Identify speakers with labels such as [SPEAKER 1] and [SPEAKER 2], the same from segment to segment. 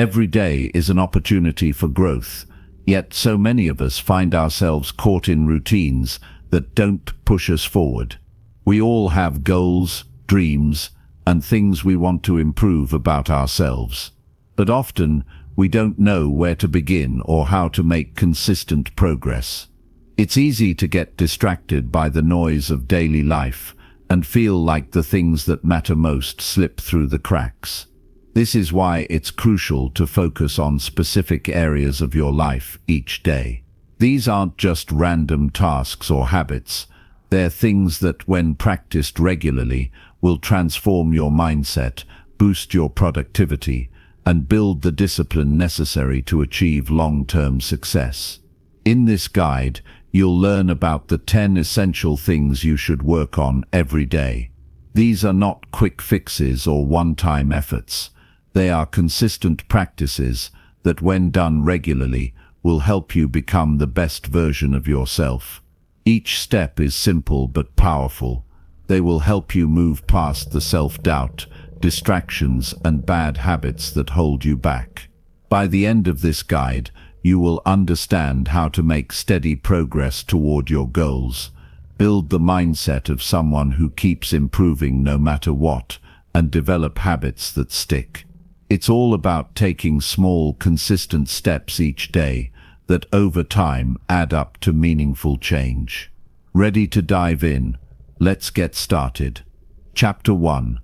[SPEAKER 1] Every day is an opportunity for growth, yet so many of us find ourselves caught in routines that don't push us forward. We all have goals, dreams, and things we want to improve about ourselves. But often, we don't know where to begin or how to make consistent progress. It's easy to get distracted by the noise of daily life and feel like the things that matter most slip through the cracks. This is why it's crucial to focus on specific areas of your life each day. These aren't just random tasks or habits. They're things that, when practiced regularly, will transform your mindset, boost your productivity, and build the discipline necessary to achieve long-term success. In this guide, you'll learn about the 10 essential things you should work on every day. These are not quick fixes or one-time efforts. They are consistent practices that, when done regularly, will help you become the best version of yourself. Each step is simple but powerful. They will help you move past the self-doubt, distractions, and bad habits that hold you back. By the end of this guide, you will understand how to make steady progress toward your goals, build the mindset of someone who keeps improving no matter what, and develop habits that stick. It's all about taking small, consistent steps each day that over time add up to meaningful change. Ready to dive in? Let's get started. Chapter 1.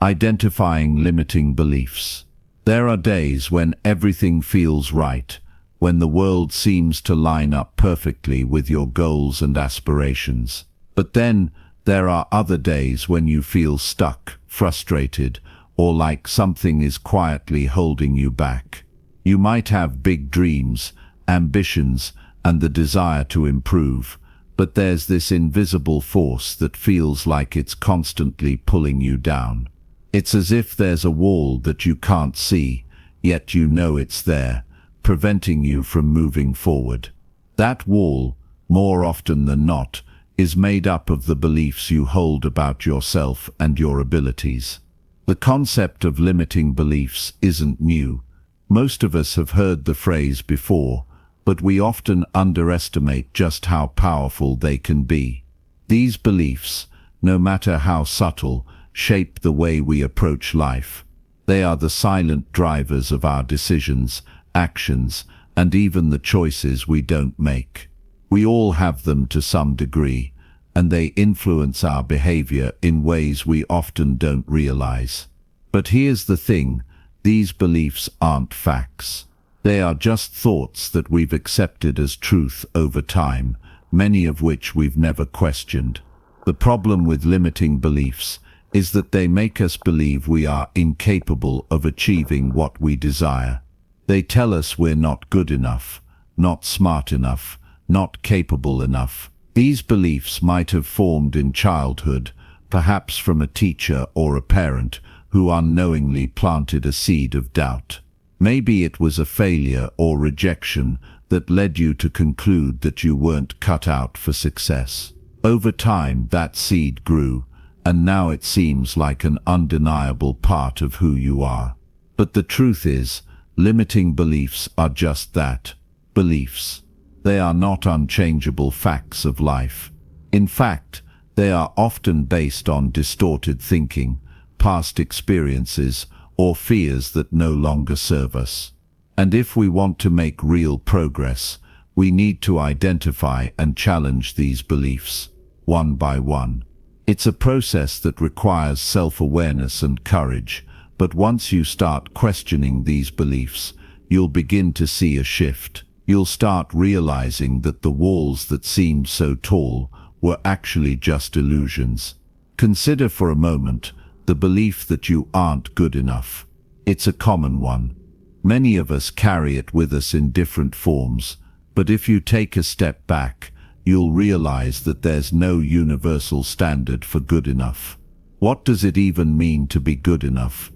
[SPEAKER 1] Identifying limiting beliefs. There are days when everything feels right, when the world seems to line up perfectly with your goals and aspirations. But then there are other days when you feel stuck, frustrated, or like something is quietly holding you back. You might have big dreams, ambitions, and the desire to improve, but there's this invisible force that feels like it's constantly pulling you down. It's as if there's a wall that you can't see, yet you know it's there, preventing you from moving forward. That wall, more often than not, is made up of the beliefs you hold about yourself and your abilities. The concept of limiting beliefs isn't new. Most of us have heard the phrase before, but we often underestimate just how powerful they can be. These beliefs, no matter how subtle, shape the way we approach life. They are the silent drivers of our decisions, actions, and even the choices we don't make. We all have them to some degree, and they influence our behavior in ways we often don't realize. But here's the thing, these beliefs aren't facts. They are just thoughts that we've accepted as truth over time, many of which we've never questioned. The problem with limiting beliefs is that they make us believe we are incapable of achieving what we desire. They tell us we're not good enough, not smart enough, not capable enough. These beliefs might have formed in childhood, perhaps from a teacher or a parent who unknowingly planted a seed of doubt. Maybe it was a failure or rejection that led you to conclude that you weren't cut out for success. Over time, that seed grew, and now it seems like an undeniable part of who you are. But the truth is, limiting beliefs are just that, beliefs. They are not unchangeable facts of life. In fact, they are often based on distorted thinking, past experiences, or fears that no longer serve us. And if we want to make real progress, we need to identify and challenge these beliefs, one by one. It's a process that requires self-awareness and courage, but once you start questioning these beliefs, you'll begin to see a shift. You'll start realizing that the walls that seemed so tall were actually just illusions. Consider for a moment the belief that you aren't good enough. It's a common one. Many of us carry it with us in different forms, but if you take a step back, you'll realize that there's no universal standard for good enough. What does it even mean to be good enough?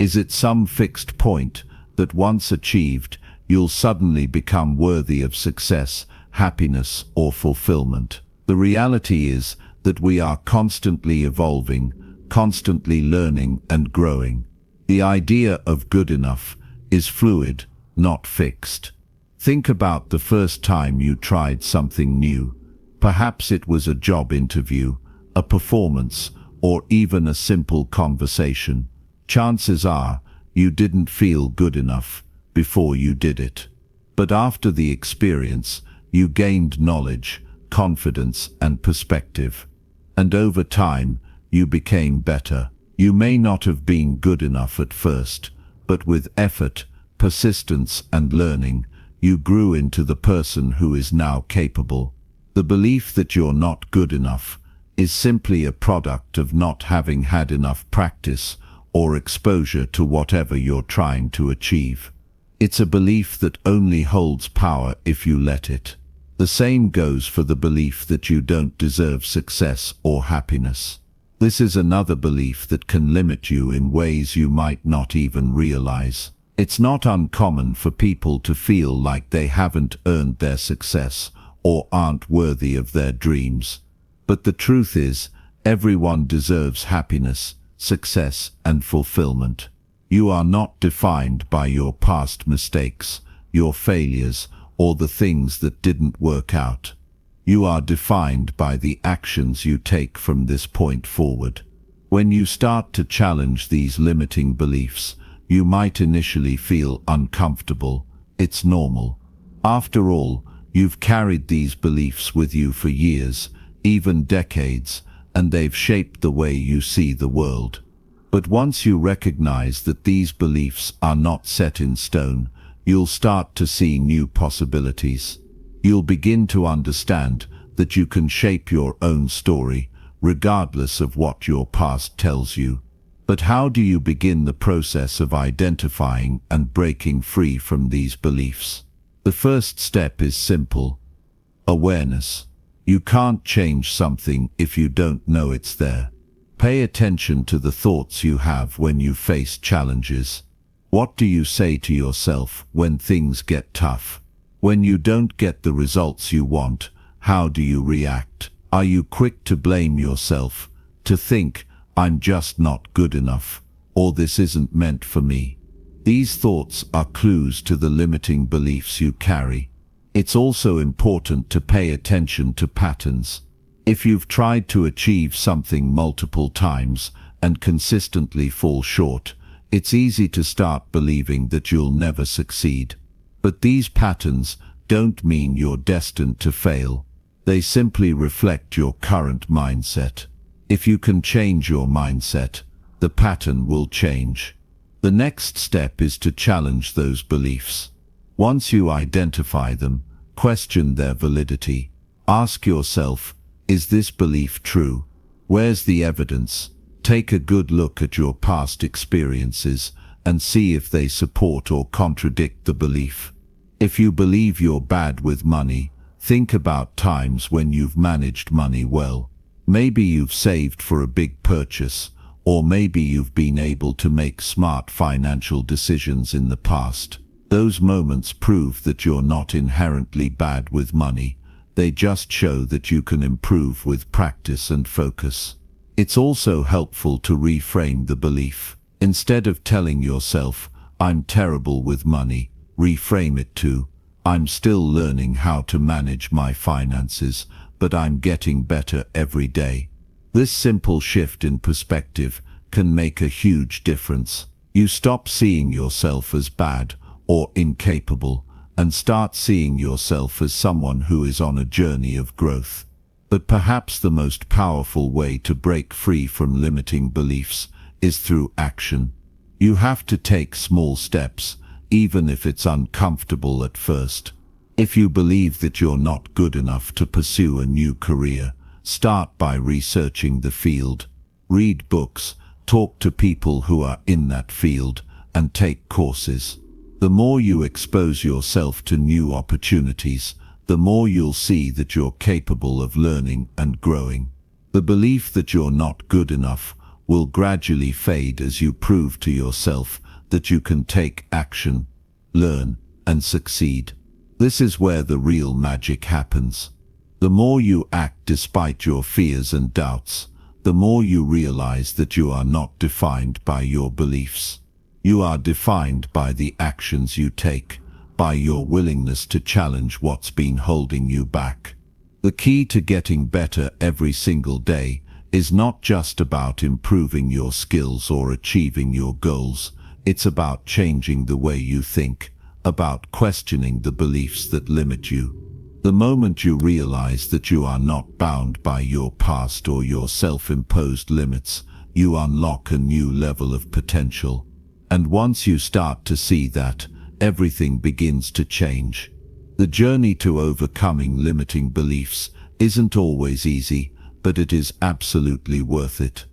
[SPEAKER 1] Is it some fixed point that once achieved, you'll suddenly become worthy of success, happiness, or fulfillment? The reality is that we are constantly evolving, constantly learning and growing. The idea of good enough is fluid, not fixed. Think about the first time you tried something new. Perhaps it was a job interview, a performance, or even a simple conversation. Chances are you didn't feel good enough before you did it. But after the experience, you gained knowledge, confidence, and perspective. And over time, you became better. You may not have been good enough at first, but with effort, persistence, and learning, you grew into the person who is now capable. The belief that you're not good enough is simply a product of not having had enough practice or exposure to whatever you're trying to achieve. It's a belief that only holds power if you let it. The same goes for the belief that you don't deserve success or happiness. This is another belief that can limit you in ways you might not even realize. It's not uncommon for people to feel like they haven't earned their success or aren't worthy of their dreams. But the truth is, everyone deserves happiness, success, and fulfillment. You are not defined by your past mistakes, your failures, or the things that didn't work out. You are defined by the actions you take from this point forward. When you start to challenge these limiting beliefs, you might initially feel uncomfortable. It's normal. After all, you've carried these beliefs with you for years, even decades, and they've shaped the way you see the world. But once you recognize that these beliefs are not set in stone, you'll start to see new possibilities. You'll begin to understand that you can shape your own story, regardless of what your past tells you. But how do you begin the process of identifying and breaking free from these beliefs? The first step is simple: awareness. You can't change something if you don't know it's there. Pay attention to the thoughts you have when you face challenges. What do you say to yourself when things get tough? When you don't get the results you want, how do you react? Are you quick to blame yourself, to think, "I'm just not good enough," or "this isn't meant for me"? These thoughts are clues to the limiting beliefs you carry. It's also important to pay attention to patterns. If you've tried to achieve something multiple times and consistently fall short, it's easy to start believing that you'll never succeed. But these patterns don't mean you're destined to fail. They simply reflect your current mindset. If you can change your mindset, the pattern will change. The next step is to challenge those beliefs. Once you identify them, question their validity. Ask yourself, is this belief true? Where's the evidence? Take a good look at your past experiences and see if they support or contradict the belief. If you believe you're bad with money, think about times when you've managed money well. Maybe you've saved for a big purchase, or maybe you've been able to make smart financial decisions in the past. Those moments prove that you're not inherently bad with money. They just show that you can improve with practice and focus. It's also helpful to reframe the belief. Instead of telling yourself, "I'm terrible with money," reframe it to, "I'm still learning how to manage my finances, but I'm getting better every day." This simple shift in perspective can make a huge difference. You stop seeing yourself as bad or incapable and start seeing yourself as someone who is on a journey of growth. But perhaps the most powerful way to break free from limiting beliefs is through action. You have to take small steps, even if it's uncomfortable at first. If you believe that you're not good enough to pursue a new career, start by researching the field. Read books, talk to people who are in that field, and take courses. The more you expose yourself to new opportunities, the more you'll see that you're capable of learning and growing. The belief that you're not good enough will gradually fade as you prove to yourself that you can take action, learn, and succeed. This is where the real magic happens. The more you act despite your fears and doubts, the more you realize that you are not defined by your beliefs. You are defined by the actions you take, by your willingness to challenge what's been holding you back. The key to getting better every single day is not just about improving your skills or achieving your goals. It's about changing the way you think, about questioning the beliefs that limit you. The moment you realize that you are not bound by your past or your self-imposed limits, you unlock a new level of potential. And once you start to see that, everything begins to change. The journey to overcoming limiting beliefs isn't always easy, but it is absolutely worth it.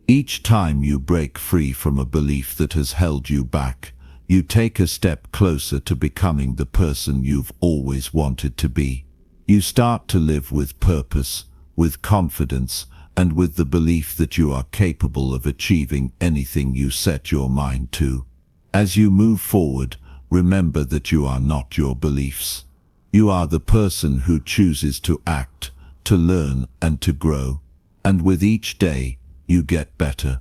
[SPEAKER 1] Each time you break free from a belief that has held you back, you take a step closer to becoming the person you've always wanted to be. You start to live with purpose, with confidence, and with the belief that you are capable of achieving anything you set your mind to. As you move forward, remember that you are not your beliefs. You are the person who chooses to act, to learn, and to grow. And with each day, you get better.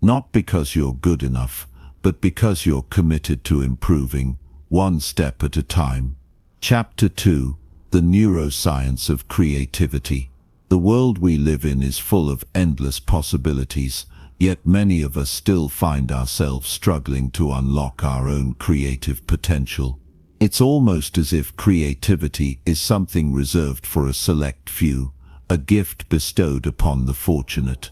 [SPEAKER 1] Not because you're good enough, but because you're committed to improving, one step at a time. Chapter 2: The Neuroscience of Creativity. The world we live in is full of endless possibilities, yet many of us still find ourselves struggling to unlock our own creative potential. It's almost as if creativity is something reserved for a select few, a gift bestowed upon the fortunate.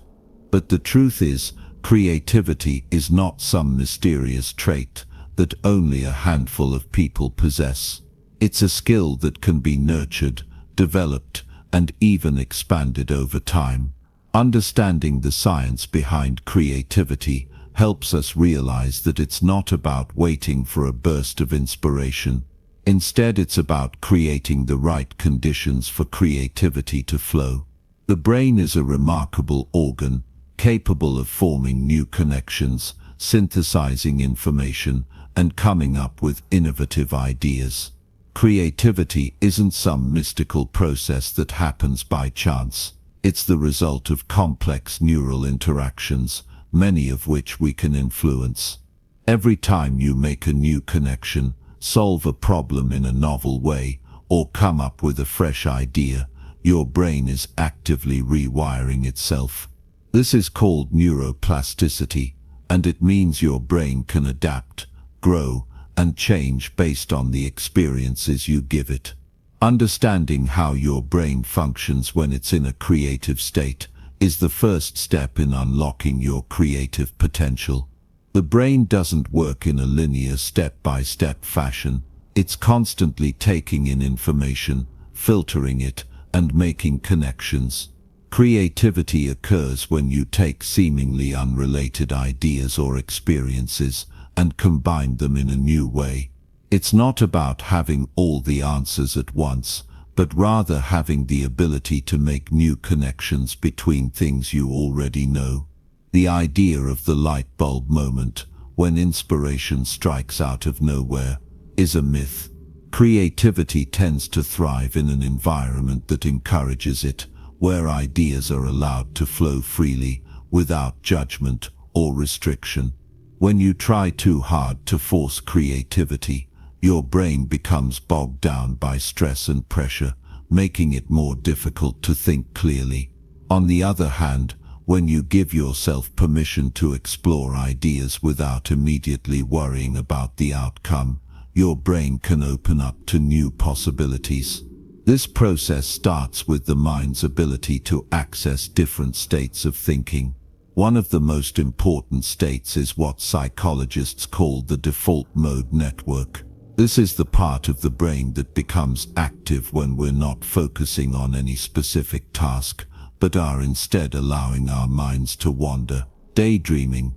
[SPEAKER 1] But the truth is, creativity is not some mysterious trait that only a handful of people possess. It's a skill that can be nurtured, developed, and even expanded over time. Understanding the science behind creativity helps us realize that it's not about waiting for a burst of inspiration. Instead, it's about creating the right conditions for creativity to flow. The brain is a remarkable organ, capable of forming new connections, synthesizing information, and coming up with innovative ideas. Creativity isn't some mystical process that happens by chance. It's the result of complex neural interactions, many of which we can influence. Every time you make a new connection, solve a problem in a novel way, or come up with a fresh idea, your brain is actively rewiring itself. This is called neuroplasticity, and it means your brain can adapt, grow, and change based on the experiences you give it. Understanding how your brain functions when it's in a creative state is the first step in unlocking your creative potential. The brain doesn't work in a linear step-by-step fashion. It's constantly taking in information, filtering it, and making connections. Creativity occurs when you take seemingly unrelated ideas or experiences and combine them in a new way. It's not about having all the answers at once, but rather having the ability to make new connections between things you already know. The idea of the light bulb moment, when inspiration strikes out of nowhere, is a myth. Creativity tends to thrive in an environment that encourages it, where ideas are allowed to flow freely, without judgment or restriction. When you try too hard to force creativity, your brain becomes bogged down by stress and pressure, making it more difficult to think clearly. On the other hand, when you give yourself permission to explore ideas without immediately worrying about the outcome, your brain can open up to new possibilities. This process starts with the mind's ability to access different states of thinking. One of the most important states is what psychologists call the default mode network. This is the part of the brain that becomes active when we're not focusing on any specific task, but are instead allowing our minds to wander, daydreaming,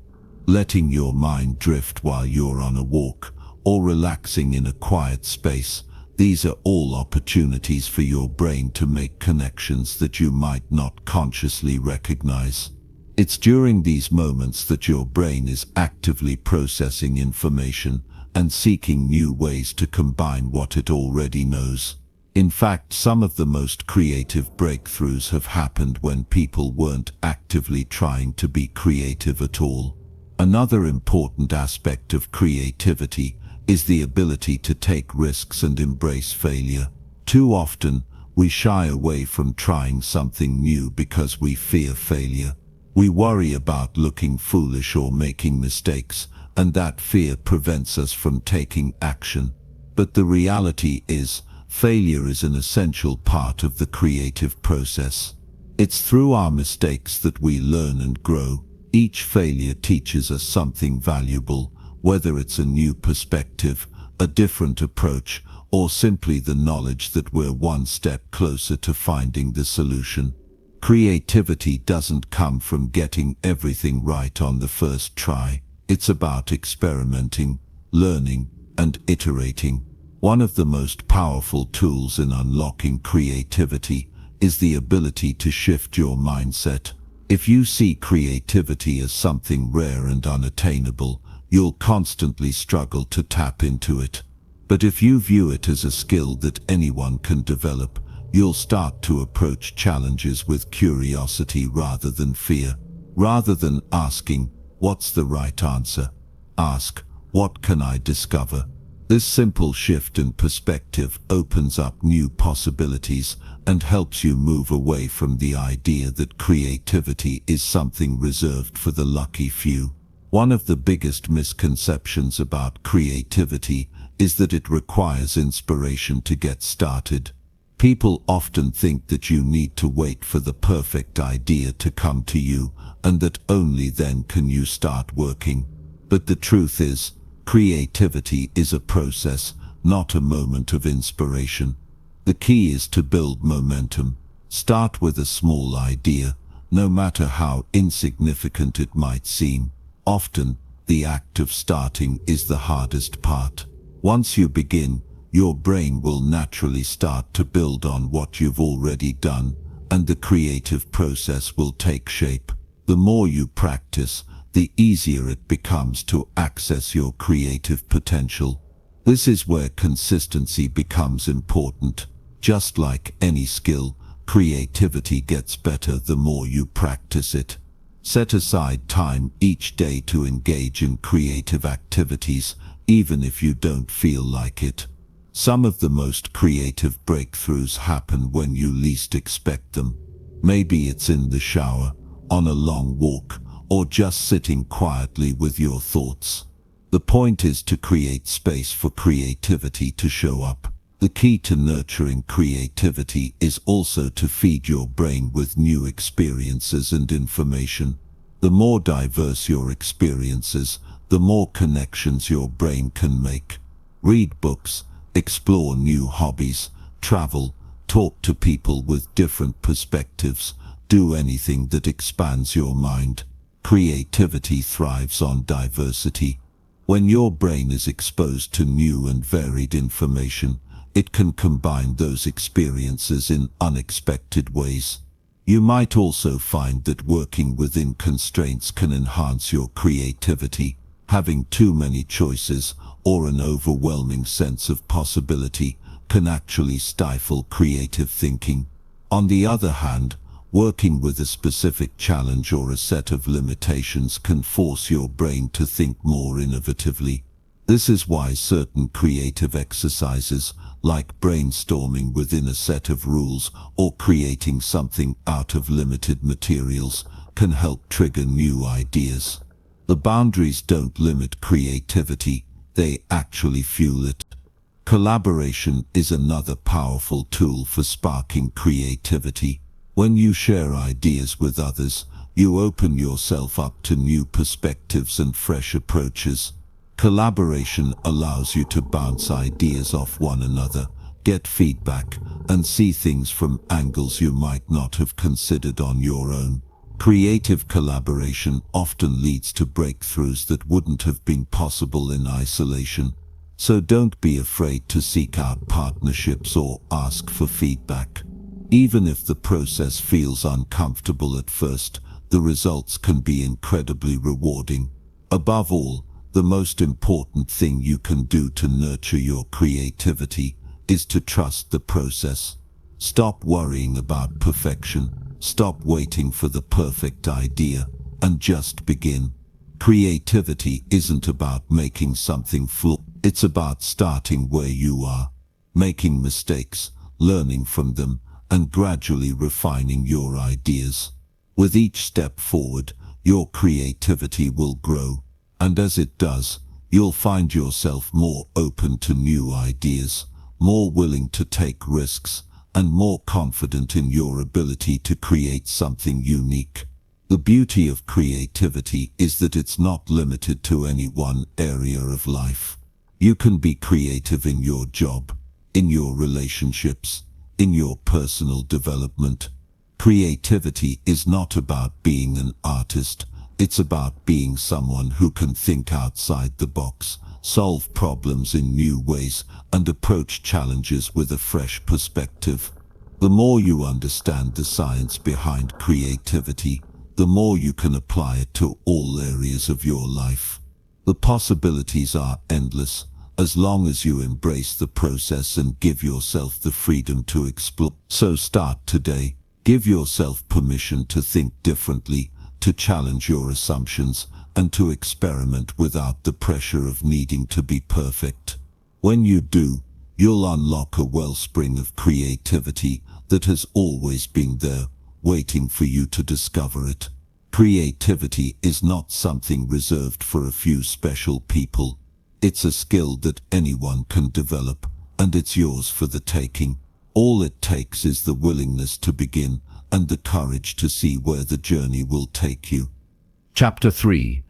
[SPEAKER 1] letting your mind drift while you're on a walk, or relaxing in a quiet space. These are all opportunities for your brain to make connections that you might not consciously recognize. It's during these moments that your brain is actively processing information and seeking new ways to combine what it already knows. In fact, some of the most creative breakthroughs have happened when people weren't actively trying to be creative at all.
[SPEAKER 2] Another important aspect of creativity is the ability to take risks and embrace failure. Too often, we shy away from trying something new because we fear failure. We worry about looking foolish or making mistakes, and that fear prevents us from taking action. But the reality is, failure is an essential part of the creative process. It's through our mistakes that we learn and grow. Each failure teaches us something valuable, whether it's a new perspective, a different approach, or simply the knowledge that we're one step closer to finding the solution. Creativity doesn't come from getting everything right on the first try. It's about experimenting, learning, and iterating. One of the most powerful tools in unlocking creativity is the ability to shift your mindset. If you see creativity as something rare and unattainable, you'll constantly struggle to tap into it. But if you view it as a skill that anyone can develop, you'll start to approach challenges with curiosity rather than fear. Rather than asking, "What's the right answer?" ask, "What can I discover?" This simple shift in perspective opens up new possibilities and helps you move away from the idea that creativity is something reserved for the lucky few. One of the biggest misconceptions about creativity is that it requires inspiration to get started. People often think that you need to wait for the perfect idea to come to you, and that only then can you start working. But the truth is, creativity is a process, not a moment of inspiration. The key is to build momentum. Start with a small idea, no matter how insignificant it might seem. Often, the act of starting is the hardest part. Once you begin, your brain will naturally start to build on what you've already done, and the creative process will take shape. The more you practice, the easier it becomes to access your creative potential. This is where consistency becomes important. Just like any skill, creativity gets better the more you practice it. Set aside time each day to engage in creative activities, even if you don't feel like it. Some of the most creative breakthroughs happen when you least expect them. Maybe it's in the shower, on a long walk, or just sitting quietly with your thoughts. The point is to create space for creativity to show up. The key to nurturing creativity is also to feed your brain with new experiences and information. The more diverse your experiences, the more connections your brain can make. Read books, explore new hobbies, travel, talk to people with different perspectives, do anything that expands your mind. Creativity thrives on diversity. When your brain is exposed to new and varied information, it can combine those experiences in unexpected ways. You might also find that working within constraints can enhance your creativity. Having too many choices or an overwhelming sense of possibility can actually stifle creative thinking. On the other hand, working with a specific challenge or a set of limitations can force your brain to think more innovatively. This is why certain creative exercises, like brainstorming within a set of rules or creating something out of limited materials, can help trigger new ideas. The boundaries don't limit creativity, they actually fuel it. Collaboration is another powerful tool for sparking creativity. When you share ideas with others, you open yourself up to new perspectives and fresh approaches. Collaboration allows you to bounce ideas off one another, get feedback, and see things from angles you might not have considered on your own. Creative collaboration often leads to breakthroughs that wouldn't have been possible in isolation. So don't be afraid to seek out partnerships or ask for feedback. Even if the process feels uncomfortable at first, the results can be incredibly rewarding. Above all, the most important thing you can do to nurture your creativity is to trust the process. Stop worrying about perfection, stop waiting for the perfect idea, and just begin. Creativity isn't about making something full. It's about starting where you are, making mistakes, learning from them, and gradually refining your ideas. With each step forward, your creativity will grow, and as it does, you'll find yourself more open to new ideas, more willing to take risks, and more confident in your ability to create something unique. The beauty of creativity is that it's not limited to any one area of life. You can be creative in your job, in your relationships, in your personal development. Creativity is not about being an artist. It's about being someone who can think outside the box, solve problems in new ways, and approach challenges with a fresh perspective. The more you understand the science behind creativity, the more you can apply it to all areas of your life. The possibilities are endless, as long as you embrace the process and give yourself the freedom to explore. So start today. Give yourself permission to think differently, to challenge your assumptions, and to experiment without the pressure of needing to be perfect. When you do, you'll unlock a wellspring of creativity that has always been there, waiting for you to discover it. Creativity is not something reserved for a few special people. It's a skill that anyone can develop, and it's yours for the taking. All it takes is the willingness to begin and the courage to see where the journey will take you.
[SPEAKER 1] Chapter 3.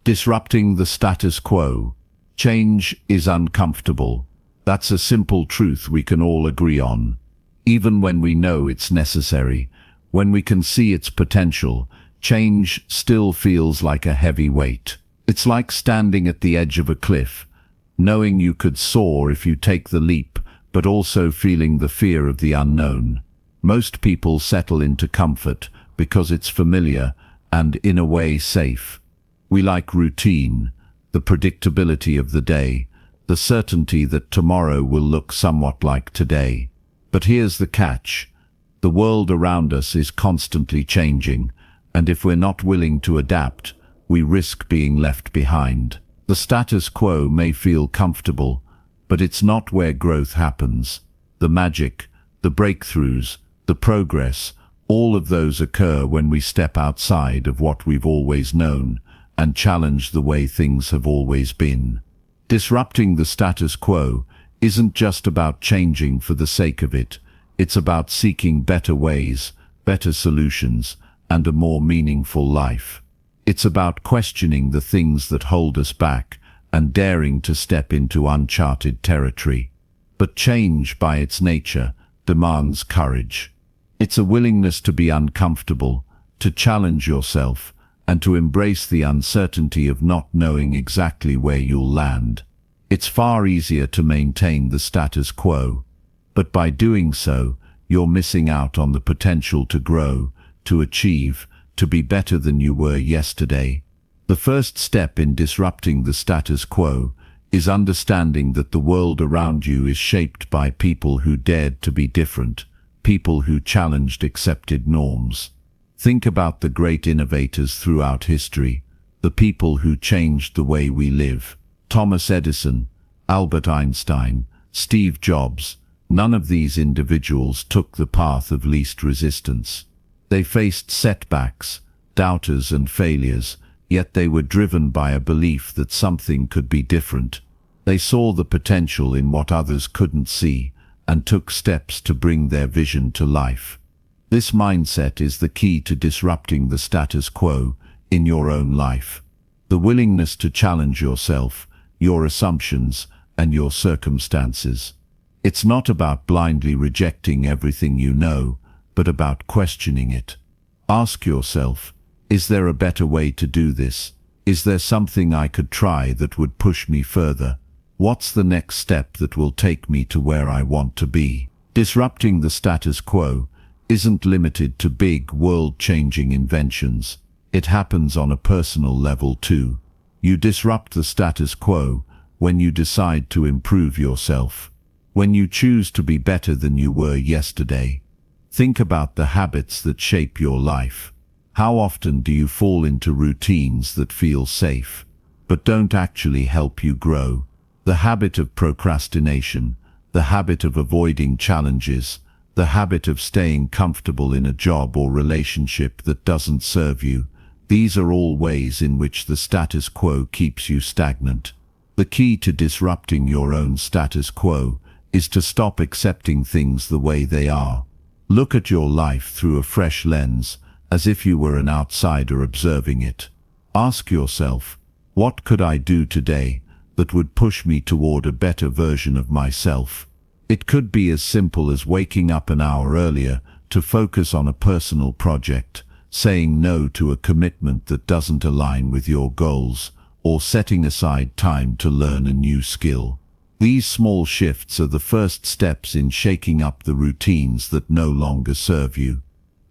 [SPEAKER 1] Disrupting the status quo. Change is uncomfortable. That's a simple truth we can all agree on. Even when we know it's necessary, when we can see its potential, change still feels like a heavy weight. It's like standing at the edge of a cliff, knowing you could soar if you take the leap, but also feeling the fear of the unknown. Most people settle into comfort because it's familiar and, in a way, safe. We like routine, the predictability of the day, the certainty that tomorrow will look somewhat like today. But here's the catch. The world around us is constantly changing, and if we're not willing to adapt, we risk being left behind. The status quo may feel comfortable, but it's not where growth happens. The magic, the breakthroughs, the progress, all of those occur when we step outside of what we've always known and challenge the way things have always been. Disrupting the status quo isn't just about changing for the sake of it. It's about seeking better ways, better solutions, and a more meaningful life. It's about questioning the things that hold us back and daring to step into uncharted territory. But change, by its nature, demands courage. It's a willingness to be uncomfortable, to challenge yourself, and to embrace the uncertainty of not knowing exactly where you'll land. It's far easier to maintain the status quo, but by doing so, you're missing out on the potential to grow, to achieve, to be better than you were yesterday. The first step in disrupting the status quo is understanding that the world around you is shaped by people who dared to be different, people who challenged accepted norms. Think about the great innovators throughout history, the people who changed the way we live. Thomas Edison, Albert Einstein, Steve Jobs. None of these individuals took the path of least resistance. They faced setbacks, doubters and failures, yet they were driven by a belief that something could be different. They saw the potential in what others couldn't see and took steps to bring their vision to life. This mindset is the key to disrupting the status quo in your own life. The willingness to challenge yourself, your assumptions, and your circumstances. It's not about blindly rejecting everything you know, but about questioning it. Ask yourself, is there a better way to do this? Is there something I could try that would push me further? What's the next step that will take me to where I want to be? Disrupting the status quo isn't limited to big, world-changing inventions. It happens on a personal level too. You disrupt the status quo when you decide to improve yourself, when you choose to be better than you were yesterday. Think about the habits that shape your life. How often do you fall into routines that feel safe, but don't actually help you grow? The habit of procrastination, the habit of avoiding challenges, the habit of staying comfortable in a job or relationship that doesn't serve you, these are all ways in which the status quo keeps you stagnant. The key to disrupting your own status quo is to stop accepting things the way they are. Look at your life through a fresh lens, as if you were an outsider observing it. Ask yourself, what could I do today that would push me toward a better version of myself? It could be as simple as waking up an hour earlier to focus on a personal project, saying no to a commitment that doesn't align with your goals, or setting aside time to learn a new skill. These small shifts are the first steps in shaking up the routines that no longer serve you.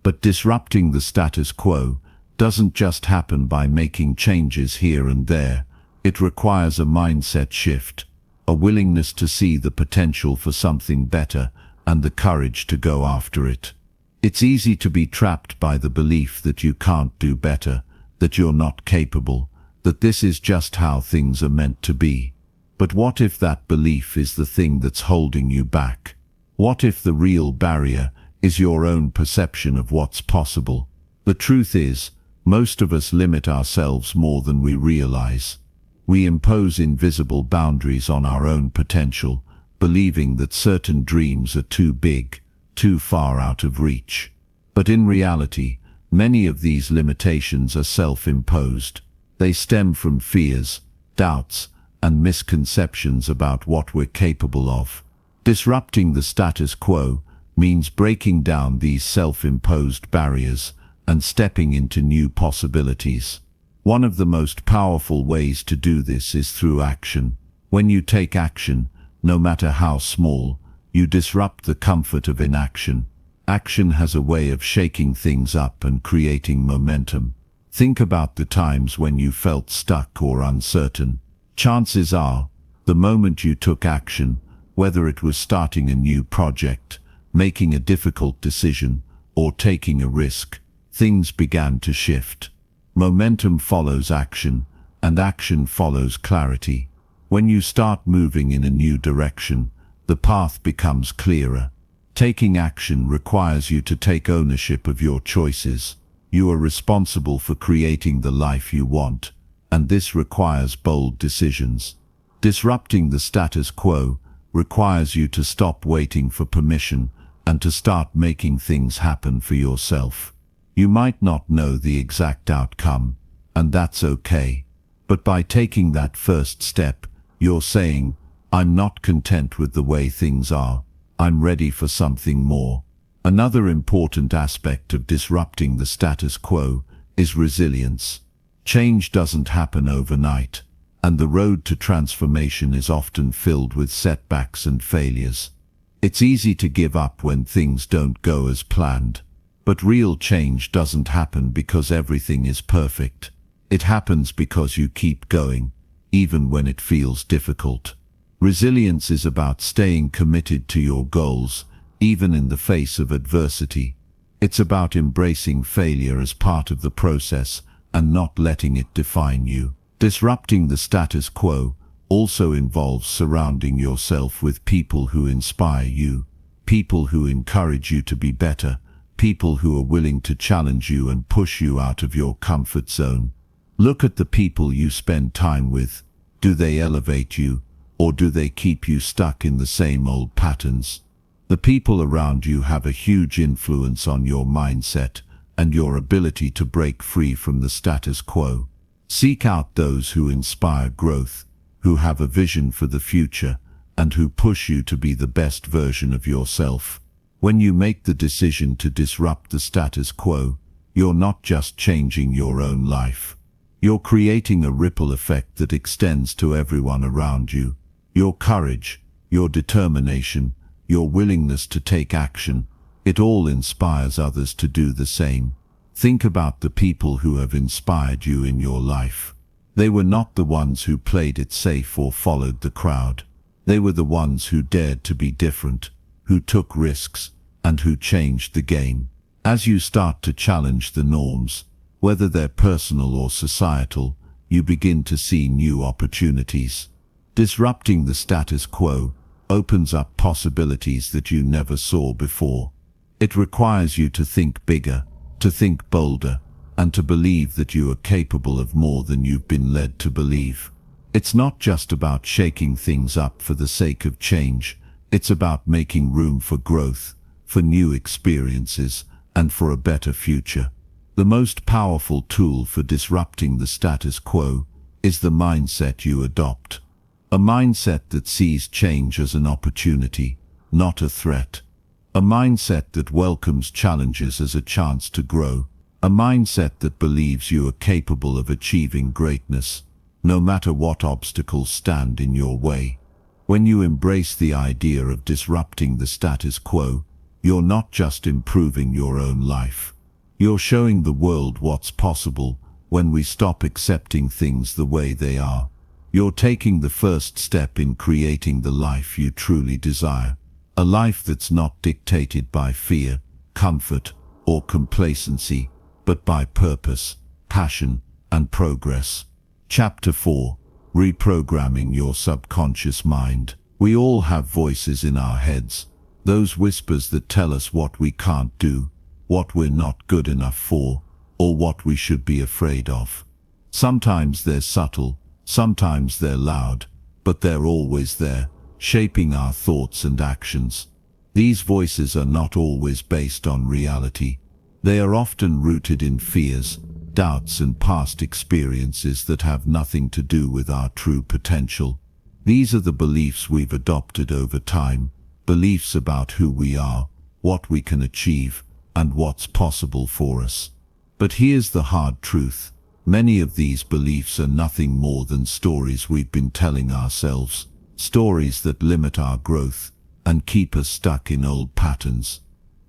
[SPEAKER 1] But disrupting the status quo doesn't just happen by making changes here and there. It requires a mindset shift, a willingness to see the potential for something better, and the courage to go after it. It's easy to be trapped by the belief that you can't do better, that you're not capable, that this is just how things are meant to be. But what if that belief is the thing that's holding you back? What if the real barrier is your own perception of what's possible? The truth is, most of us limit ourselves more than we realize. We impose invisible boundaries on our own potential, believing that certain dreams are too big, too far out of reach. But in reality, many of these limitations are self-imposed. They stem from fears, doubts, and misconceptions about what we're capable of. Disrupting the status quo means breaking down these self-imposed barriers and stepping into new possibilities. One of the most powerful ways to do this is through action. When you take action, no matter how small, you disrupt the comfort of inaction. Action has a way of shaking things up and creating momentum. Think about the times when you felt stuck or uncertain. Chances are, the moment you took action, whether it was starting a new project, making a difficult decision, or taking a risk, things began to shift. Momentum follows action, and action follows clarity. When you start moving in a new direction, the path becomes clearer. Taking action requires you to take ownership of your choices. You are responsible for creating the life you want, and this requires bold decisions. Disrupting the status quo requires you to stop waiting for permission and to start making things happen for yourself. You might not know the exact outcome, and that's okay. But by taking that first step, you're saying, I'm not content with the way things are. I'm ready for something more. Another important aspect of disrupting the status quo is resilience. Change doesn't happen overnight, and the road to transformation is often filled with setbacks and failures. It's easy to give up when things don't go as planned. But real change doesn't happen because everything is perfect. It happens because you keep going, even when it feels difficult. Resilience is about staying committed to your goals, even in the face of adversity. It's about embracing failure as part of the process and not letting it define you. Disrupting the status quo also involves surrounding yourself with people who inspire you, people who encourage you to be better, people who are willing to challenge you and push you out of your comfort zone. Look at the people you spend time with. Do they elevate you, or do they keep you stuck in the same old patterns? The people around you have a huge influence on your mindset and your ability to break free from the status quo. Seek out those who inspire growth, who have a vision for the future, and who push you to be the best version of yourself. When you make the decision to disrupt the status quo, you're not just changing your own life. You're creating a ripple effect that extends to everyone around you. Your courage, your determination, your willingness to take action, it all inspires others to do the same. Think about the people who have inspired you in your life. They were not the ones who played it safe or followed the crowd. They were the ones who dared to be different, who took risks, and who changed the game. As you start to challenge the norms,
[SPEAKER 2] Whether they're personal or societal, you begin to see new opportunities. Disrupting the status quo opens up possibilities that you never saw before. It requires you to think bigger, to think bolder, and to believe that you are capable of more than you've been led to believe. It's not just about shaking things up for the sake of change. It's about making room for growth, for new experiences, and for a better future. The most powerful tool for disrupting the status quo is the mindset you adopt. A mindset that sees change as an opportunity, not a threat. A mindset that welcomes challenges as a chance to grow. A mindset that believes you are capable of achieving greatness, no matter what obstacles stand in your way. When you embrace the idea of disrupting the status quo, you're not just improving your own life. You're showing the world what's possible when we stop accepting things the way they are. You're taking the first step in creating the life you truly desire. A life that's not dictated by fear, comfort, or complacency, but by purpose, passion, and progress. Chapter 4. Reprogramming your subconscious mind. We all have voices in our heads, those whispers that tell us what we can't do, what we're not good enough for, or what we should be afraid of. Sometimes they're subtle, sometimes they're loud, but they're always there, shaping our thoughts and actions. These voices are not always based on reality. They are often rooted in fears, doubts, and past experiences that have nothing to do with our true potential. These are the beliefs we've adopted over time, beliefs about who we are, what we can achieve, and what's possible for us. But here's the hard truth. Many of these beliefs are nothing more than stories we've been telling ourselves, stories that limit our growth and keep us stuck in old patterns.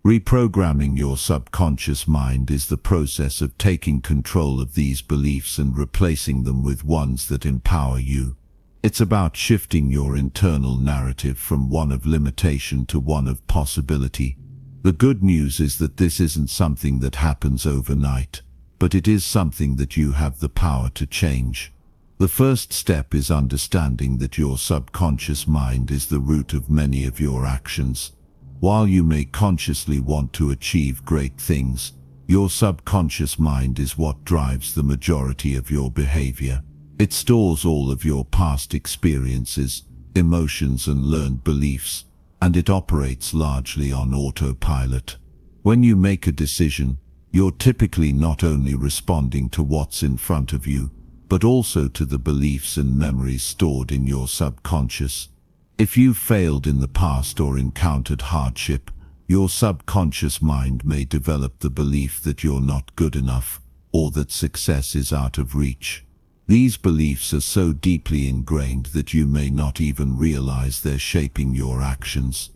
[SPEAKER 2] Reprogramming your subconscious mind is the process of taking control of these beliefs and replacing them with ones that empower you. It's about shifting your internal narrative from one of limitation to one of possibility. The good news is that this isn't something that happens overnight, but it is something that you have the power to change. The first step is understanding that your subconscious mind is the root of many of your actions. While you may consciously want to achieve great things, your subconscious mind is what drives the majority of your behavior. It stores all of your past experiences, emotions, and learned beliefs, and it operates largely on autopilot. When you make a decision, you're typically not only responding to what's in front of you, but also to the beliefs and memories stored in your subconscious. If you've failed in the past or encountered hardship, your subconscious mind may develop the belief that you're not good enough, or that success is out of reach. These beliefs are so deeply ingrained that you may not even realize they're shaping your actions.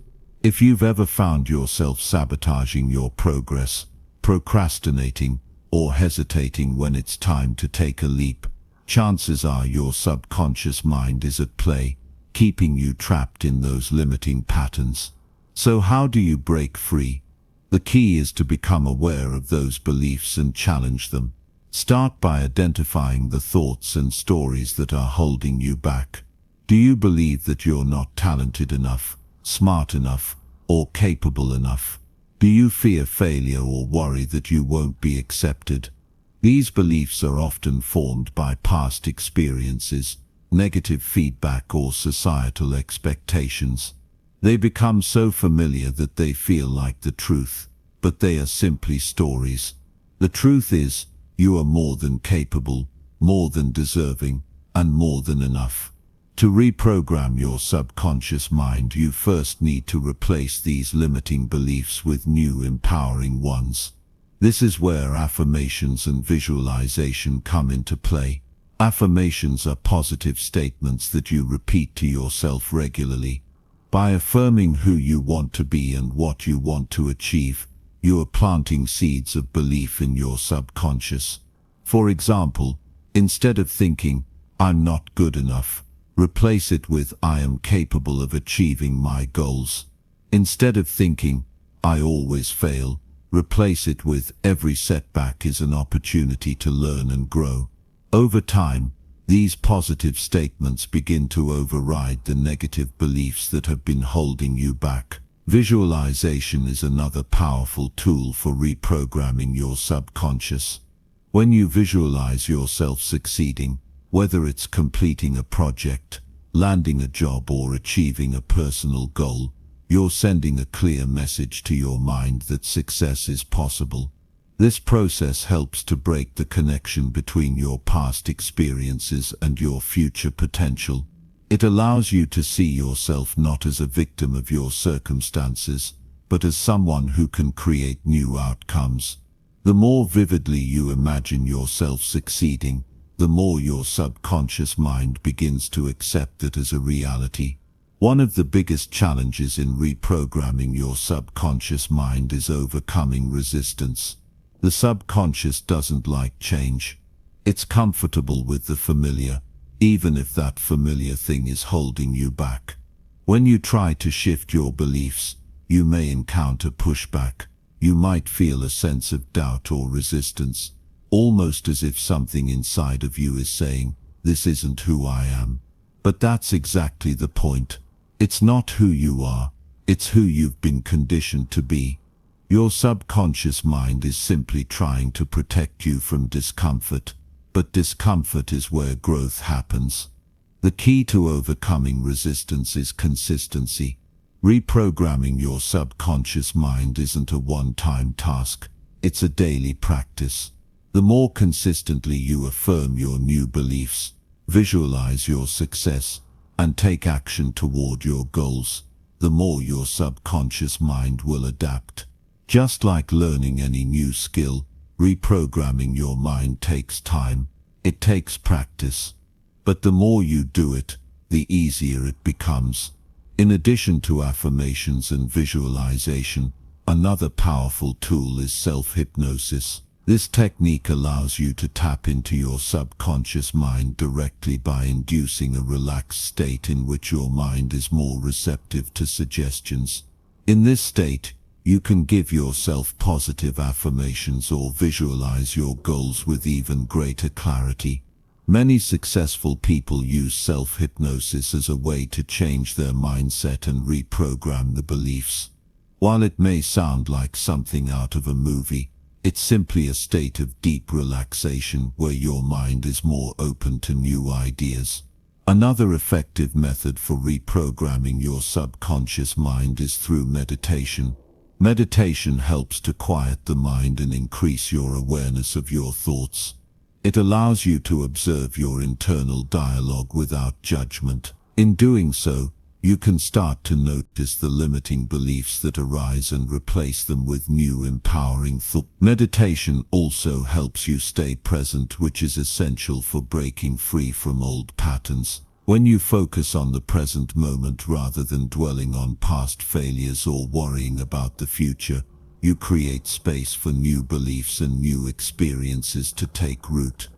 [SPEAKER 2] If you've ever found yourself sabotaging your progress, procrastinating, or hesitating when it's time to take a leap, chances are your subconscious mind is at play, keeping you trapped in those limiting patterns. So how do you break free? The key is to become aware of those beliefs and challenge them. Start by identifying the thoughts and stories that are holding you back. Do you believe that you're not talented enough, smart enough, or capable enough? Do you fear failure or worry that you won't be accepted? These beliefs are often formed by past experiences, negative feedback, or societal expectations. They become so familiar that they feel like the truth, but they are simply stories. The truth is, you are more than capable, more than deserving, and more than enough. To reprogram your subconscious mind, you first need to replace these limiting beliefs with new empowering ones. This is where affirmations and visualization come into play. Affirmations are positive statements that you repeat to yourself regularly. By affirming who you want to be and what you want to achieve, you are planting seeds of belief in your subconscious. For example, instead of thinking, "I'm not good enough," replace it with, "I am capable of achieving my goals." Instead of thinking, "I always fail," Replace it with every setback is an opportunity to learn and grow. Over time, these positive statements begin to override the negative beliefs that have been holding you back. Visualization is another powerful tool for reprogramming your subconscious. When you visualize yourself succeeding, whether it's completing a project, landing a job, or achieving a personal goal, you're sending a clear message to your mind that success is possible. This process helps to break the connection between your past experiences and your future potential. It allows you to see yourself not as a victim of your circumstances, but as someone who can create new outcomes. The more vividly you imagine yourself succeeding, the more your subconscious mind begins to accept it as a reality. One of the biggest challenges in reprogramming your subconscious mind is overcoming resistance. The subconscious doesn't like change. It's comfortable with the familiar, even if that familiar thing is holding you back. When you try to shift your beliefs, you may encounter pushback. You might feel a sense of doubt or resistance, almost as if something inside of you is saying, "This isn't who I am." But that's exactly the point. It's not who you are, it's who you've been conditioned to be. Your subconscious mind is simply trying to protect you from discomfort, but discomfort is where growth happens. The key to overcoming resistance is consistency. Reprogramming your subconscious mind isn't a one-time task, it's a daily practice. The more consistently you affirm your new beliefs, visualize your success, and take action toward your goals, the more your subconscious mind will adapt. Just like learning any new skill, reprogramming your mind takes time. It takes practice. But the more you do it, the easier it becomes. In addition to affirmations and visualization, another powerful tool is self-hypnosis. This technique allows you to tap into your subconscious mind directly by inducing a relaxed state in which your mind is more receptive to suggestions. In this state, you can give yourself positive affirmations or visualize your goals with even greater clarity. Many successful people use self-hypnosis as a way to change their mindset and reprogram the beliefs. While it may sound like something out of a movie, it's simply a state of deep relaxation where your mind is more open to new ideas. Another effective method for reprogramming your subconscious mind is through meditation. Meditation helps to quiet the mind and increase your awareness of your thoughts. It allows you to observe your internal dialogue without judgment. In doing so, you can start to notice the limiting beliefs that arise and replace them with new empowering thoughts. Meditation also helps you stay present, which is essential for breaking free from old patterns. When you focus on the present moment rather than dwelling on past failures or worrying about the future, you create space for new beliefs and new experiences to take root.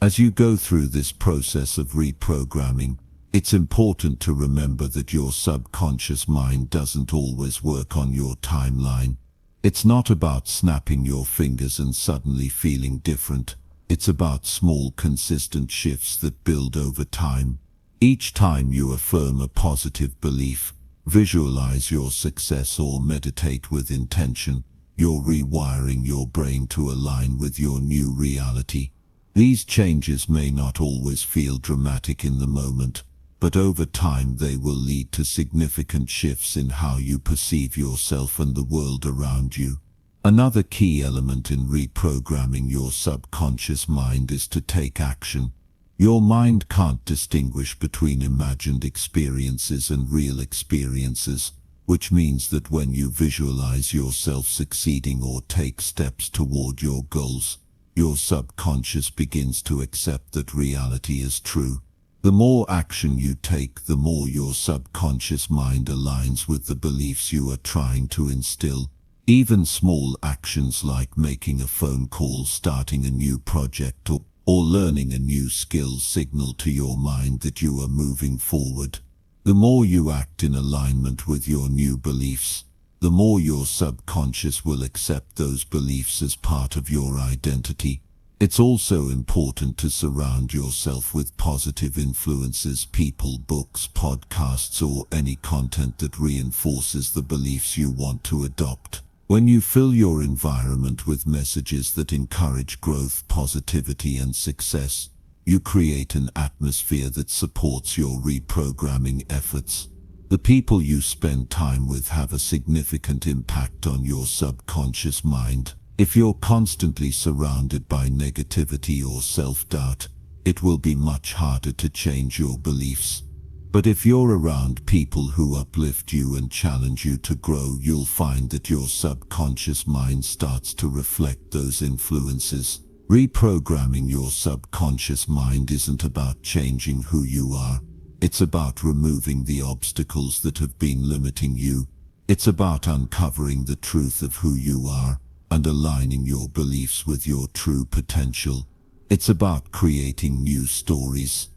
[SPEAKER 2] As you go through this process of reprogramming, it's important to remember that your subconscious mind doesn't always work on your timeline. It's not about snapping your fingers and suddenly feeling different. It's about small, consistent shifts that build over time. Each time you affirm a positive belief, visualize your success, or meditate with intention, you're rewiring your brain to align with your new reality. These changes may not always feel dramatic in the moment, but over time they will lead to significant shifts in how you perceive yourself and the world around you. Another key element in reprogramming your subconscious mind is to take action. Your mind can't distinguish between imagined experiences and real experiences, which means that when you visualize yourself succeeding or take steps toward your goals, your subconscious begins to accept that reality is true. The more action you take, the more your subconscious mind aligns with the beliefs you are trying to instill. Even small actions like making a phone call, starting a new project, or learning a new skill signal to your mind that you are moving forward. The more you act in alignment with your new beliefs, the more your subconscious will accept those beliefs as part of your identity. It's also important to surround yourself with positive influences, people, books, podcasts, or any content that reinforces the beliefs you want to adopt. When you fill your environment with messages that encourage growth, positivity, and success, you create an atmosphere that supports your reprogramming efforts. The people you spend time with have a significant impact on your subconscious mind. If you're constantly surrounded by negativity or self-doubt, it will be much harder to change your beliefs. But if you're around people who uplift you and challenge you to grow, you'll find that your subconscious mind starts to reflect those influences. Reprogramming your subconscious mind isn't about changing who you are. It's about removing the obstacles that have been limiting you. It's about uncovering the truth of who you are and aligning your beliefs with your true potential. It's about creating new stories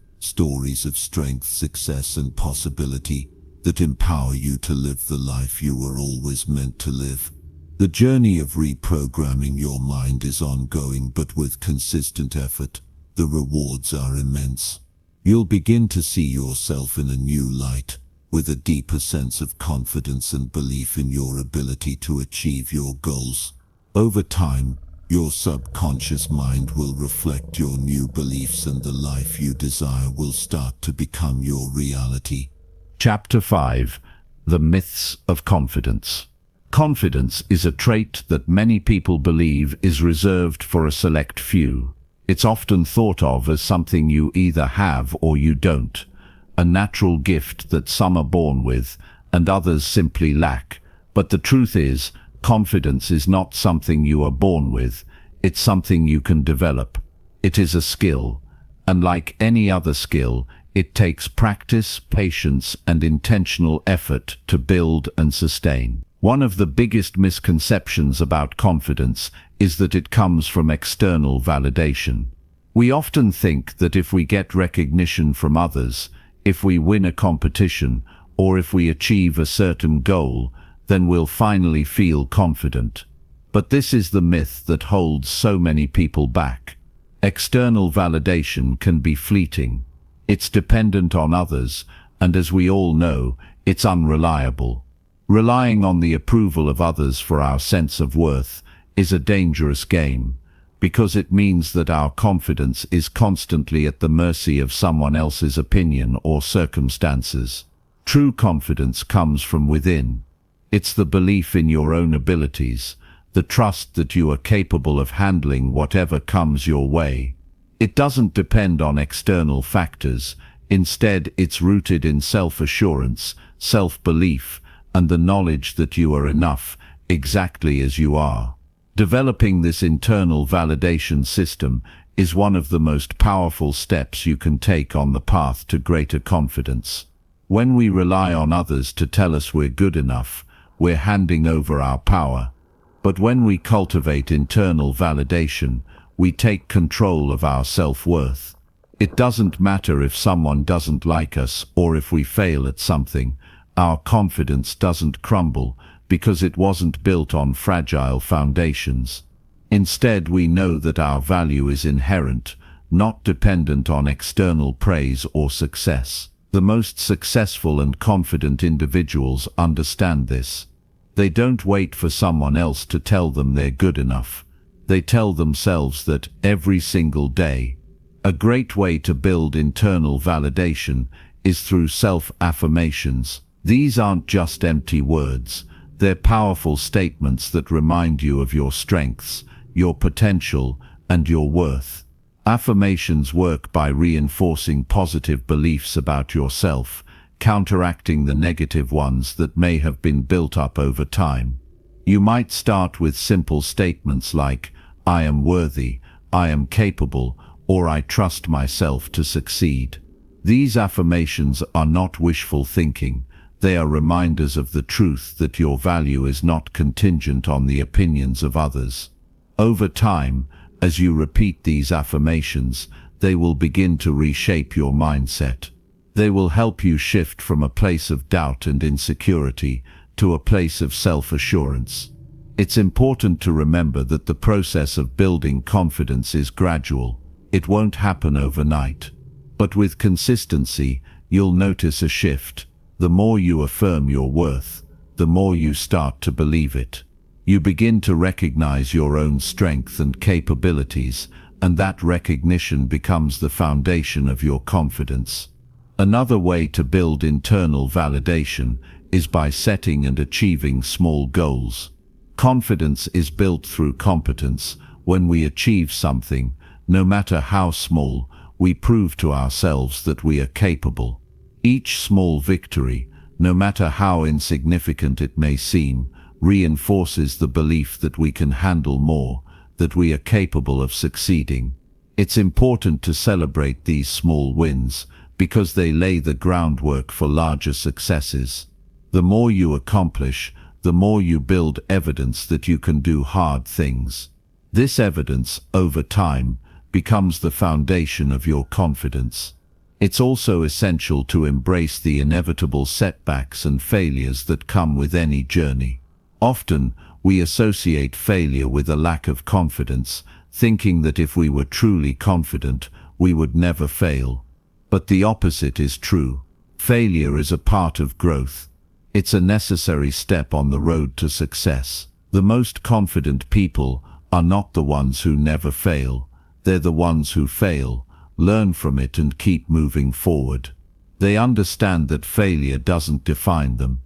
[SPEAKER 2] of strength, success, and possibility that empower you to live the life you were always meant to live. The journey of reprogramming your mind is ongoing, but with consistent effort, the rewards are immense. You'll begin to see yourself in a new light, with a deeper sense of confidence and belief in your ability to achieve your goals. Over time, your subconscious mind will reflect your new beliefs, and the life you desire will start to become your reality.
[SPEAKER 1] Chapter 5. The Myths of Confidence. Confidence is a trait that many people believe is reserved for a select few. It's often thought of as something you either have or you don't, a natural gift that some are born with and others simply lack. But the truth is, confidence is not something you are born with, it's something you can develop. It is a skill, and like any other skill, it takes practice, patience, and intentional effort to build and sustain. One of the biggest misconceptions about confidence is that it comes from external validation. We often think that if we get recognition from others, if we win a competition, or if we achieve a certain goal, then we'll finally feel confident. But this is the myth that holds so many people back. External validation can be fleeting. It's dependent on others, and as we all know, it's unreliable. Relying on the approval of others for our sense of worth is a dangerous game, because it means that our confidence is constantly at the mercy of someone else's opinion or circumstances. True confidence comes from within. It's the belief in your own abilities, the trust that you are capable of handling whatever comes your way. It doesn't depend on external factors. Instead, it's rooted in self-assurance, self-belief, and the knowledge that you are enough, exactly as you are. Developing this internal validation system is one of the most powerful steps you can take on the path to greater confidence. When we rely on others to tell us we're good enough, we're handing over our power. But when we cultivate internal validation, we take control of our self-worth. It doesn't matter if someone doesn't like us or if we fail at something. Our confidence doesn't crumble because it wasn't built on fragile foundations. Instead, we know that our value is inherent, not dependent on external praise or success. The most successful and confident individuals understand this. They don't wait for someone else to tell them they're good enough. They tell themselves that every single day. A great way to build internal validation is through self-affirmations. These aren't just empty words. They're powerful statements that remind you of your strengths, your potential, and your worth. Affirmations work by reinforcing positive beliefs about yourself, counteracting the negative ones that may have been built up over time. You might start with simple statements like, "I am worthy," "I am capable," or "I trust myself to succeed." These affirmations are not wishful thinking. They are reminders of the truth that your value is not contingent on the opinions of others. Over time, as you repeat these affirmations, they will begin to reshape your mindset. They will help you shift from a place of doubt and insecurity to a place of self-assurance. It's important to remember that the process of building confidence is gradual. It won't happen overnight. But with consistency, you'll notice a shift. The more you affirm your worth, the more you start to believe it. You begin to recognize your own strength and capabilities, and that recognition becomes the foundation of your confidence. Another way to build internal validation is by setting and achieving small goals. Confidence is built through competence. When we achieve something, no matter how small, we prove to ourselves that we are capable. Each small victory, no matter how insignificant it may seem, reinforces the belief that we can handle more, that we are capable of succeeding. It's important to celebrate these small wins because they lay the groundwork for larger successes. The more you accomplish, the more you build evidence that you can do hard things. This evidence, over time, becomes the foundation of your confidence. It's also essential to embrace the inevitable setbacks and failures that come with any journey. Often, we associate failure with a lack of confidence, thinking that if we were truly confident, we would never fail. But the opposite is true. Failure is a part of growth. It's a necessary step on the road to success. The most confident people are not the ones who never fail. They're the ones who fail, learn from it and keep moving forward. They understand that failure doesn't define them.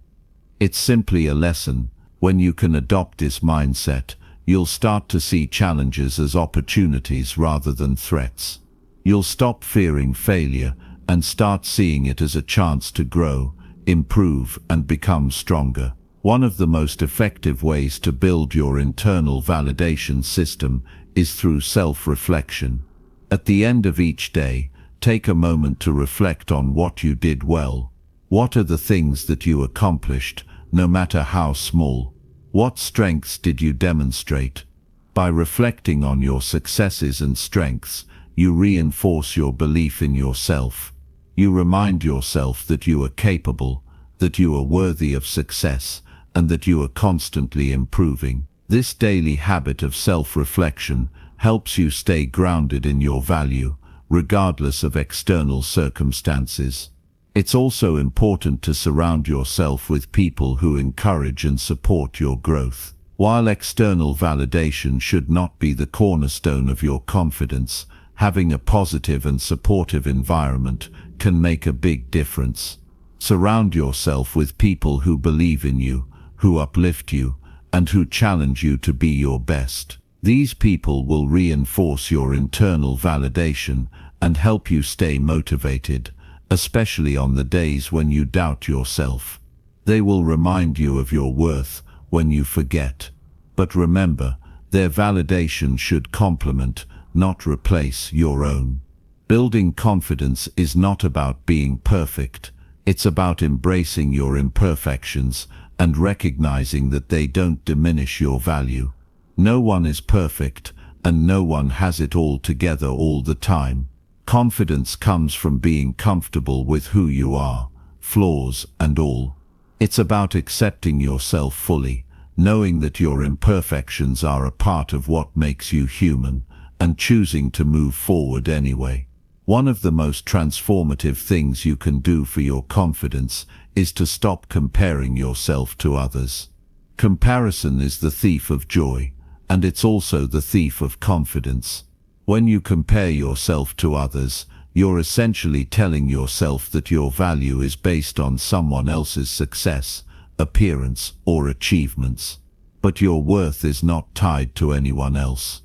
[SPEAKER 1] It's simply a lesson. When you can adopt this mindset, you'll start to see challenges as opportunities rather than threats. You'll stop fearing failure and start seeing it as a chance to grow, improve, and become stronger. One of the most effective ways to build your internal validation system is through self-reflection. At the end of each day, take a moment to reflect on what you did well. What are the things that you accomplished, no matter how small? What strengths did you demonstrate? By reflecting on your successes and strengths, you reinforce your belief in yourself. You remind yourself that you are capable, that you are worthy of success, and that you are constantly improving. This daily habit of self-reflection helps you stay grounded in your value, regardless of external circumstances. It's also important to surround yourself with people who encourage and support your growth. While external validation should not be the cornerstone of your confidence, having a positive and supportive environment can make a big difference. Surround yourself with people who believe in you, who uplift you, and who challenge you to be your best. These people will reinforce your internal validation and help you stay motivated, especially on the days when you doubt yourself. They will remind you of your worth when you forget. But remember, their validation should complement, not replace, your own. Building confidence is not about being perfect. It's about embracing your imperfections and recognizing that they don't diminish your value. No one is perfect, and no one has it all together all the time. Confidence comes from being comfortable with who you are, flaws and all. It's about accepting yourself fully, knowing that your imperfections are a part of what makes you human, and choosing to move forward anyway. One of the most transformative things you can do for your confidence is to stop comparing yourself to others. Comparison is the thief of joy, and it's also the thief of confidence. When you compare yourself to others, you're essentially telling yourself that your value is based on someone else's success, appearance, or achievements. But your worth is not tied to anyone else.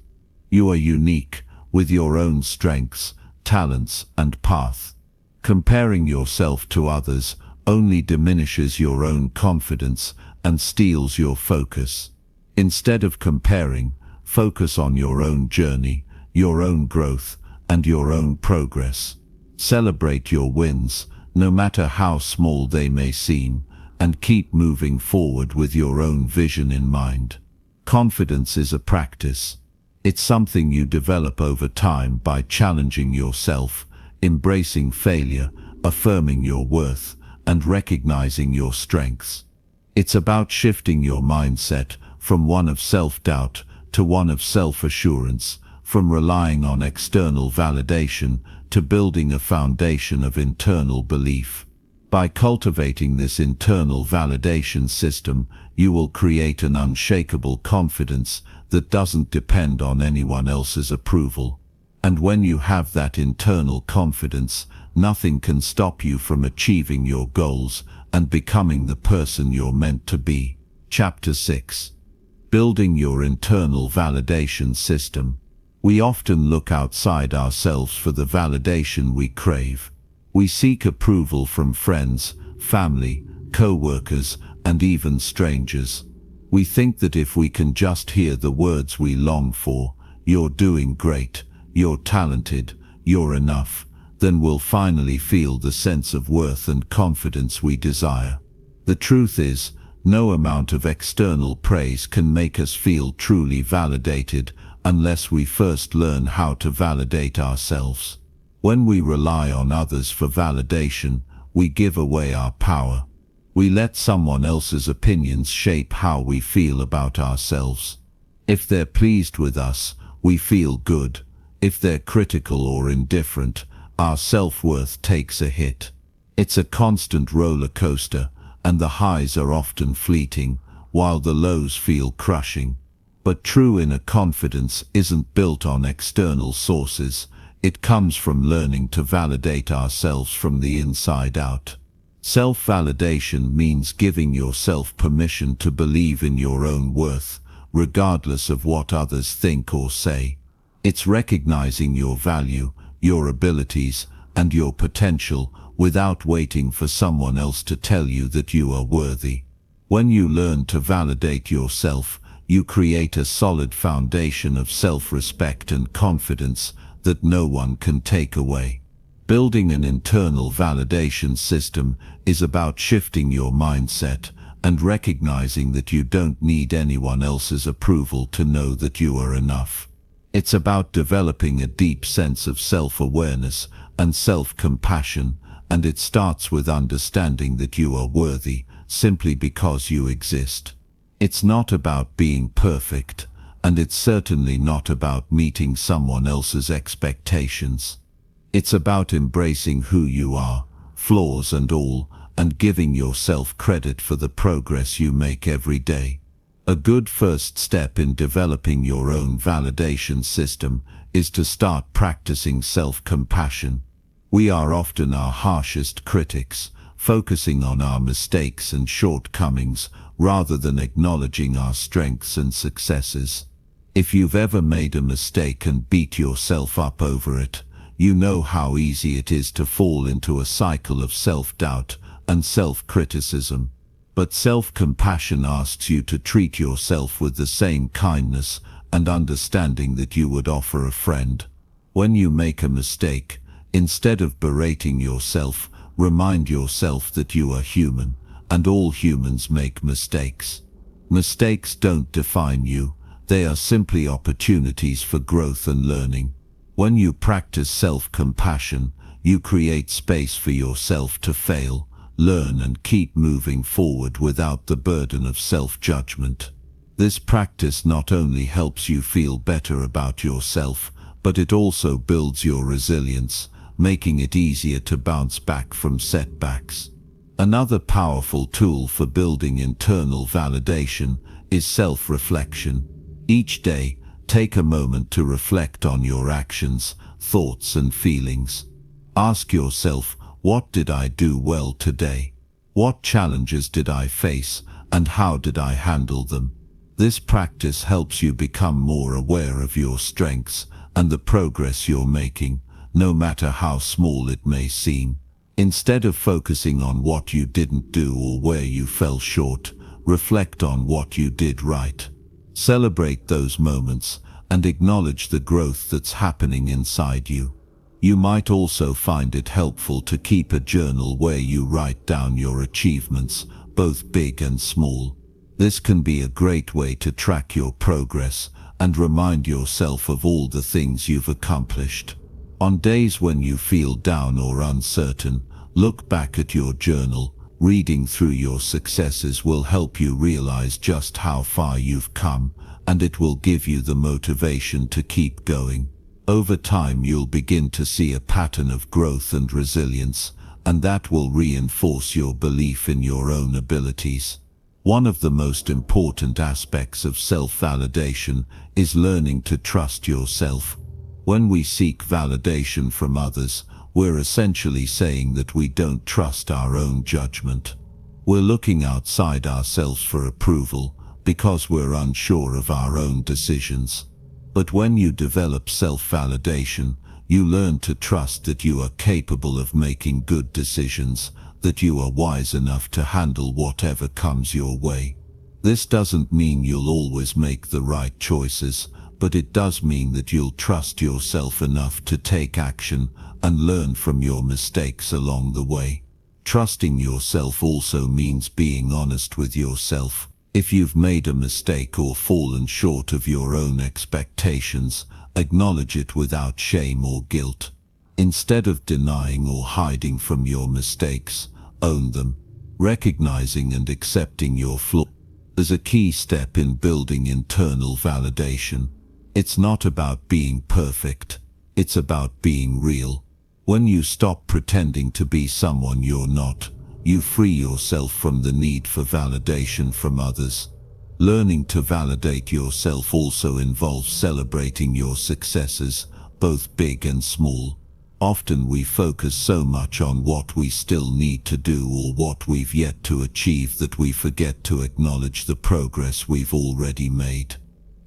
[SPEAKER 1] You are unique, with your own strengths, talents, and path. Comparing yourself to others only diminishes your own confidence and steals your focus. Instead of comparing, focus on your own journey, your own growth, and your own progress. Celebrate your wins, no matter how small they may seem, and keep moving forward with your own vision in mind. Confidence is a practice. It's something you develop over time by challenging yourself, embracing failure, affirming your worth, and recognizing your strengths.
[SPEAKER 2] It's about shifting your mindset from one of self-doubt to one of self-assurance, from relying on external validation to building a foundation of internal belief. By cultivating this internal validation system, you will create an unshakable confidence that doesn't depend on anyone else's approval. And when you have that internal confidence, nothing can stop you from achieving your goals and becoming the person you're meant to be. Chapter 6. Building your internal validation system. We often look outside ourselves for the validation we crave. We seek approval from friends, family, co-workers, and even strangers. We think that if we can just hear the words we long for, "You're doing great," "You're talented," "You're enough," then we'll finally feel the sense of worth and confidence we desire. The truth is, no amount of external praise can make us feel truly validated unless we first learn how to validate ourselves. When we rely on others for validation, we give away our power. We let someone else's opinions shape how we feel about ourselves. If they're pleased with us, we feel good. If they're critical or indifferent, our self-worth takes a hit. It's a constant roller coaster, and the highs are often fleeting, while the lows feel crushing. But true inner confidence isn't built on external sources. It comes from learning to validate ourselves from the inside out. Self-validation means giving yourself permission to believe in your own worth, regardless of what others think or say. It's recognizing your value, your abilities, and your potential without waiting for someone else to tell you that you are worthy. When you learn to validate yourself, you create a solid foundation of self-respect and confidence that no one can take away. Building an internal validation system is about shifting your mindset and recognizing that you don't need anyone else's approval to know that you are enough. It's about developing a deep sense of self-awareness and self-compassion, and it starts with understanding that you are worthy simply because you exist. It's not about being perfect, and it's certainly not about meeting someone else's expectations. It's about embracing who you are, flaws and all, and giving yourself credit for the progress you make every day. A good first step in developing your own validation system is to start practicing self-compassion. We are often our harshest critics, focusing on our mistakes and shortcomings rather than acknowledging our strengths and successes. If you've ever made a mistake and beat yourself up over it, you know how easy it is to fall into a cycle of self-doubt and self-criticism. But self-compassion asks you to treat yourself with the same kindness and understanding that you would offer a friend. When you make a mistake, instead of berating yourself, remind yourself that you are human, and all humans make mistakes. Mistakes don't define you, they are simply opportunities for growth and learning. When you practice self-compassion, you create space for yourself to fail, learn and keep moving forward without the burden of self-judgment. This practice not only helps you feel better about yourself, but it also builds your resilience, making it easier to bounce back from setbacks. Another powerful tool for building internal validation is self-reflection. Each day, take a moment to reflect on your actions, thoughts and feelings. Ask yourself, what did I do well today? What challenges did I face, and how did I handle them? This practice helps you become more aware of your strengths and the progress you're making, no matter how small it may seem. Instead of focusing on what you didn't do or where you fell short, reflect on what you did right. Celebrate those moments and acknowledge the growth that's happening inside you. You might also find it helpful to keep a journal where you write down your achievements, both big and small. This can be a great way to track your progress and remind yourself of all the things you've accomplished. On days when you feel down or uncertain, look back at your journal, Reading through your successes will help you realize just how far you've come, and it will give you the motivation to keep going. Over time, you'll begin to see a pattern of growth and resilience, and that will reinforce your belief in your own abilities. One of the most important aspects of self-validation is learning to trust yourself. When we seek validation from others, we're essentially saying that we don't trust our own judgment. We're looking outside ourselves for approval because we're unsure of our own decisions. But when you develop self-validation, you learn to trust that you are capable of making good decisions, that you are wise enough to handle whatever comes your way. This doesn't mean you'll always make the right choices, but it does mean that you'll trust yourself enough to take action and learn from your mistakes along the way. Trusting yourself also means being honest with yourself. If you've made a mistake or fallen short of your own expectations, acknowledge it without shame or guilt. Instead of denying or hiding from your mistakes, own them. Recognizing and accepting your flaws is a key step in building internal validation. It's not about being perfect, it's about being real. When you stop pretending to be someone you're not, you free yourself from the need for validation from others. Learning to validate yourself also involves celebrating your successes, both big and small. Often we focus so much on what we still need to do or what we've yet to achieve that we forget to acknowledge the progress we've already made.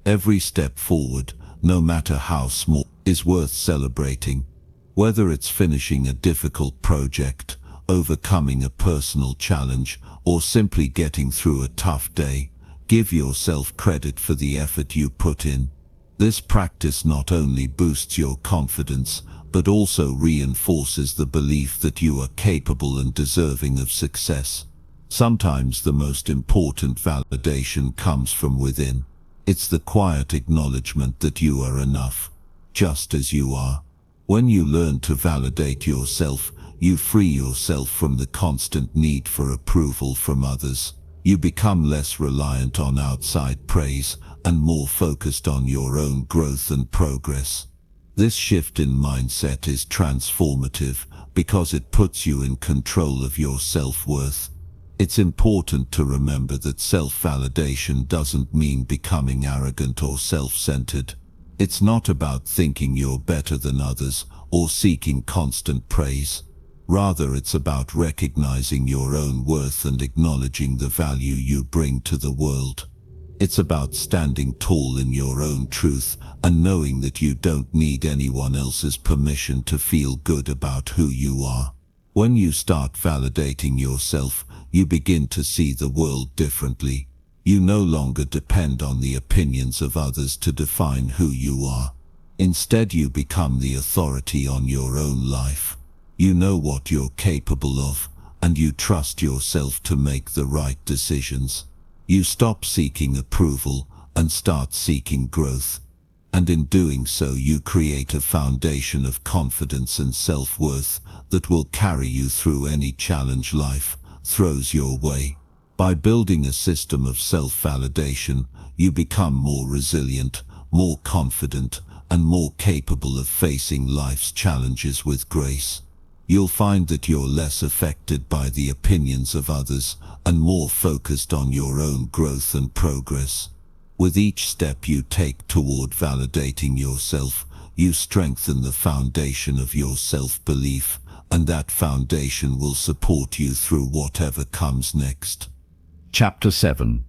[SPEAKER 2] Every step forward, no matter how small, is worth celebrating. Whether it's finishing a difficult project, overcoming a personal challenge, or simply getting through a tough day, give yourself credit for the effort you put in. This practice not only boosts your confidence, but also reinforces the belief that you are capable and deserving of success. Sometimes the most important validation comes from within. It's the quiet acknowledgement that you are enough, just as you are. When you learn to validate yourself, you free yourself from the constant need for approval from others. You become less reliant on outside praise and more focused on your own growth and progress. This shift in mindset is transformative because it puts you in control of your self-worth. It's important to remember that self-validation doesn't mean becoming arrogant or self-centered. It's not about thinking you're better than others or seeking constant praise. Rather, it's about recognizing your own worth and acknowledging the value you bring to the world. It's about standing tall in your own truth and knowing that you don't need anyone else's permission to feel good about who you are. When you start validating yourself, you begin to see the world differently. You no longer depend on the opinions of others to define who you are. Instead, you become the authority on your own life. You know what you're capable of, and you trust yourself to make the right decisions. You stop seeking approval and start seeking growth. And in doing so, you create a foundation of confidence and self-worth that will carry you through any challenge life throws your way. By building a system of self-validation, you become more resilient, more confident, and more capable of facing life's challenges with grace. You'll find that you're less affected by the opinions of others and more focused on your own growth and progress. With each step you take toward validating yourself, you strengthen the foundation of your self-belief, and that foundation will support you through whatever comes next.
[SPEAKER 1] Chapter 7.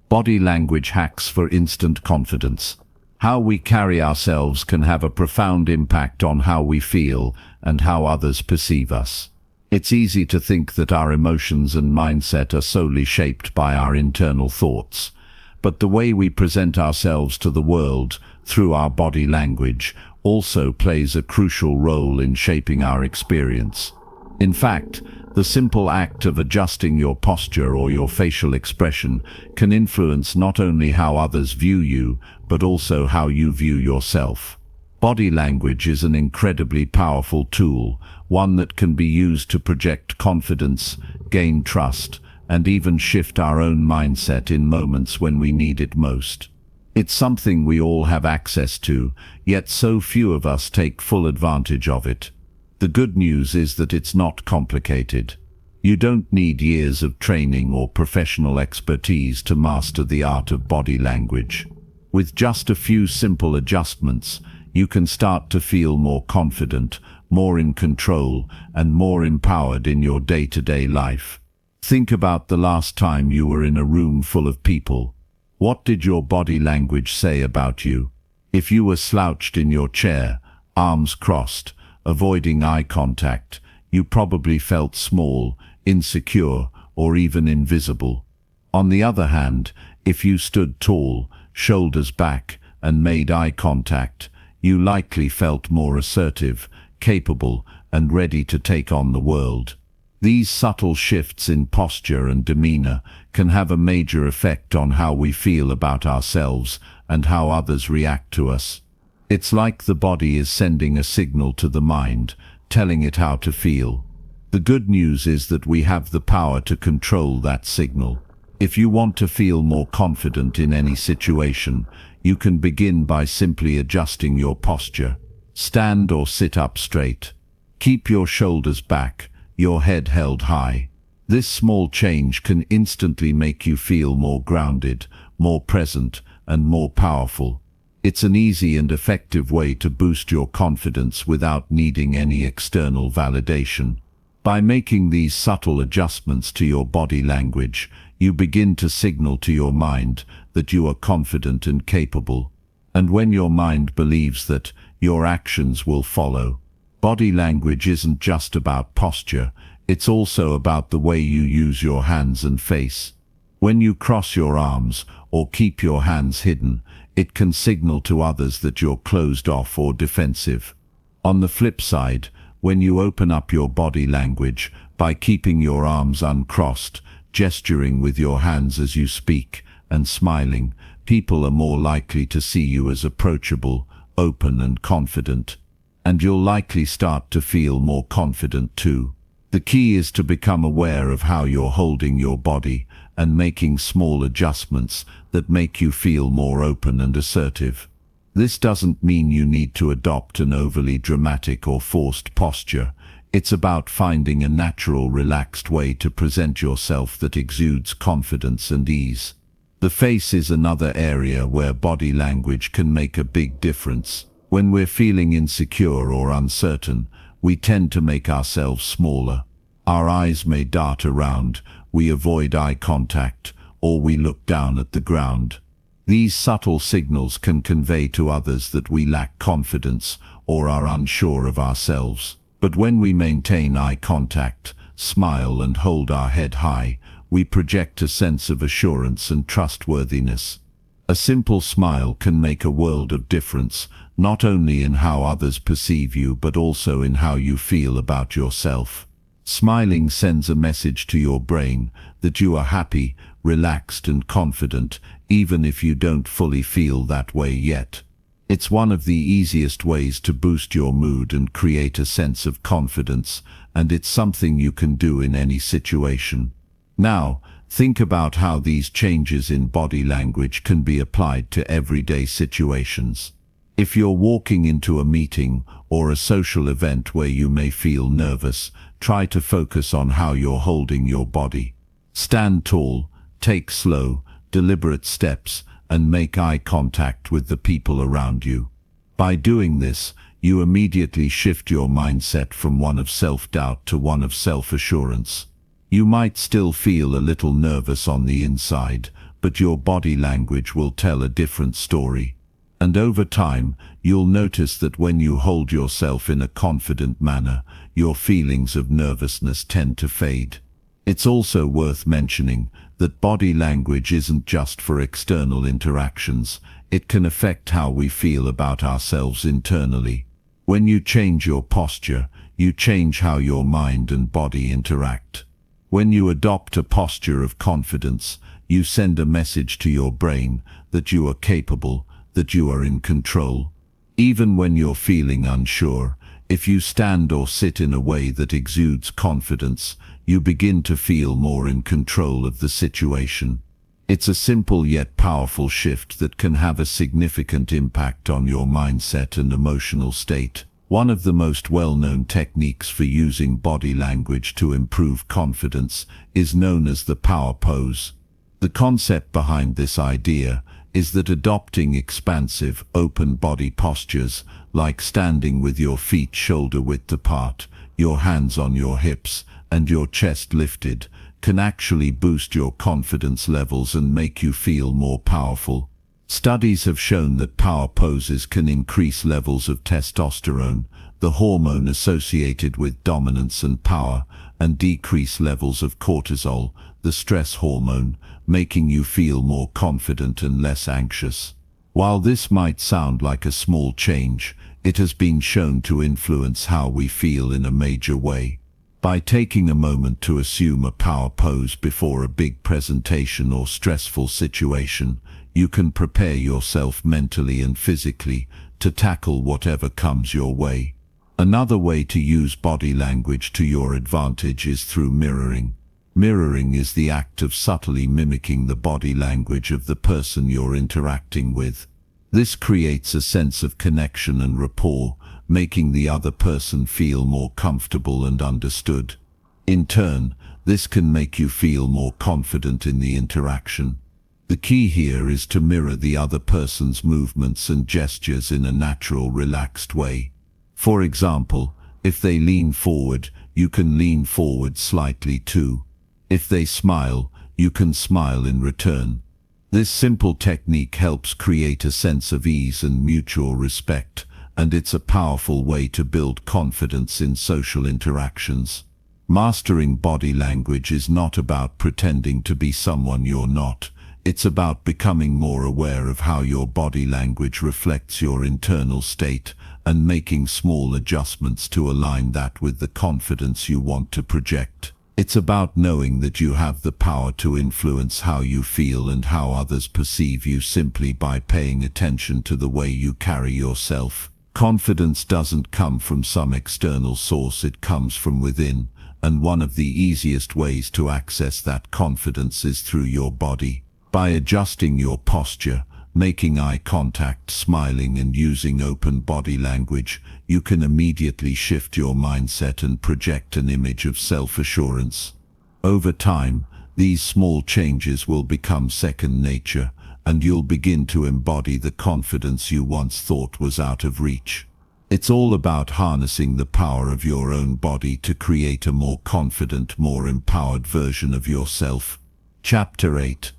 [SPEAKER 1] Body Language Hacks for Instant Confidence. How we carry ourselves can have a profound impact on how we feel and how others perceive us. It's easy to think that our emotions and mindset are solely shaped by our internal thoughts, but the way we present ourselves to the world through our body language also plays a crucial role in shaping our experience. In fact, the simple act of adjusting your posture or your facial expression can influence not only how others view you, but also how you view yourself. Body language is an incredibly powerful tool, one that can be used to project confidence, gain trust, and even shift our own mindset in moments when we need it most. It's something we all have access to, yet so few of us take full advantage of it. The good news is that it's not complicated. You don't need years of training or professional expertise to master the art of body language. With just a few simple adjustments, you can start to feel more confident, more in control, and more empowered in your day-to-day life. Think about the last time you were in a room full of people. What did your body language say about you? If you were slouched in your chair, arms crossed, avoiding eye contact, you probably felt small, insecure, or even invisible. On the other hand, if you stood tall, shoulders back, and made eye contact, you likely felt more assertive, capable, and ready to take on the world. These subtle shifts in posture and demeanor can have a major effect on how we feel about ourselves and how others react to us. It's like the body is sending a signal to the mind, telling it how to feel. The good news is that we have the power to control that signal. If you want to feel more confident in any situation, you can begin by simply adjusting your posture. Stand or sit up straight. Keep your shoulders back, your head held high. This small change can instantly make you feel more grounded, more present, and more powerful. It's an easy and effective way to boost your confidence without needing any external validation. By making these subtle adjustments to your body language, you begin to signal to your mind that you are confident and capable. And when your mind believes that, your actions will follow. Body language isn't just about posture, it's also about the way you use your hands and face. When you cross your arms or keep your hands hidden, it can signal to others that you're closed off or defensive. On the flip side, when you open up your body language by keeping your arms uncrossed, gesturing with your hands as you speak, and smiling, people are more likely to see you as approachable, open and confident. And you'll likely start to feel more confident too. The key is to become aware of how you're holding your body and making small adjustments that make you feel more open and assertive. This doesn't mean you need to adopt an overly dramatic or forced posture. It's about finding a natural, relaxed way to present yourself that exudes confidence and ease. The face is another area where body language can make a big difference. When we're feeling insecure or uncertain, we tend to make ourselves smaller. Our eyes may dart around, we avoid eye contact, or we look down at the ground. These subtle signals can convey to others that we lack confidence or are unsure of ourselves. But when we maintain eye contact, smile and hold our head high, we project a sense of assurance and trustworthiness. A simple smile can make a world of difference, not only in how others perceive you but also in how you feel about yourself. Smiling sends a message to your brain that you are happy, relaxed and confident, even if you don't fully feel that way yet. It's one of the easiest ways to boost your mood and create a sense of confidence, and it's something you can do in any situation. Now, think about how these changes in body language can be applied to everyday situations. If you're walking into a meeting or a social event where you may feel nervous, try to focus on how you're holding your body. Stand tall, take slow, deliberate steps, and make eye contact with the people around you. By doing this, you immediately shift your mindset from one of self-doubt to one of self-assurance. You might still feel a little nervous on the inside, but your body language will tell a different story. And over time, you'll notice that when you hold yourself in a confident manner, your feelings of nervousness tend to fade. It's also worth mentioning that body language isn't just for external interactions. It can affect how we feel about ourselves internally. When you change your posture, you change how your mind and body interact. When you adopt a posture of confidence, you send a message to your brain that you are capable, that you are in control. Even when you're feeling unsure, If you stand or sit in a way that exudes confidence, you begin to feel more in control of the situation. It's a simple yet powerful shift that can have a significant impact on your mindset and emotional state. One of the most well-known techniques for using body language to improve confidence is known as the power pose. The concept behind this idea is that adopting expansive, open body postures, like standing with your feet shoulder-width apart, your hands on your hips, and your chest lifted, can actually boost your confidence levels and make you feel more powerful. Studies have shown that power poses can increase levels of testosterone, the hormone associated with dominance and power, and decrease levels of cortisol, the stress hormone, making you feel more confident and less anxious. While this might sound like a small change, it has been shown to influence how we feel in a major way. By taking a moment to assume a power pose before a big presentation or stressful situation, you can prepare yourself mentally and physically to tackle whatever comes your way. Another way to use body language to your advantage is through mirroring. Mirroring is the act of subtly mimicking the body language of the person you're interacting with. This creates a sense of connection and rapport, making the other person feel more comfortable and understood. In turn, this can make you feel more confident in the interaction. The key here is to mirror the other person's movements and gestures in a natural, relaxed way. For example, if they lean forward, you can lean forward slightly too. If they smile, you can smile in return. This simple technique helps create a sense of ease and mutual respect, and it's a powerful way to build confidence in social interactions. Mastering body language is not about pretending to be someone you're not. It's about becoming more aware of how your body language reflects your internal state and making small adjustments to align that with the confidence you want to project. It's about knowing that you have the power to influence how you feel and how others perceive you simply by paying attention to the way you carry yourself. Confidence doesn't come from some external source, it comes from within, and one of the easiest ways to access that confidence is through your body. By adjusting your posture, making eye contact, smiling, and using open body language, you can immediately shift your mindset and project an image of self-assurance. Over time, these small changes will become second nature, and you'll begin to embody the confidence you once thought was out of reach. It's all about harnessing the power of your own body to create a more confident, more empowered version of yourself. Chapter 8.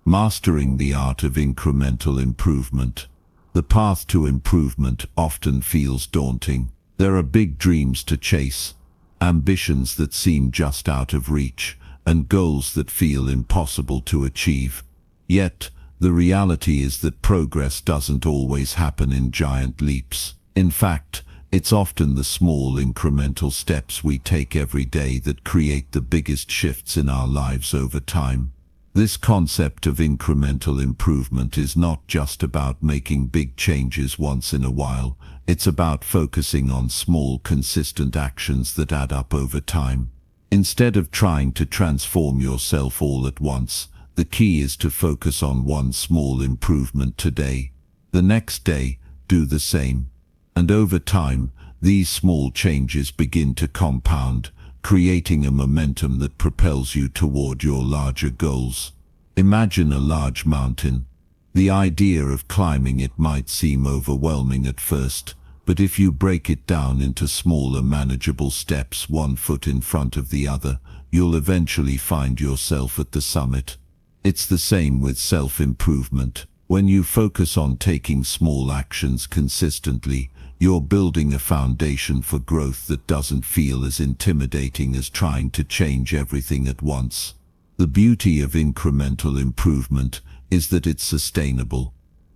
[SPEAKER 1] Mastering the art of incremental improvement. The path to improvement often feels daunting. There are big dreams to chase, ambitions that seem just out of reach, and goals that feel impossible to achieve. Yet, the reality is that progress doesn't always happen in giant leaps. In fact, it's often the small incremental steps we take every day that create the biggest shifts in our lives over time. This concept of incremental improvement is not just about making big changes once in a while. It's about focusing on small, consistent actions that add up over time. Instead of trying to transform yourself all at once, the key is to focus on one small improvement today. The next day, do the same. And over time, these small changes begin to compound, creating a momentum that propels you toward your larger goals. Imagine a large mountain. The idea of climbing it might seem overwhelming at first, but if you break it down into smaller, manageable steps, one foot in front of the other, you'll eventually find yourself at the summit. It's the same with self-improvement. When you focus on taking small actions consistently, you're building a foundation for growth that doesn't feel as intimidating as trying to change everything at once. The beauty of incremental improvement is that it's sustainable.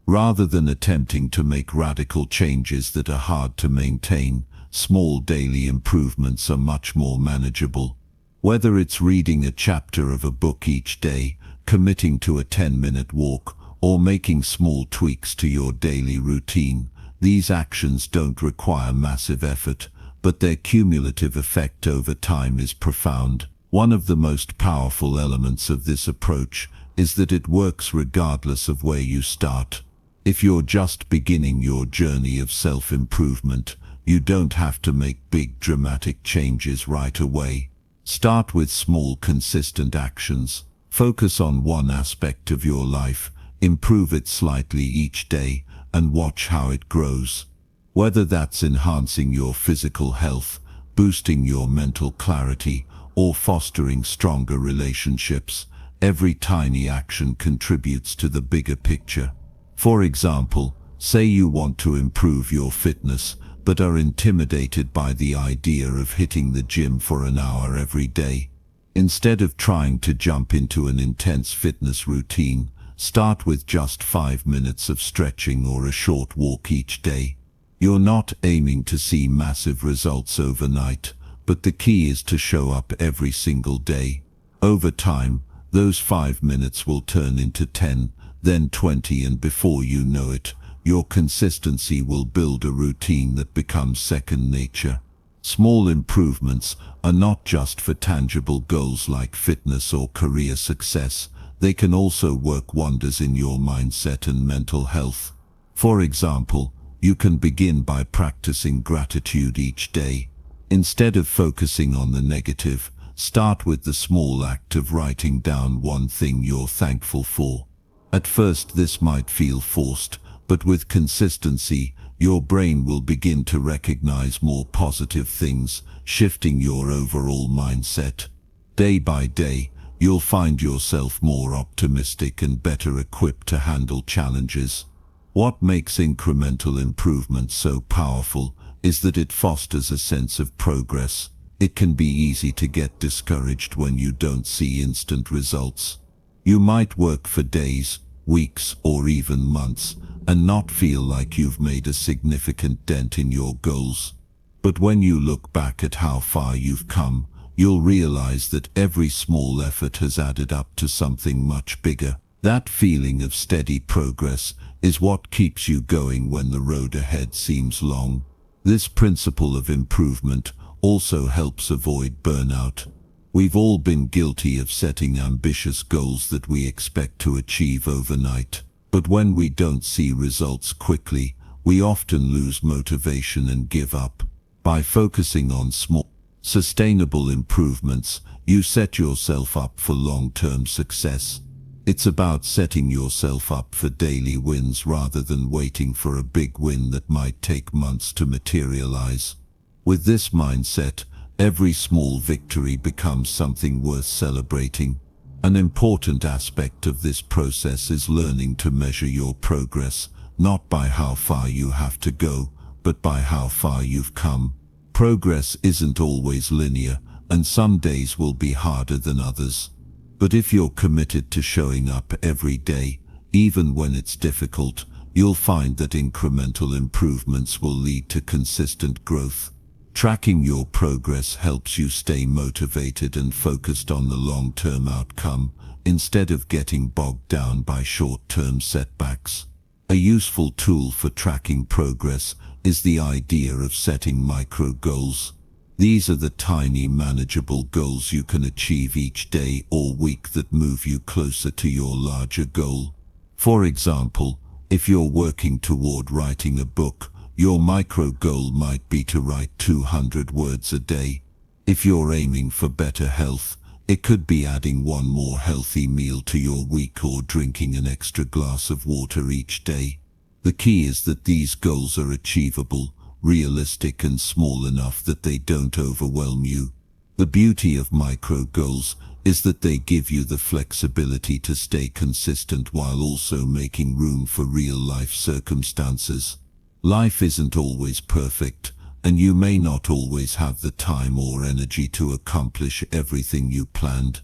[SPEAKER 1] Rather than attempting to make radical changes that are hard to maintain, small daily improvements are much more manageable. Whether it's reading a chapter of a book each day, committing to a 10-minute walk, or making small tweaks to your daily routine, these actions don't require massive effort,
[SPEAKER 2] but their cumulative effect over time is profound. One of the most powerful elements of this approach is that it works regardless of where you start. If you're just beginning your journey of self-improvement, you don't have to make big dramatic changes right away. Start with small, consistent actions. Focus on one aspect of your life, improve it slightly each day, and watch how it grows. Whether that's enhancing your physical health, boosting your mental clarity, or fostering stronger relationships, every tiny action contributes to the bigger picture. For example, say you want to improve your fitness, but are intimidated by the idea of hitting the gym for an hour every day. Instead of trying to jump into an intense fitness routine, start with just 5 minutes of stretching or a short walk each day. You're not aiming to see massive results overnight, but the key is to show up every single day. Over time, those 5 minutes will turn into 10, then 20, and before you know it, your consistency will build a routine that becomes second nature. Small improvements are not just for tangible goals like fitness or career success. They can also work wonders in your mindset and mental health. For example, you can begin by practicing gratitude each day. Instead of focusing on the negative, start with the small act of writing down one thing you're thankful for. At first this might feel forced, but with consistency, your brain will begin to recognize more positive things, shifting your overall mindset. Day by day, you'll find yourself more optimistic and better equipped to handle challenges. What makes incremental improvement so powerful is that it fosters a sense of progress. It can be easy to get discouraged when you don't see instant results. You might work for days, weeks, or even months, and not feel like you've made a significant dent in your goals. But when you look back at how far you've come, you'll realize that every small effort has added up to something much bigger. That feeling of steady progress is what keeps you going when the road ahead seems long. This principle of improvement also helps avoid burnout. We've all been guilty of setting ambitious goals that we expect to achieve overnight. But when we don't see results quickly, we often lose motivation and give up. By focusing on small, sustainable improvements, you set yourself up for long-term success. It's about setting yourself up for daily wins rather than waiting for a big win that might take months to materialize. With this mindset, every small victory becomes something worth celebrating. An important aspect of this process is learning to measure your progress, not by how far you have to go, but by how far you've come. Progress isn't always linear, and some days will be harder than others. But if you're committed to showing up every day, even when it's difficult, you'll find that incremental improvements will lead to consistent growth. Tracking your progress helps you stay motivated and focused on the long-term outcome, instead of getting bogged down by short-term setbacks. A useful tool for tracking progress is the idea of setting micro goals. These are the tiny, manageable goals you can achieve each day or week that move you closer to your larger goal. For example, if you're working toward writing a book, your micro goal might be to write 200 words a day. If you're aiming for better health, it could be adding one more healthy meal to your week or drinking an extra glass of water each day. The key is that these goals are achievable, realistic, and small enough that they don't overwhelm you. The beauty of micro goals is that they give you the flexibility to stay consistent while also making room for real-life circumstances. Life isn't always perfect, and you may not always have the time or energy to accomplish everything you planned.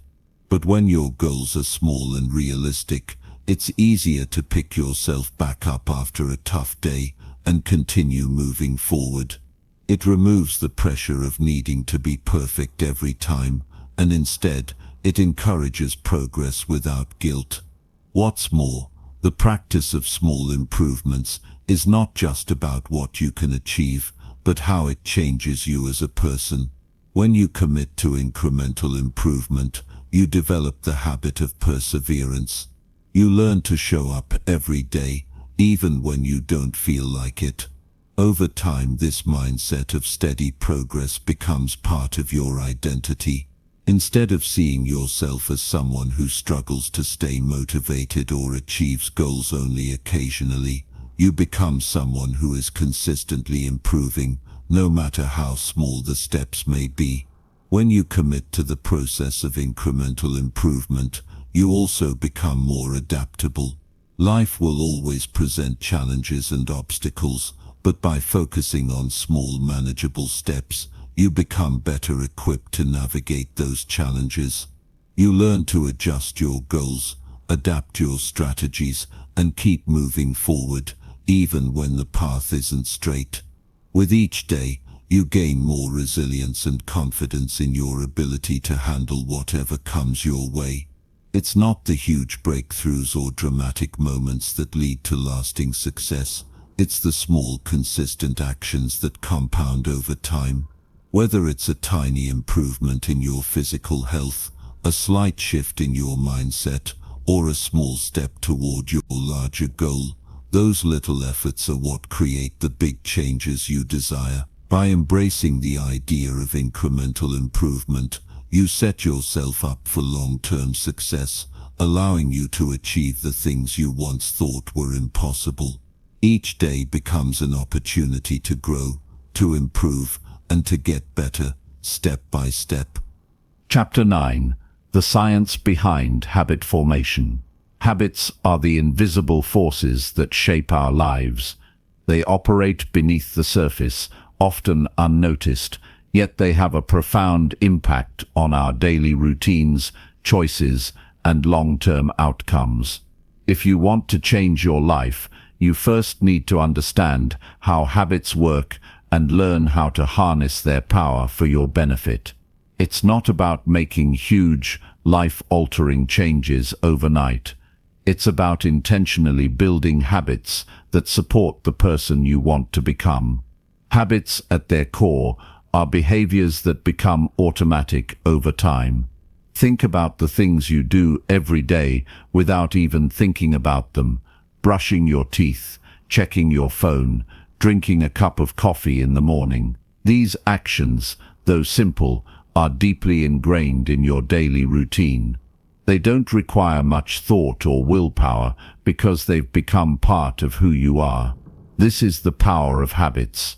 [SPEAKER 2] But when your goals are small and realistic, it's easier to pick yourself back up after a tough day and continue moving forward. It removes the pressure of needing to be perfect every time, and instead, it encourages progress without guilt. What's more, the practice of small improvements is not just about what you can achieve, but how it changes you as a person. When you commit to incremental improvement, you develop the habit of perseverance. You learn to show up every day, even when you don't feel like it. Over time, this mindset of steady progress becomes part of your identity. Instead of seeing yourself as someone who struggles to stay motivated or achieves goals only occasionally, you become someone who is consistently improving, no matter how small the steps may be. When you commit to the process of incremental improvement, you also become more adaptable. Life will always present challenges and obstacles, but by focusing on small, manageable steps, you become better equipped to navigate those challenges. You learn to adjust your goals, adapt your strategies, and keep moving forward, even when the path isn't straight. With each day, you gain more resilience and confidence in your ability to handle whatever comes your way. It's not the huge breakthroughs or dramatic moments that lead to lasting success. It's the small, consistent actions that compound over time. Whether it's a tiny improvement in your physical health, a slight shift in your mindset, or a small step toward your larger goal, those little efforts are what create the big changes you desire. By embracing the idea of incremental improvement, you set yourself up for long-term success, allowing you to achieve the things you once thought were impossible. Each day becomes an opportunity to grow, to improve, and to get better, step by step.
[SPEAKER 1] Chapter 9. The Science Behind Habit Formation. Habits are the invisible forces that shape our lives. They operate beneath the surface, often unnoticed, yet they have a profound impact on our daily routines, choices, and long-term outcomes. If you want to change your life, you first need to understand how habits work and learn how to harness their power for your benefit. It's not about making huge, life-altering changes overnight. It's about intentionally building habits that support the person you want to become. Habits, at their core, are behaviors that become automatic over time. Think about the things you do every day without even thinking about them: brushing your teeth, checking your phone, drinking a cup of coffee in the morning. These actions, though simple, are deeply ingrained in your daily routine. They don't require much thought or willpower because they've become part of who you are. This is the power of habits.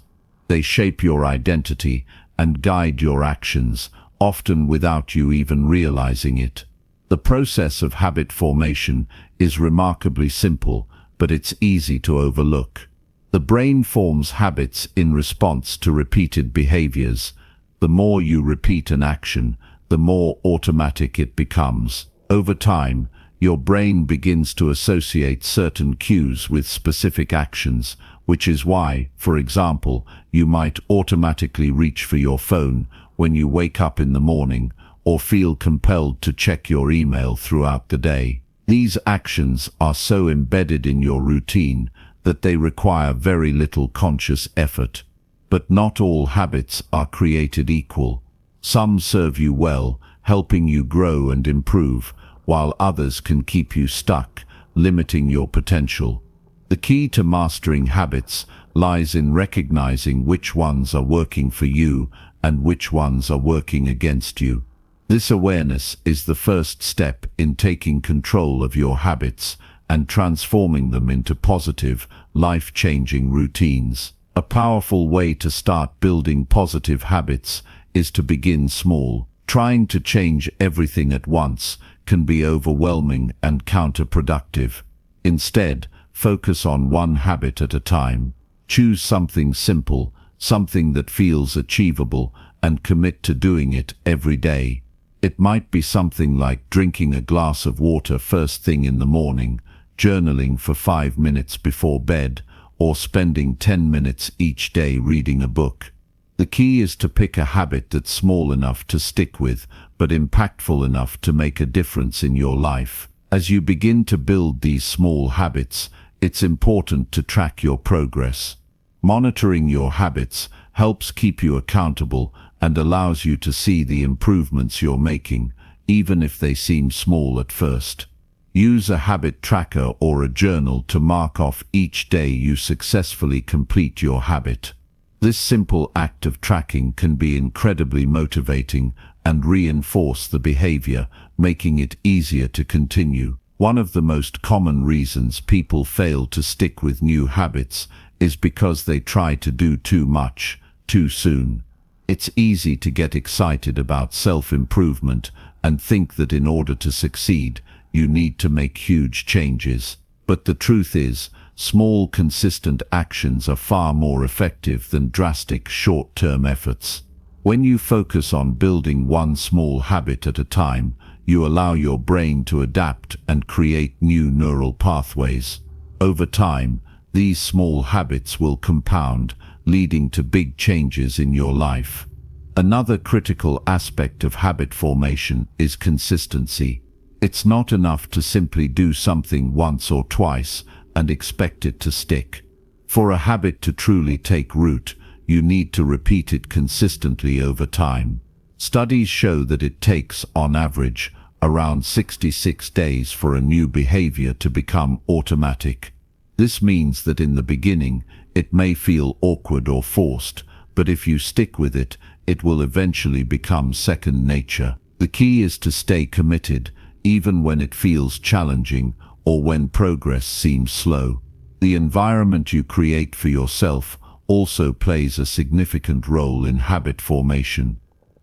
[SPEAKER 1] They shape your identity and guide your actions, often without you even realizing it. The process of habit formation is remarkably simple, but it's easy to overlook. The brain forms habits in response to repeated behaviors. The more you repeat an action, the more automatic it becomes. Over time, your brain begins to associate certain cues with specific actions, which is why, for example, you might automatically reach for your phone when you wake up in the morning, or feel compelled to check your email throughout the day. These actions are so embedded in your routine that they require very little conscious effort. But not all habits are created equal. Some serve you well, helping you grow and improve, while others can keep you stuck, limiting your potential. The key to mastering habits lies in recognizing which ones are working for you and which ones are working against you. This awareness is the first step in taking control of your habits and transforming them into positive, life-changing routines. A powerful way to start building positive habits is to begin small. Trying to change everything at once can be overwhelming and counterproductive. Instead, focus on one habit at a time. Choose something simple, something that feels achievable, and commit to doing it every day. It might be something like drinking a glass of water first thing in the morning, journaling for 5 minutes before bed, or spending 10 minutes each day reading a book. The key is to pick a habit that's small enough to stick with, but impactful enough to make a difference in your life. As you begin to build these small habits, it's important to track your progress. Monitoring your habits helps keep you accountable and allows you to see the improvements you're making, even if they seem small at first. Use a habit tracker or a journal to mark off each day you successfully complete your habit. This simple act of tracking can be incredibly motivating and reinforce the behavior, making it easier to continue. One of the most common reasons people fail to stick with new habits is because they try to do too much, too soon. It's easy to get excited about self-improvement and think that in order to succeed, you need to make huge changes. But the truth is, small, consistent actions are far more effective than drastic, short-term efforts. When you focus on building one small habit at a time, you allow your brain to adapt and create new neural pathways. Over time, these small habits will compound, leading to big changes in your life. Another critical aspect of habit formation is consistency. It's not enough to simply do something once or twice and expect it to stick. For a habit to truly take root, you need to repeat it consistently over time. Studies show that it takes, on average, around 66 days for a new behavior to become automatic. This means that in the beginning, it may feel awkward or forced, but if you stick with it, it will eventually become second nature. The key is to stay committed, even when it feels challenging or when progress seems slow. The environment you create for yourself also plays a significant role in habit formation.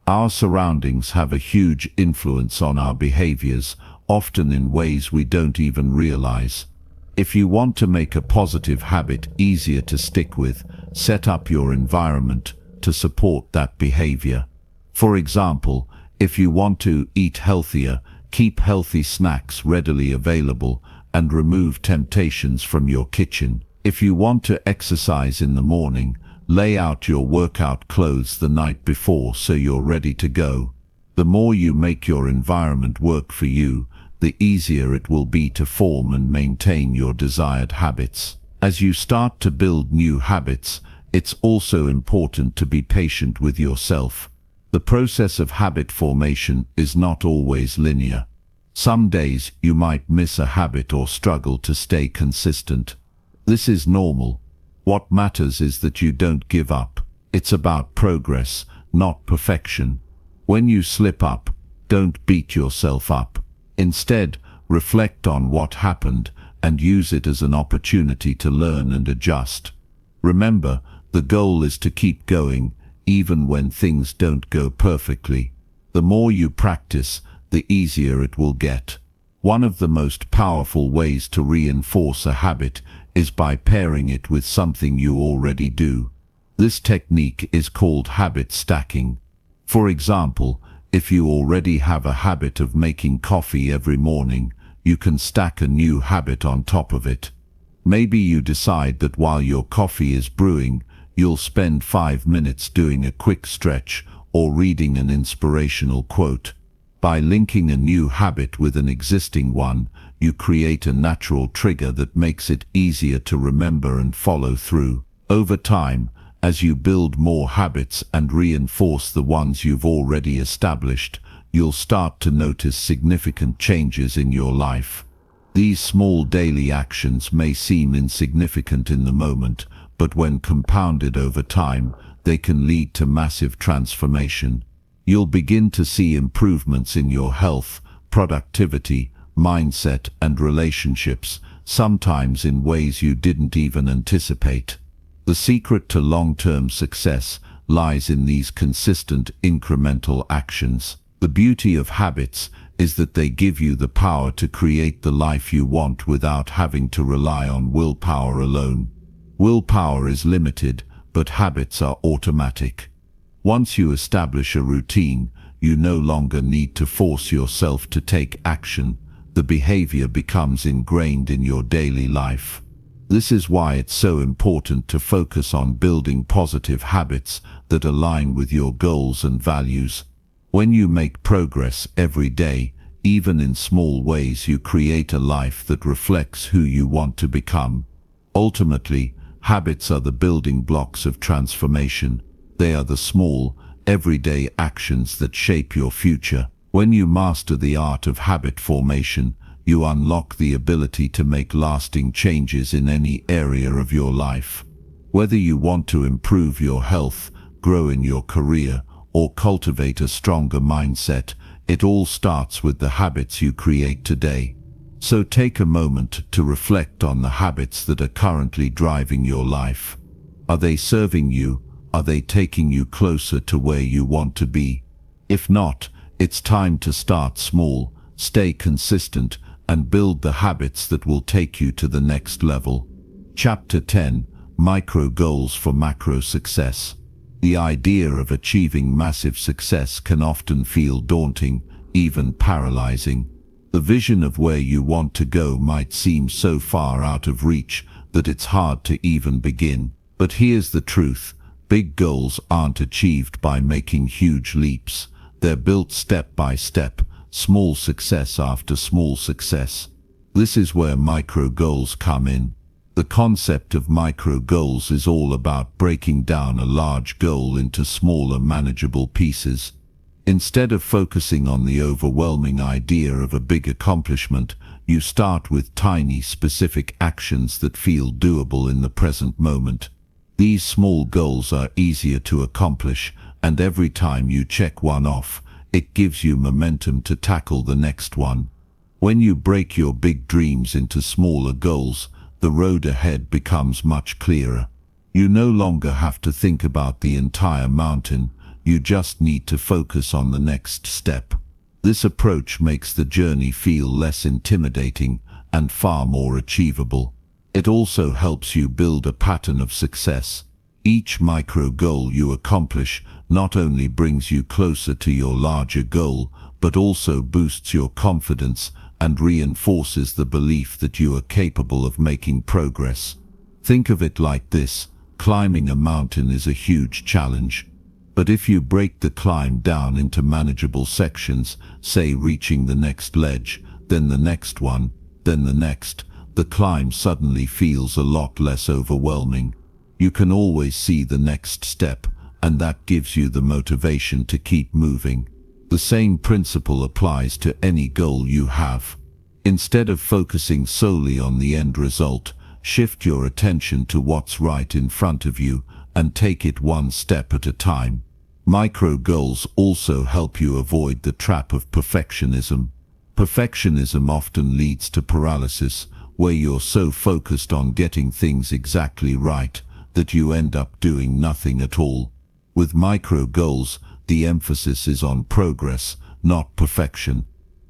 [SPEAKER 1] Our surroundings have a huge influence on our behaviors, often in ways we don't even realize. If you want to make a positive habit easier to stick with, set up your environment to support that behavior. For example, if you want to eat healthier, keep healthy snacks readily available and remove temptations from your kitchen. If you want to exercise in the morning, lay out your workout clothes the night before so you're ready to go. The more you make your environment work for you, the easier it will be to form and maintain your desired habits. As you start to build new habits, it's also important to be patient with yourself. The process of habit formation is not always linear. Some days you might miss a habit or struggle to stay consistent. This is normal. What matters is that you don't give up. It's about progress, not perfection. When you slip up, don't beat yourself up. Instead, reflect on what happened and use it as an opportunity to learn and adjust. Remember, the goal is to keep going, even when things don't go perfectly. The more you practice, the easier it will get. One of the most powerful ways to reinforce a habit is by pairing it with something you already do. This technique is called habit stacking. For example, if you already have a habit of making coffee every morning, you can stack a new habit on top of it. Maybe you decide that while your coffee is brewing, you'll spend 5 minutes doing a quick stretch or reading an inspirational quote. By linking a new habit with an existing one, you create a natural trigger that makes it easier to remember and follow through. Over time, as you build more habits and reinforce the ones you've already established, you'll start to notice significant changes in your life. These small daily actions may seem insignificant in the moment, but when compounded over time, they can lead to massive transformation. You'll begin to see improvements in your health, productivity, mindset, and relationships, sometimes in ways you didn't even anticipate. The secret to long-term success lies in these consistent, incremental actions. The beauty of habits is that they give you the power to create the life you want without having to rely on willpower alone. Willpower is limited, but habits are automatic. Once you establish a routine, you no longer need to force yourself to take action. The behavior becomes ingrained in your daily life. This is why it's so important to focus on building positive habits that align with your goals and values. When you make progress every day, even in small ways, you create a life that reflects who you want to become. Ultimately, habits are the building blocks of transformation.
[SPEAKER 2] They are the small, everyday actions that shape your future. When you master the art of habit formation, you unlock the ability to make lasting changes in any area of your life. Whether you want to improve your health, grow in your career, or cultivate a stronger mindset, it all starts with the habits you create today. So take a moment to reflect on the habits that are currently driving your life. Are they serving you? Are they taking you closer to where you want to be? If not, it's time to start small, stay consistent, and build the habits that will take you to the next level. Chapter 10: Micro Goals for Macro Success. The idea of achieving massive success can often feel daunting, even paralyzing. The vision of where you want to go might seem so far out of reach that it's hard to even begin. But here's the truth: big goals aren't achieved by making huge leaps. They're built step by step, small success after small success. This is where micro goals come in. The concept of micro goals is all about breaking down a large goal into smaller, manageable pieces. Instead of focusing on the overwhelming idea of a big accomplishment, you start with tiny, specific actions that feel doable in the present moment. These small goals are easier to accomplish, and every time you check one off, it gives you momentum to tackle the next one. When you break your big dreams into smaller goals, the road ahead becomes much clearer. You no longer have to think about the entire mountain, you just need to focus on the next step. This approach makes the journey feel less intimidating and far more achievable. It also helps you build a pattern of success. Each micro goal you accomplish not only brings you closer to your larger goal, but also boosts your confidence and reinforces the belief that you are capable of making progress. Think of it like this: climbing a mountain is a huge challenge. But if you break the climb down into manageable sections, say reaching the next ledge, then the next one, then the next, the climb suddenly feels a lot less overwhelming. You can always see the next step, and that gives you the motivation to keep moving. The same principle applies to any goal you have. Instead of focusing solely on the end result, shift your attention to what's right in front of you and take it one step at a time. Micro goals also help you avoid the trap of perfectionism. Perfectionism often leads to paralysis, where you're so focused on getting things exactly right that you end up doing nothing at all. With micro goals, the emphasis is on progress, not perfection.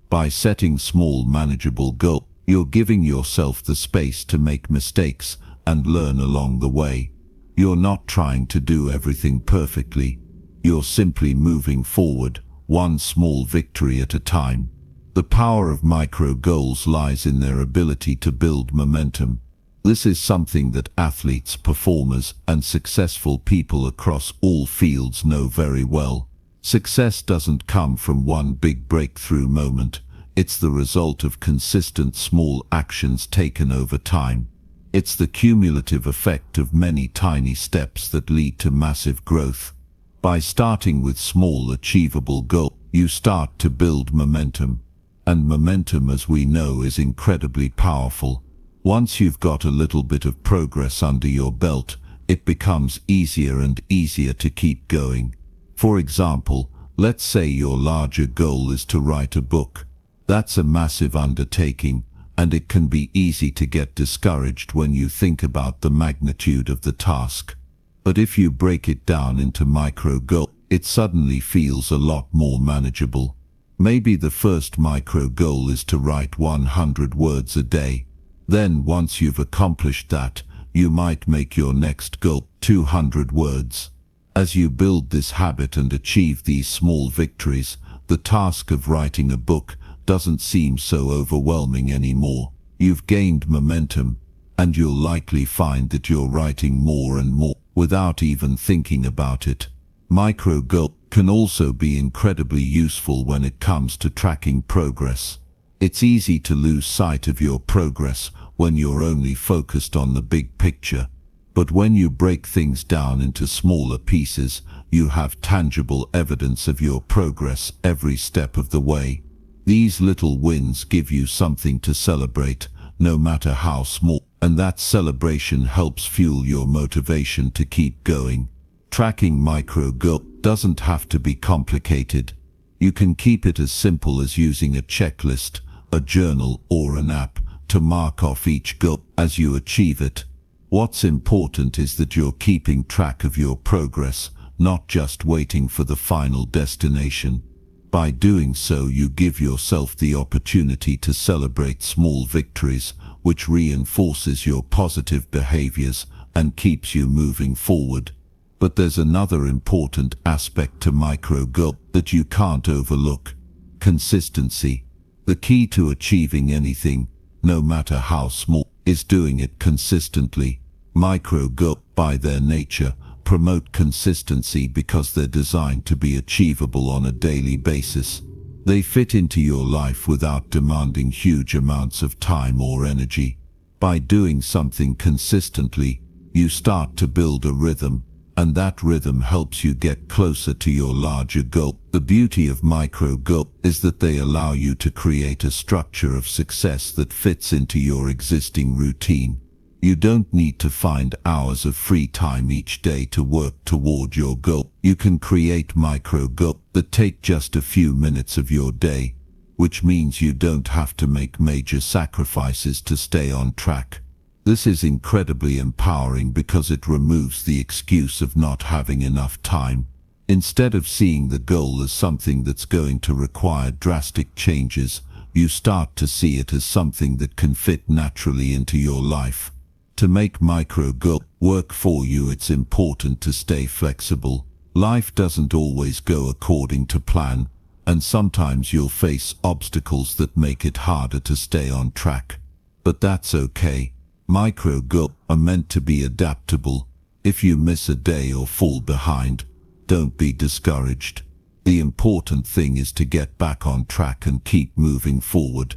[SPEAKER 2] By setting small, manageable goals, you're giving yourself the space to make mistakes and learn along the way. You're not trying to do everything perfectly. You're simply moving forward, one small victory at a time. The power of micro goals lies in their ability to build momentum. This is something that athletes, performers, and successful people across all fields know very well. Success doesn't come from one big breakthrough moment. It's the result of consistent small actions taken over time. It's the cumulative effect of many tiny steps that lead to massive growth. By starting with small, achievable goals, you start to build momentum. And momentum, as we know, is incredibly powerful. Once you've got a little bit of progress under your belt, it becomes easier and easier to keep going. For example, let's say your larger goal is to write a book. That's a massive undertaking, and it can be easy to get discouraged when you think about the magnitude of the task. But if you break it down into micro goals, it suddenly feels a lot more manageable. Maybe the first micro goal is to write 100 words a day. Then, once you've accomplished that, you might make your next goal 200 words. As you build this habit and achieve these small victories, the task of writing a book doesn't seem so overwhelming anymore. You've gained momentum, and you'll likely find that you're writing more and more without even thinking about it. Micro goals can also be incredibly useful when it comes to tracking progress. It's easy to lose sight of your progress when you're only focused on the big picture. But when you break things down into smaller pieces, you have tangible evidence of your progress every step of the way. These little wins give you something to celebrate, no matter how small, and that celebration helps fuel your motivation to keep going. Tracking micro goals doesn't have to be complicated. You can keep it as simple as using a checklist, a journal, or an app to mark off each goal as you achieve it. What's important is that you're keeping track of your progress, not just waiting for the final destination. By doing so, you give yourself the opportunity to celebrate small victories, which reinforces your positive behaviors and keeps you moving forward. But there's another important aspect to micro goals that you can't overlook: consistency. The key to achieving anything, no matter how small, is doing it consistently. Micro goals, by their nature, promote consistency because they're designed to be achievable on a daily basis. They fit into your life without demanding huge amounts of time or energy. By doing something consistently, you start to build a rhythm, and that rhythm helps you get closer to your larger goal. The beauty of micro goals is that they allow you to create a structure of success that fits into your existing routine. You don't need to find hours of free time each day to work toward your goal. You can create micro goals that take just a few minutes of your day, which means you don't have to make major sacrifices to stay on track. This is incredibly empowering because it removes the excuse of not having enough time. Instead of seeing the goal as something that's going to require drastic changes, you start to see it as something that can fit naturally into your life. To make micro goals work for you, it's important to stay flexible. Life doesn't always go according to plan, and sometimes you'll face obstacles that make it harder to stay on track. But that's okay. Micro goals are meant to be adaptable. If you miss a day or fall behind, don't be discouraged. The important thing is to get back on track and keep moving forward.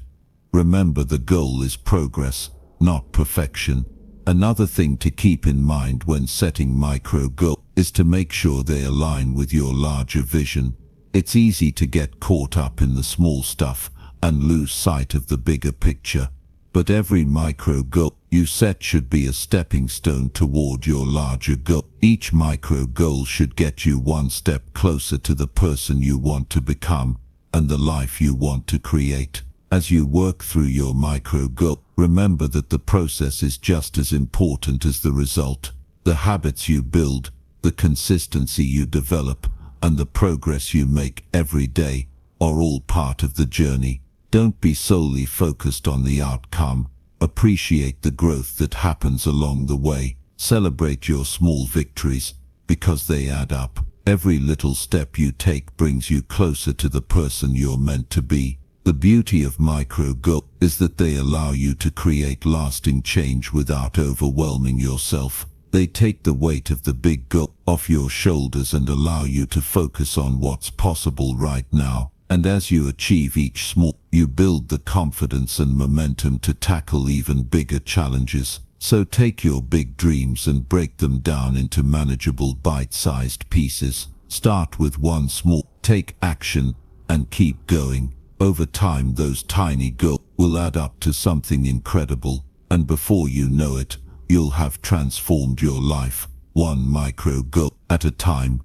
[SPEAKER 2] Remember, the goal is progress, not perfection. Another thing to keep in mind when setting micro goals is to make sure they align with your larger vision. It's easy to get caught up in the small stuff and lose sight of the bigger picture. But every micro goal you set should be a stepping stone toward your larger goal. Each micro goal should get you one step closer to the person you want to become and the life you want to create. As you work through your micro goal, remember that the process is just as important as the result. The habits you build, the consistency you develop, and the progress you make every day are all part of the journey. Don't be solely focused on the outcome. Appreciate the growth that happens along the way. Celebrate your small victories, because they add up. Every little step you take brings you closer to the person you're meant to be. The beauty of micro goals is that they allow you to create lasting change without overwhelming yourself. They take the weight of the big goal off your shoulders and allow you to focus on what's possible right now. And as you achieve each small, you build the confidence and momentum to tackle even bigger challenges. So take your big dreams and break them down into manageable bite-sized pieces. Start with one small, take action, and keep going. Over time, those tiny goals will add up to something incredible, and before you know it, you'll have transformed your life, one micro goal at a time.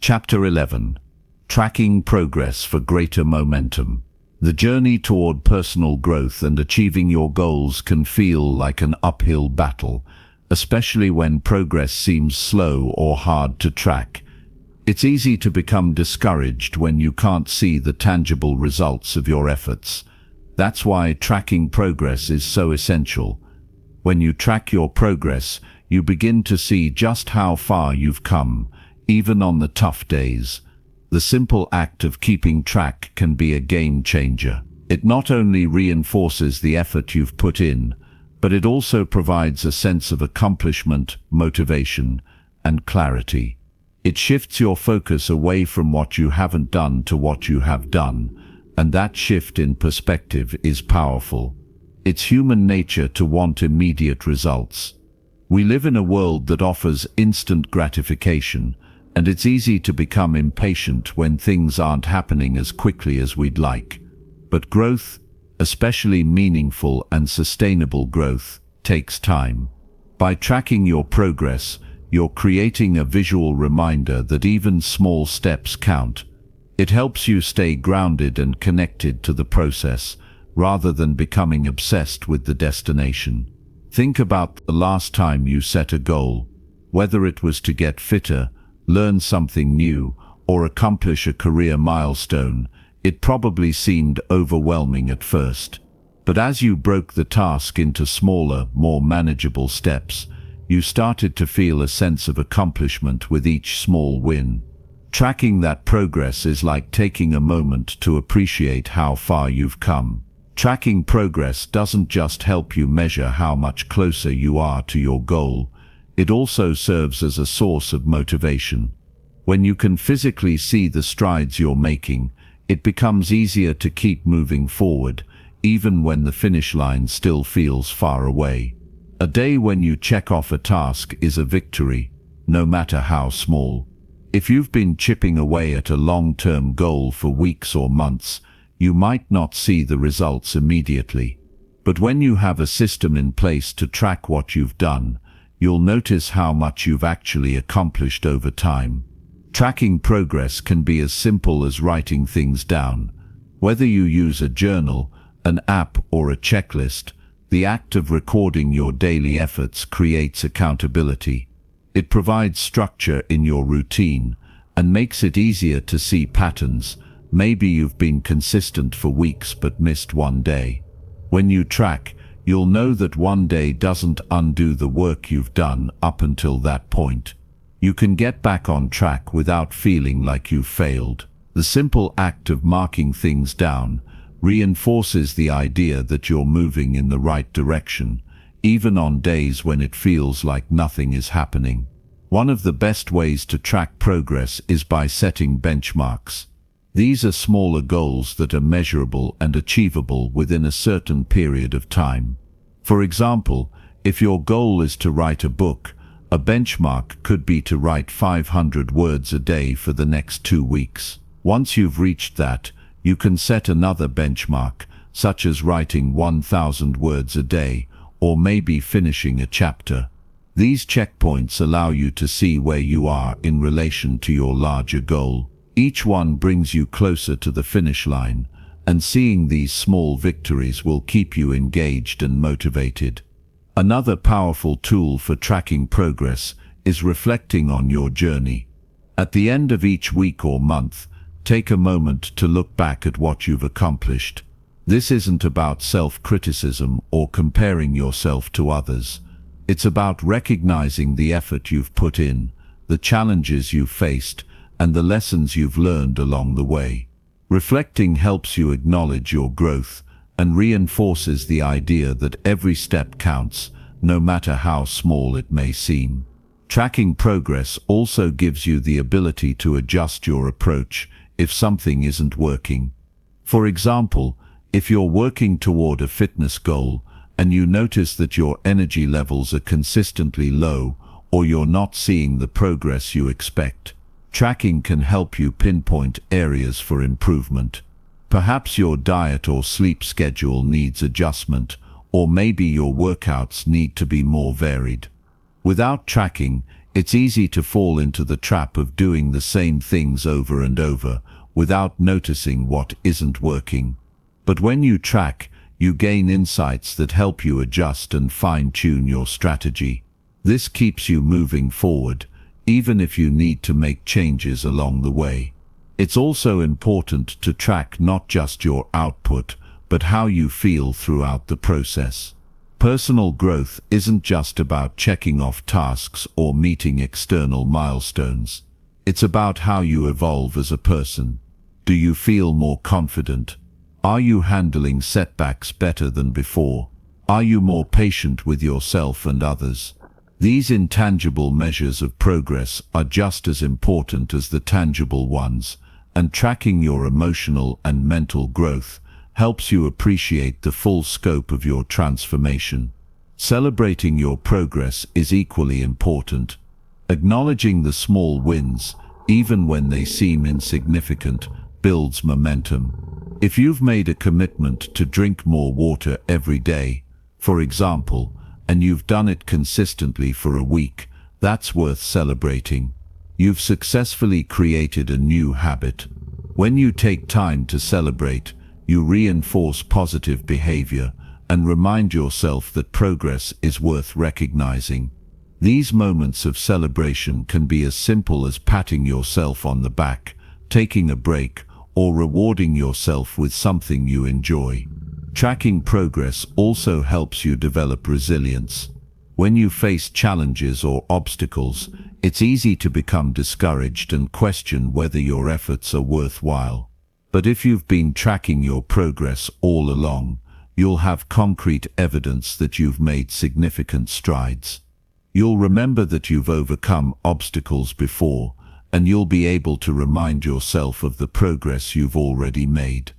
[SPEAKER 1] Chapter 11. Tracking progress for greater momentum. The journey toward personal growth and achieving your goals can feel like an uphill battle, especially when progress seems slow or hard to track. It's easy to become discouraged when you can't see the tangible results of your efforts. That's why tracking progress is so essential. When you track your progress, you begin to see just how far you've come, even on the tough days. The simple act of keeping track can be a game changer. It not only reinforces the effort you've put in, but it also provides a sense of accomplishment, motivation, and clarity. It shifts your focus away from what you haven't done to what you have done, and that shift in perspective is powerful. It's human nature to want immediate results. We live in a world that offers instant gratification, And it's easy to become impatient when things aren't happening as quickly as we'd like. But growth, especially meaningful and sustainable growth, takes time. By tracking your progress, you're creating a visual reminder that even small steps count. It helps you stay grounded and connected to the process, rather than becoming obsessed with the destination. Think about the last time you set a goal, whether it was to get fitter, learn something new, or accomplish a career milestone. It probably seemed overwhelming at first. But as you broke the task into smaller, more manageable steps, you started to feel a sense of accomplishment with each small win. Tracking that progress is like taking a moment to appreciate how far you've come. Tracking progress doesn't just help you measure how much closer you are to your goal, it also serves as a source of motivation. When you can physically see the strides you're making, it becomes easier to keep moving forward, even when the finish line still feels far away. A day when you check off a task is a victory, no matter how small. If you've been chipping away at a long-term goal for weeks or months, you might not see the results immediately. But when you have a system in place to track what you've done, you'll notice how much you've actually accomplished over time. Tracking progress can be as simple as writing things down. Whether you use a journal, an app, or a checklist, the act of recording your daily efforts creates accountability. It provides structure in your routine and makes it easier to see patterns. Maybe you've been consistent for weeks but missed one day. When you track, you'll know that one day doesn't undo the work you've done up until that point. You can get back on track without feeling like you've failed. The simple act of marking things down reinforces the idea that you're moving in the right direction, even on days when it feels like nothing is happening. One of the best ways to track progress is by setting benchmarks. These are smaller goals that are measurable and achievable within a certain period of time. For example, if your goal is to write a book, a benchmark could be to write 500 words a day for the next 2 weeks. Once you've reached that, you can set another benchmark, such as writing 1,000 words a day, or maybe finishing a chapter. These checkpoints allow you to see where you are in relation to your larger goal. Each one brings you closer to the finish line, and seeing these small victories will keep you engaged and motivated. Another powerful tool for tracking progress is reflecting on your journey. At the end of each week or month, take a moment to look back at what you've accomplished. This isn't about self-criticism or comparing yourself to others. It's about recognizing the effort you've put in, the challenges you've faced, and the lessons you've learned along the way. Reflecting helps you acknowledge your growth and reinforces the idea that every step counts, no matter how small it may seem. Tracking progress also gives you the ability to adjust your approach if something isn't working. For example, if you're working toward a fitness goal and you notice that your energy levels are consistently low or you're not seeing the progress you expect, tracking can help you pinpoint areas for improvement. Perhaps your diet or sleep schedule needs adjustment, or maybe your workouts need to be more varied. Without tracking, it's easy to fall into the trap of doing the same things over and over, without noticing what isn't working. But when you track, you gain insights that help you adjust and fine-tune your strategy. This keeps you moving forward, even if you need to make changes along the way. It's also important to track not just your output, but how you feel throughout the process. Personal growth isn't just about checking off tasks or meeting external milestones. It's about how you evolve as a person. Do you feel more confident? Are you handling setbacks better than before? Are you more patient with yourself and others? These intangible measures of progress are just as important as the tangible ones, and tracking your emotional and mental growth helps you appreciate the full scope of your transformation. Celebrating your progress is equally important. Acknowledging the small wins even when they seem insignificant, builds momentum. If you've made a commitment to drink more water every day, for example, and you've done it consistently for a week, that's worth celebrating. You've successfully created a new habit. When you take time to celebrate, you reinforce positive behavior and remind yourself that progress is worth recognizing. These moments of celebration can be as simple as patting yourself on the back, taking a break, or rewarding yourself with something you enjoy. Tracking progress also helps you develop resilience. When you face challenges or obstacles, it's easy to become discouraged and question whether your efforts are worthwhile. But if you've been tracking your progress all along, you'll have concrete evidence that you've made significant strides. You'll remember that you've overcome obstacles before, and you'll be able to remind yourself of the progress you've already made.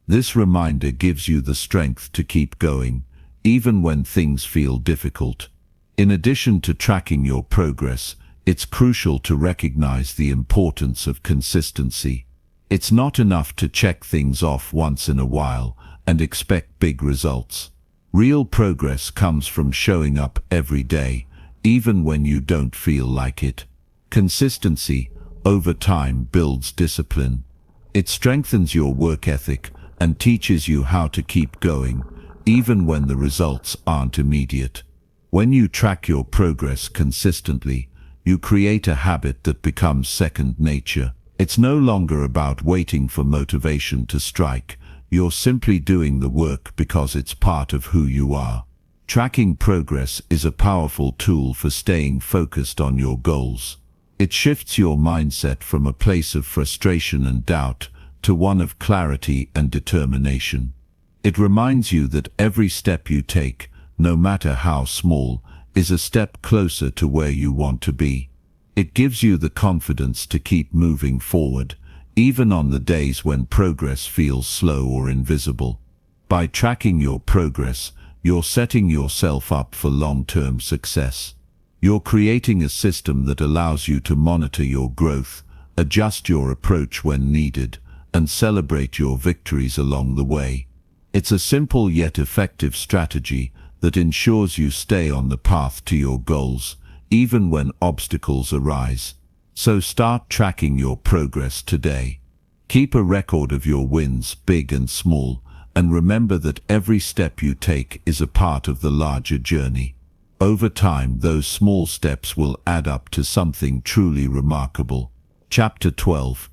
[SPEAKER 1] This reminder gives you the strength to keep going, even when things feel difficult. In addition to tracking your progress, it's crucial to recognize the importance of consistency. It's not enough to check things off once in a while and expect big results. Real progress comes from showing up every day, even when you don't feel like it. Consistency, over time, builds discipline. It strengthens your work ethic and teaches you how to keep going, even when the results aren't immediate. When you track your progress consistently, you create a habit that becomes second nature. It's no longer about waiting for motivation to strike. You're simply doing the work because it's part of who you are. Tracking progress is a powerful tool for staying focused on your goals. It shifts your mindset from a place of frustration and doubt to one of clarity and determination. It reminds you that every step you take, no matter how small, is a step closer to where you want to be. It gives you the confidence to keep moving forward, even on the days when progress feels slow or invisible. By tracking your progress, you're setting yourself up for long-term success. You're creating a system that allows you to monitor your growth, adjust your approach when needed, and celebrate your victories along the way. It's a simple yet effective strategy that ensures you stay on the path to your goals, even when obstacles arise. So start tracking your progress today. Keep a record of your wins, big and small, and remember that every step you take is a part of the larger journey. Over time, those small steps will add up to something truly remarkable. Chapter 12.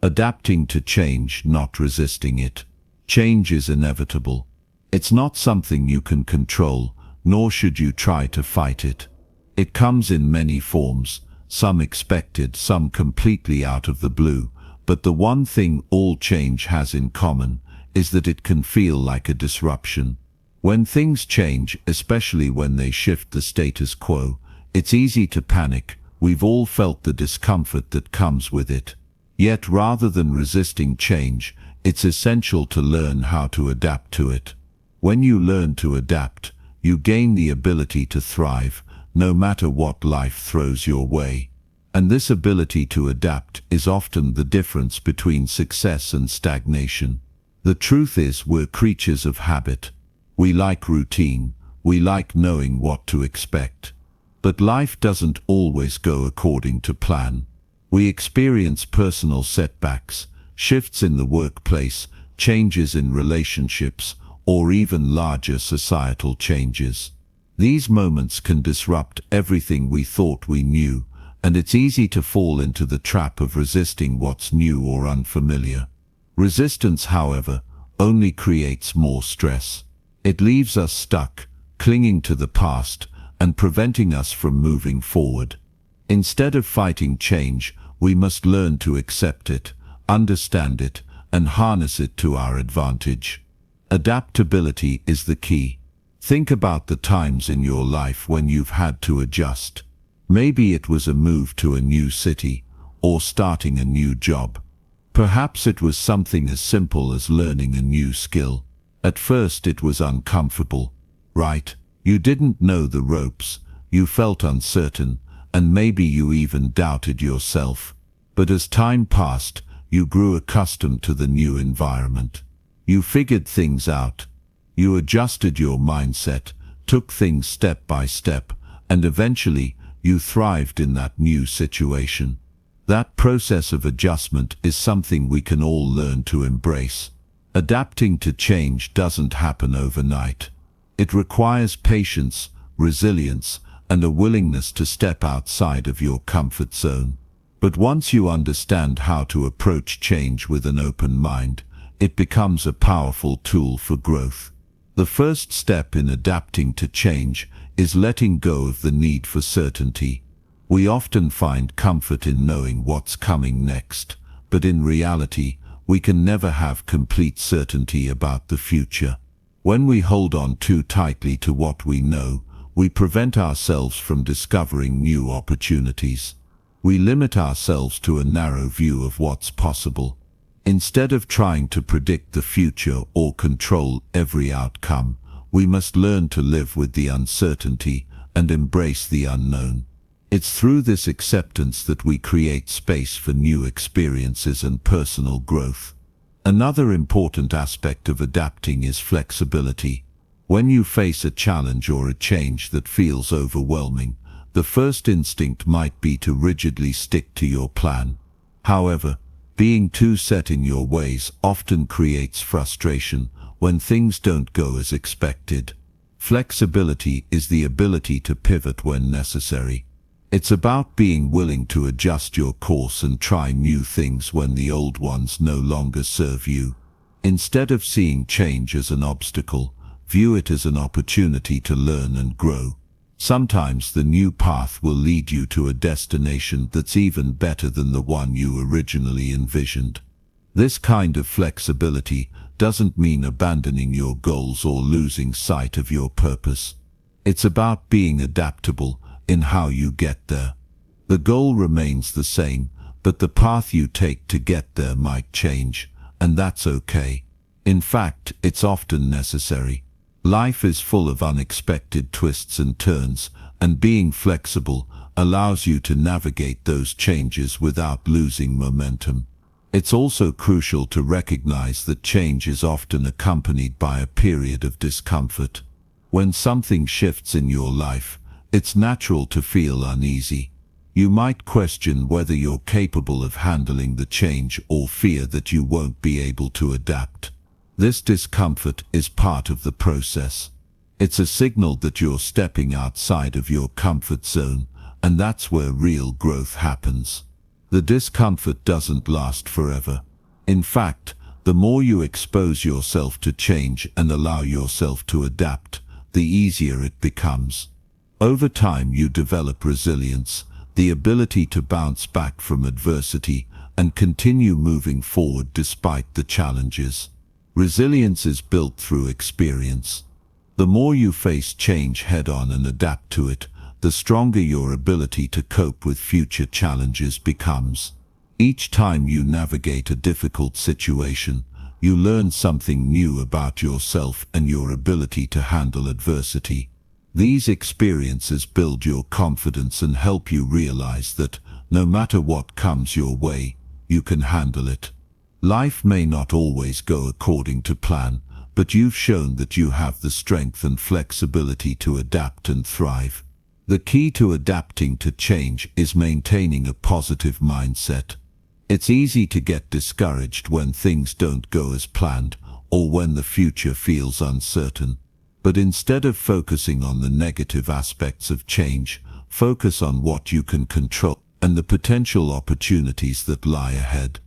[SPEAKER 1] Adapting to change, not resisting it. Change is inevitable. It's not something you can control, nor should you try to fight it. It comes in many forms, some expected, some completely out of the blue, but the one thing all change has in common is that it can feel like a disruption. When things change, especially when they shift the status quo, it's easy to panic. We've all felt the discomfort that comes with it. Yet rather than resisting change, it's essential to learn how to adapt to it. When you learn to adapt, you gain the ability to thrive, no matter what life throws your way. And this ability to adapt is often the difference between success and stagnation. The truth is, we're creatures of habit. We like routine, we like knowing what to expect. But life doesn't always go according to plan. We experience personal setbacks, shifts in the workplace, changes in relationships, or even larger societal changes. These moments can disrupt everything we thought we knew, and it's easy to fall into the trap of resisting what's new or unfamiliar. Resistance, however, only creates more stress. It leaves us stuck, clinging to the past, and preventing us from moving forward. Instead of fighting change, we must learn to accept it, understand it, and harness it to our advantage. Adaptability is the key. Think about the times in your life when you've had to adjust. Maybe it was a move to a new city, or starting a new job. Perhaps it was something as simple as learning a new skill. At first it was uncomfortable, right? You didn't know the ropes, you felt uncertain, and maybe you even doubted yourself.
[SPEAKER 2] But as time passed, you grew accustomed to the new environment. You figured things out. You adjusted your mindset, took things step by step, and eventually you thrived in that new situation. That process of adjustment is something we can all learn to embrace. Adapting to change doesn't happen overnight. It requires patience, resilience, and a willingness to step outside of your comfort zone. But once you understand how to approach change with an open mind, it becomes a powerful tool for growth. The first step in adapting to change is letting go of the need for certainty. We often find comfort in knowing what's coming next, but in reality, we can never have complete certainty about the future. When we hold on too tightly to what we know, we prevent ourselves from discovering new opportunities. We limit ourselves to a narrow view of what's possible. Instead of trying to predict the future or control every outcome, we must learn to live with the uncertainty and embrace the unknown. It's through this acceptance that we create space for new experiences and personal growth. Another important aspect of adapting is flexibility. When you face a challenge or a change that feels overwhelming, the first instinct might be to rigidly stick to your plan. However, being too set in your ways often creates frustration when things don't go as expected. Flexibility is the ability to pivot when necessary. It's about being willing to adjust your course and try new things when the old ones no longer serve you. Instead of seeing change as an obstacle, view it as an opportunity to learn and grow. Sometimes the new path will lead you to a destination that's even better than the one you originally envisioned. This kind of flexibility doesn't mean abandoning your goals or losing sight of your purpose. It's about being adaptable in how you get there. The goal remains the same, but the path you take to get there might change, and that's okay. In fact, it's often necessary. Life is full of unexpected twists and turns, and being flexible allows you to navigate those changes without losing momentum. It's also crucial to recognize that change is often accompanied by a period of discomfort. When something shifts in your life, it's natural to feel uneasy. You might question whether you're capable of handling the change or fear that you won't be able to adapt. This discomfort is part of the process. It's a signal that you're stepping outside of your comfort zone, and that's where real growth happens. The discomfort doesn't last forever. In fact, the more you expose yourself to change and allow yourself to adapt, the easier it becomes. Over time you develop resilience, the ability to bounce back from adversity and continue moving forward despite the challenges. Resilience is built through experience. The more you face change head-on and adapt to it, the stronger your ability to cope with future challenges becomes. Each time you navigate a difficult situation, you learn something new about yourself and your ability to handle adversity. These experiences build your confidence and help you realize that, no matter what comes your way, you can handle it. Life may not always go according to plan, but you've shown that you have the strength and flexibility to adapt and thrive. The key to adapting to change is maintaining a positive mindset. It's easy to get discouraged when things don't go as planned or when the future feels uncertain. But instead of focusing on the negative aspects of change, focus on what you can control and the potential opportunities that lie ahead.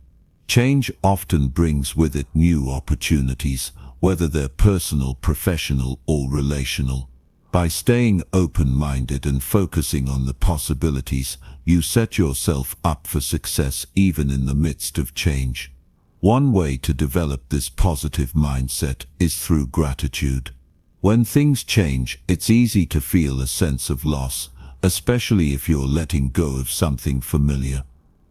[SPEAKER 2] Change often brings with it new opportunities, whether they're personal, professional, or relational. By staying open-minded and focusing on the possibilities, you set yourself up for success even in the midst of change. One way to develop this positive mindset is through gratitude. When things change, it's easy to feel a sense of loss, especially if you're letting go of something familiar.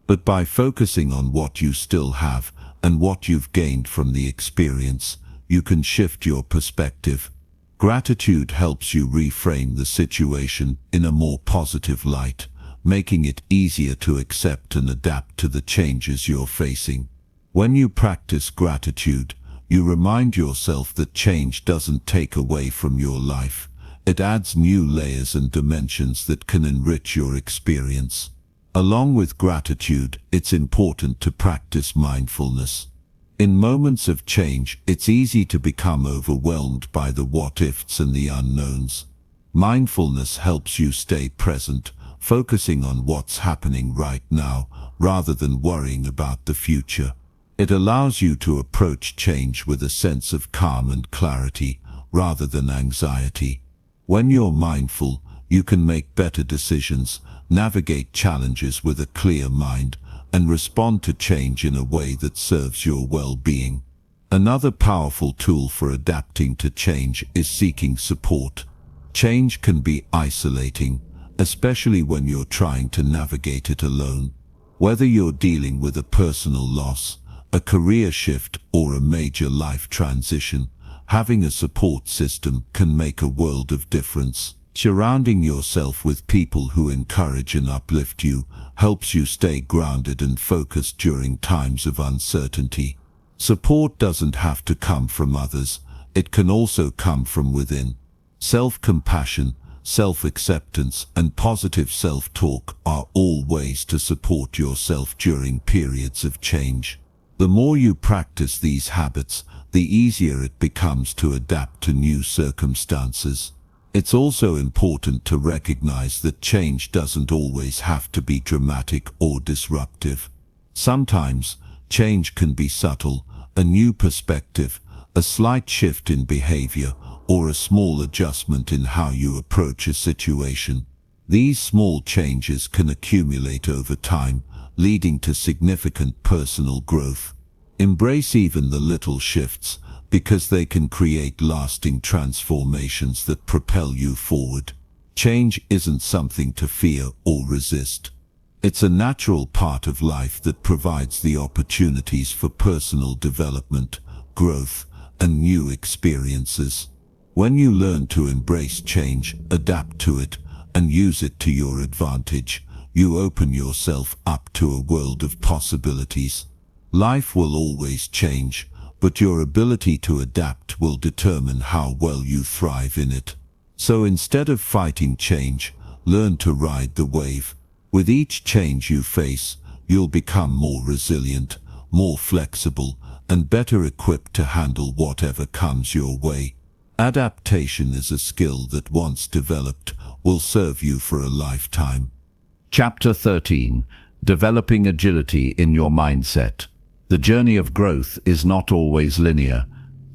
[SPEAKER 2] But by focusing on what you still have and what you've gained from the experience, you can shift your perspective. Gratitude helps you reframe the situation in a more positive light, making it easier to accept and adapt to the changes you're facing. When you practice gratitude, you remind yourself that change doesn't take away from your life. It adds new layers and dimensions that can enrich your experience. Along with gratitude, it's important to practice mindfulness. In moments of change, it's easy to become overwhelmed by the what-ifs and the unknowns. Mindfulness helps you stay present, focusing on what's happening right now, rather than worrying about the future. It allows you to approach change with a sense of calm and clarity, rather than anxiety. When you're mindful, you can make better decisions, navigate challenges with a clear mind, and respond to change in a way that serves your well-being. Another powerful tool for adapting to change is seeking support. Change can be isolating, especially when you're trying to navigate it alone. Whether you're dealing with a personal loss, a career shift, or a major life transition, having a support system can make a world of difference. Surrounding yourself with people who encourage and uplift you helps you stay grounded and focused during times of uncertainty. Support doesn't have to come from others, it can also come from within. Self-compassion, self-acceptance, and positive self-talk are all ways to support yourself during periods of change. The more you practice these habits, the easier it becomes to adapt to new circumstances. It's also important to recognize that change doesn't always have to be dramatic or disruptive. Sometimes, change can be subtle, a new perspective, a slight shift in behavior, or a small adjustment in how you approach a situation. These small changes can accumulate over time, leading to significant personal growth. Embrace even the little shifts, because they can create lasting transformations that propel you forward. Change isn't something to fear or resist. It's a natural part of life that provides the opportunities for personal development, growth, and new experiences. When you learn to embrace change, adapt to it, and use it to your advantage, you open yourself up to a world of possibilities. Life will always change, but your ability to adapt will determine how well you thrive in it. So instead of fighting change, learn to ride the wave. With each change you face, you'll become more resilient, more flexible, and better equipped to handle whatever comes your way. Adaptation is a skill that, once developed, will serve you for a lifetime.
[SPEAKER 1] Chapter 13. Developing agility in your mindset. The journey of growth is not always linear.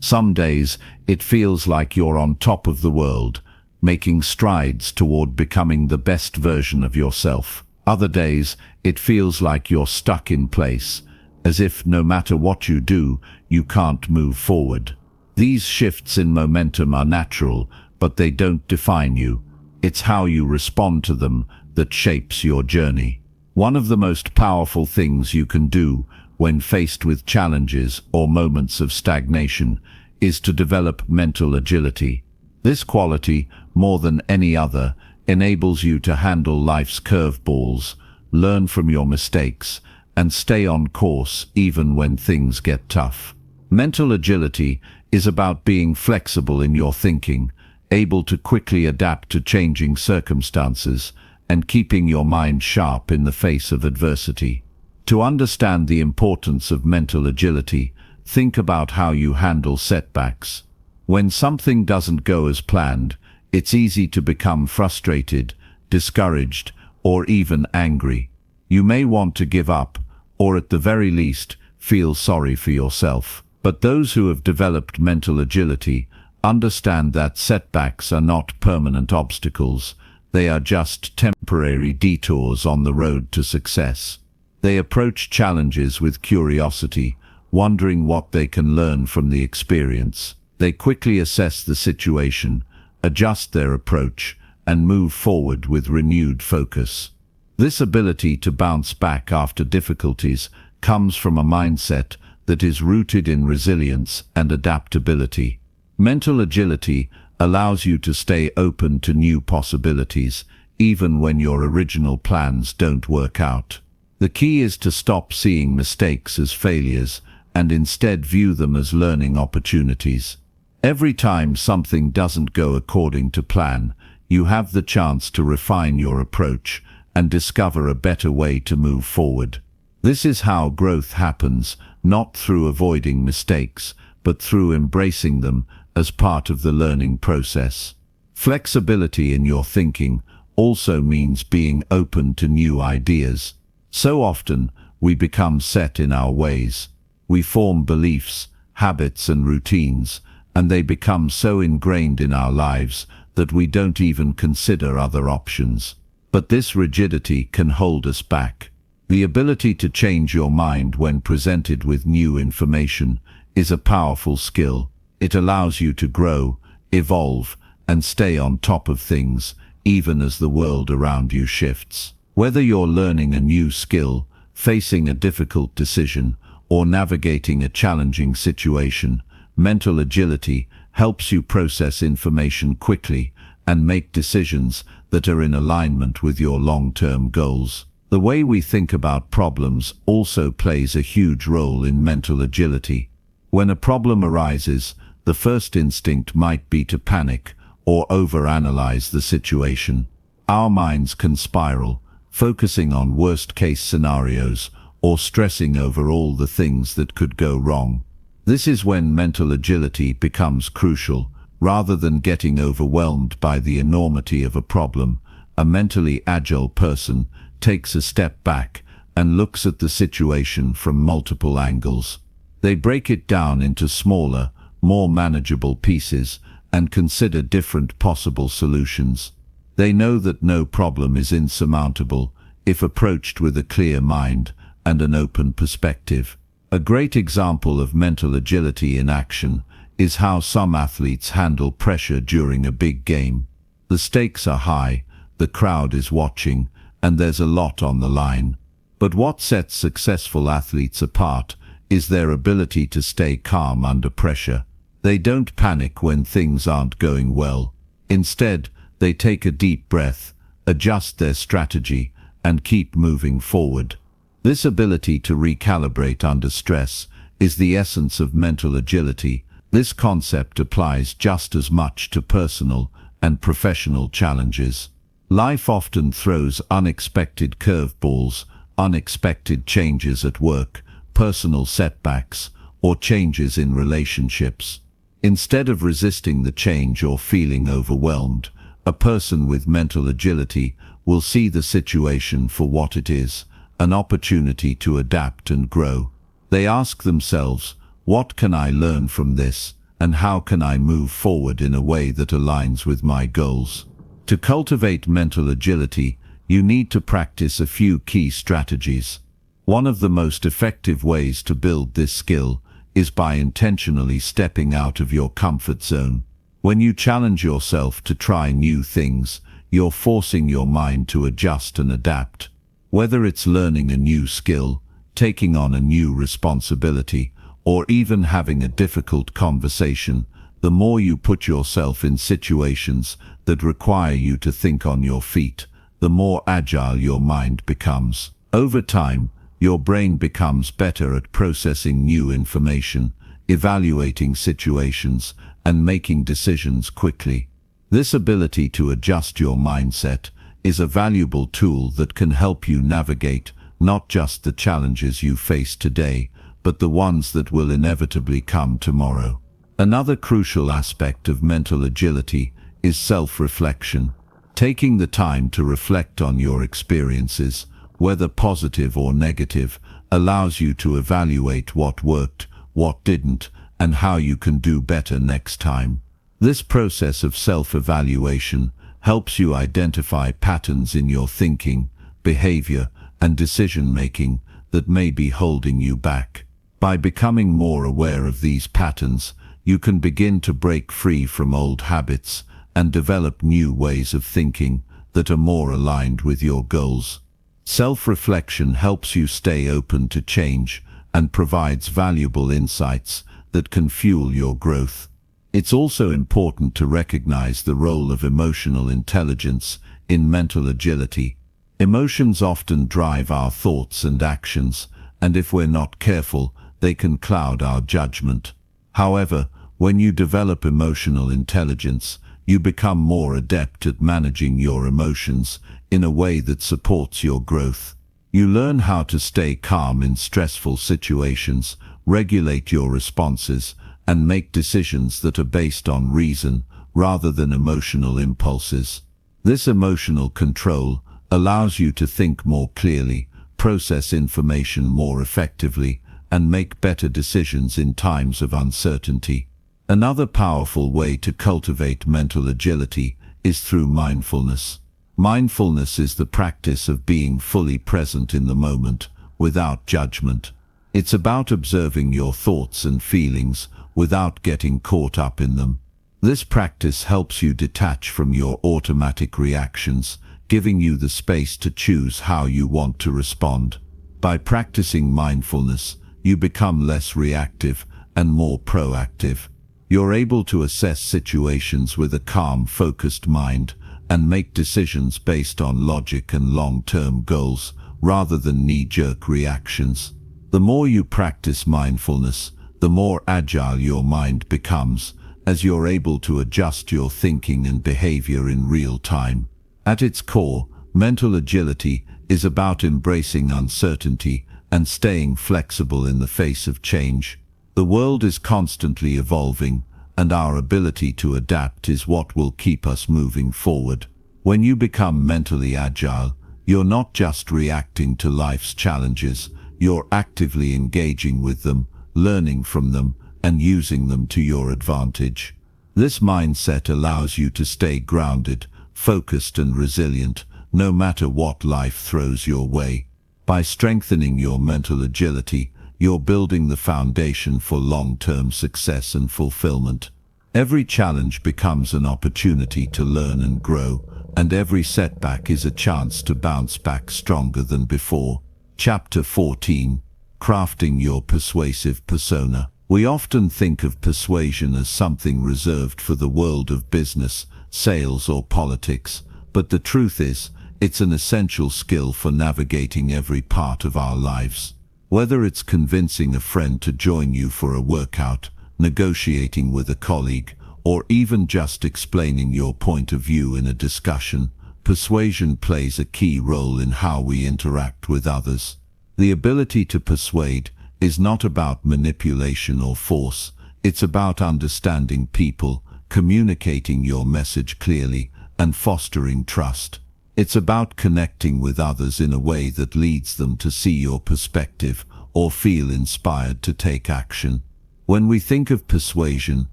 [SPEAKER 1] Some days it feels like you're on top of the world, making strides toward becoming the best version of yourself. Other days it feels like you're stuck in place, as if no matter what you do, you can't move forward. These shifts in momentum are natural, but they don't define you. It's how you respond to them that shapes your journey. One of the most powerful things you can do when faced with challenges or moments of stagnation is to develop mental agility. This quality, more than any other, enables you to handle life's curveballs, learn from your mistakes, and stay on course even when things get tough. Mental agility is about being flexible in your thinking, able to quickly adapt to changing circumstances, and keeping your mind sharp in the face of adversity. To understand the importance of mental agility, think about how you handle setbacks. When something doesn't go as planned, it's easy to become frustrated, discouraged, or even angry. You may want to give up, or at the very least, feel sorry for yourself. But those who have developed mental agility understand that setbacks are not permanent obstacles. They are just temporary detours on the road to success. They approach challenges with curiosity, wondering what they can learn from the experience. They quickly assess the situation, adjust their approach, and move forward with renewed focus. This ability to bounce back after difficulties comes from a mindset that is rooted in resilience and adaptability. Mental agility allows you to stay open to new possibilities, even when your original plans don't work out. The key is to stop seeing mistakes as failures and instead view them as learning opportunities. Every time something doesn't go according to plan, you have the chance to refine your approach and discover a better way to move forward. This is how growth happens, not through avoiding mistakes, but through embracing them as part of the learning process. Flexibility in your thinking also means being open to new ideas. So often, we become set in our ways. We form beliefs, habits, and routines, and they become so ingrained in our lives that we don't even consider other options. But this rigidity can hold us back. The ability to change your mind when presented with new information is a powerful skill. It allows you to grow, evolve, and stay on top of things, even as the world around you shifts. Whether you're learning a new skill, facing a difficult decision, or navigating a challenging situation, mental agility helps you process information quickly and make decisions that are in alignment with your long-term goals. The way we think about problems also plays a huge role in mental agility. When a problem arises, the first instinct might be to panic or overanalyze the situation. Our minds can spiral, focusing on worst-case scenarios or stressing over all the things that could go wrong. This is when mental agility becomes crucial. Rather than getting overwhelmed by the enormity of a problem, a mentally agile person takes a step back and looks at the situation from multiple angles. They break it down into smaller, more manageable pieces and consider different possible solutions. They know that no problem is insurmountable if approached with a clear mind and an open perspective. A great example of mental agility in action is how some athletes handle pressure during a big game. The stakes are high, the crowd is watching, and there's a lot on the line. But what sets successful athletes apart is their ability to stay calm under pressure. They don't panic when things aren't going well. Instead, they take a deep breath, adjust their strategy, and keep moving forward. This ability to recalibrate under stress is the essence of mental agility. This concept applies just as much to personal and professional challenges. Life often throws unexpected curveballs, unexpected changes at work, personal setbacks, or changes in relationships. Instead of resisting the change or feeling overwhelmed, a person with mental agility will see the situation for what it is, an opportunity to adapt and grow. They ask themselves, what can I learn from this, and how can I move forward in a way that aligns with my goals? To cultivate mental agility, you need to practice a few key strategies. One of the most effective ways to build this skill is by intentionally stepping out of your comfort zone. When you challenge yourself to try new things, you're forcing your mind to adjust and adapt. Whether it's learning a new skill, taking on a new responsibility, or even having a difficult conversation, the more you put yourself in situations that require you to think on your feet, the more agile your mind becomes. Over time, your brain becomes better at processing new information, evaluating situations, and making decisions quickly. This ability to adjust your mindset is a valuable tool that can help you navigate not just the challenges you face today, but the ones that will inevitably come tomorrow. Another crucial aspect of mental agility is self-reflection. Taking the time to reflect on your experiences, whether positive or negative, allows you to evaluate what worked, what didn't, and how you can do better next time. This process of self-evaluation helps you identify patterns in your thinking, behavior, and decision-making that may be holding you back. By becoming more aware of these patterns, you can begin to break free from old habits and develop new ways of thinking that are more aligned with your goals. Self-reflection helps you stay open to change and provides valuable insights that can fuel your growth. It's also important to recognize the role of emotional intelligence in mental agility. Emotions often drive our thoughts and actions, and if we're not careful, they can cloud our judgment. However, when you develop emotional intelligence, you become more adept at managing your emotions in a way that supports your growth. You learn how to stay calm in stressful situations, regulate your responses, and make decisions that are based on reason rather than emotional impulses. This emotional control allows you to think more clearly, process information more effectively, and make better decisions in times of uncertainty. Another powerful way to cultivate mental agility is through mindfulness. Mindfulness is the practice of being fully present in the moment, without judgment. It's about observing your thoughts and feelings without getting caught up in them. This practice helps you detach from your automatic reactions, giving you the space to choose how you want to respond. By practicing mindfulness, you become less reactive and more proactive. You're able to assess situations with a calm, focused mind and make decisions based on logic and long-term goals rather than knee-jerk reactions. The more you practice mindfulness, the more agile your mind becomes, as you're able to adjust your thinking and behavior in real time. At its core, mental agility is about embracing uncertainty and staying flexible in the face of change. The world is constantly evolving, and our ability to adapt is what will keep us moving forward. When you become mentally agile, you're not just reacting to life's challenges, you're actively engaging with them, learning from them, and using them to your advantage. This mindset allows you to stay grounded, focused, and resilient, no matter what life throws your way. By strengthening your mental agility, you're building the foundation for long-term success and fulfillment. Every challenge becomes an opportunity to learn and grow, and every setback is a chance to bounce back stronger than before. Chapter 14. Crafting your persuasive persona. We often think of persuasion as something reserved for the world of business, sales, or politics, but the truth is, it's an essential skill for navigating every part of our lives. Whether it's convincing a friend to join you for a workout, negotiating with a colleague, or even just explaining your point of view in a discussion, persuasion plays a key role in how we interact with others. The ability to persuade is not about manipulation or force, it's about understanding people, communicating your message clearly, and fostering trust. It's about connecting with others in a way that leads them to see your perspective or feel inspired to take action. When we think of persuasion,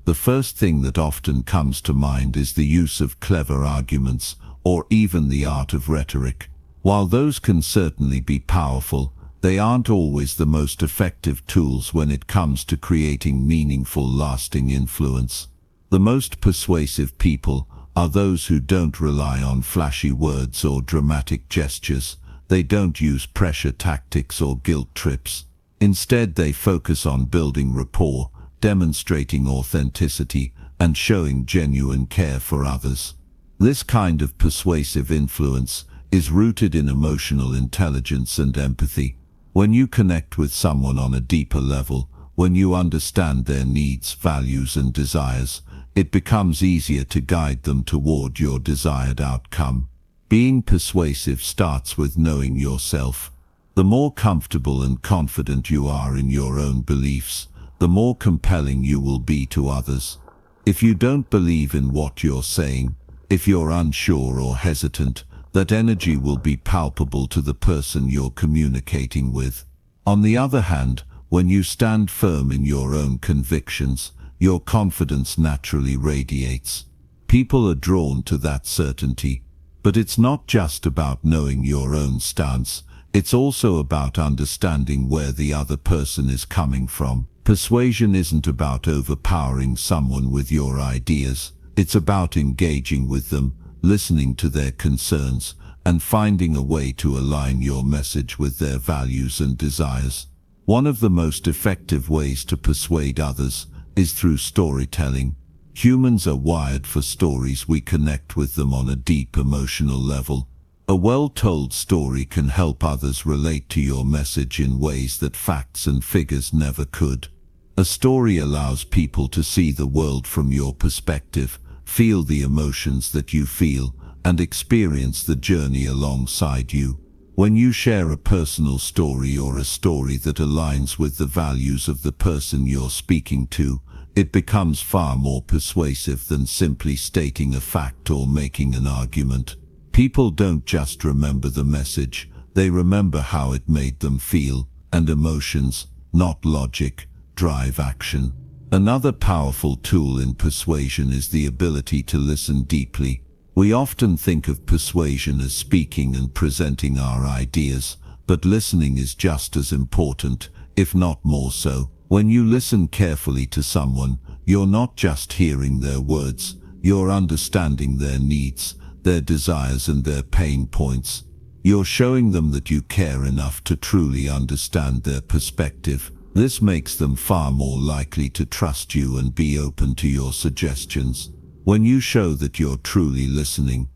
[SPEAKER 1] the first thing that often comes to mind is the use of clever arguments or even the art of rhetoric. While those can certainly be powerful, they aren't always the most effective tools when it comes to creating meaningful, lasting influence. The most persuasive people are those who don't rely on flashy words or dramatic gestures. They don't use pressure tactics or guilt trips. Instead, they focus on building rapport, demonstrating authenticity, and showing genuine care for others. This kind of persuasive influence is rooted in emotional intelligence and empathy. When you connect with someone on a deeper level, when you understand their needs, values, and desires, it becomes easier to guide them toward your desired outcome. Being persuasive starts with knowing yourself. The more comfortable and confident you are in your own beliefs, the more compelling you will be to others. If you don't believe in what you're saying, if you're unsure or hesitant, that energy will be palpable to the person you're communicating with. On the other hand, when you stand firm in your own convictions, your confidence naturally radiates. People are drawn to that certainty. But it's not just about knowing your own stance, it's also about understanding where the other person is coming from. Persuasion isn't about overpowering someone with your ideas. It's about engaging with them, listening to their concerns, and finding a way to align your message with their values and desires. One of the most effective ways to persuade others is through storytelling.
[SPEAKER 2] Humans are wired for stories. We connect with them on a deep emotional level. A well-told story can help others relate to your message in ways that facts and figures never could. A story allows people to see the world from your perspective, feel the emotions that you feel, and experience the journey alongside you. When you share a personal story or a story that aligns with the values of the person you're speaking to, it becomes far more persuasive than simply stating a fact or making an argument. People don't just remember the message, they remember how it made them feel, and emotions, not logic, drive action. Another powerful tool in persuasion is the ability to listen deeply. We often think of persuasion as speaking and presenting our ideas, but listening is just as important, if not more so. When you listen carefully to someone, you're not just hearing their words, you're understanding their needs, their desires and their pain points. You're showing them that you care enough to truly understand their perspective. This makes them far more likely to trust you and be open to your suggestions. When you show that you're truly listening,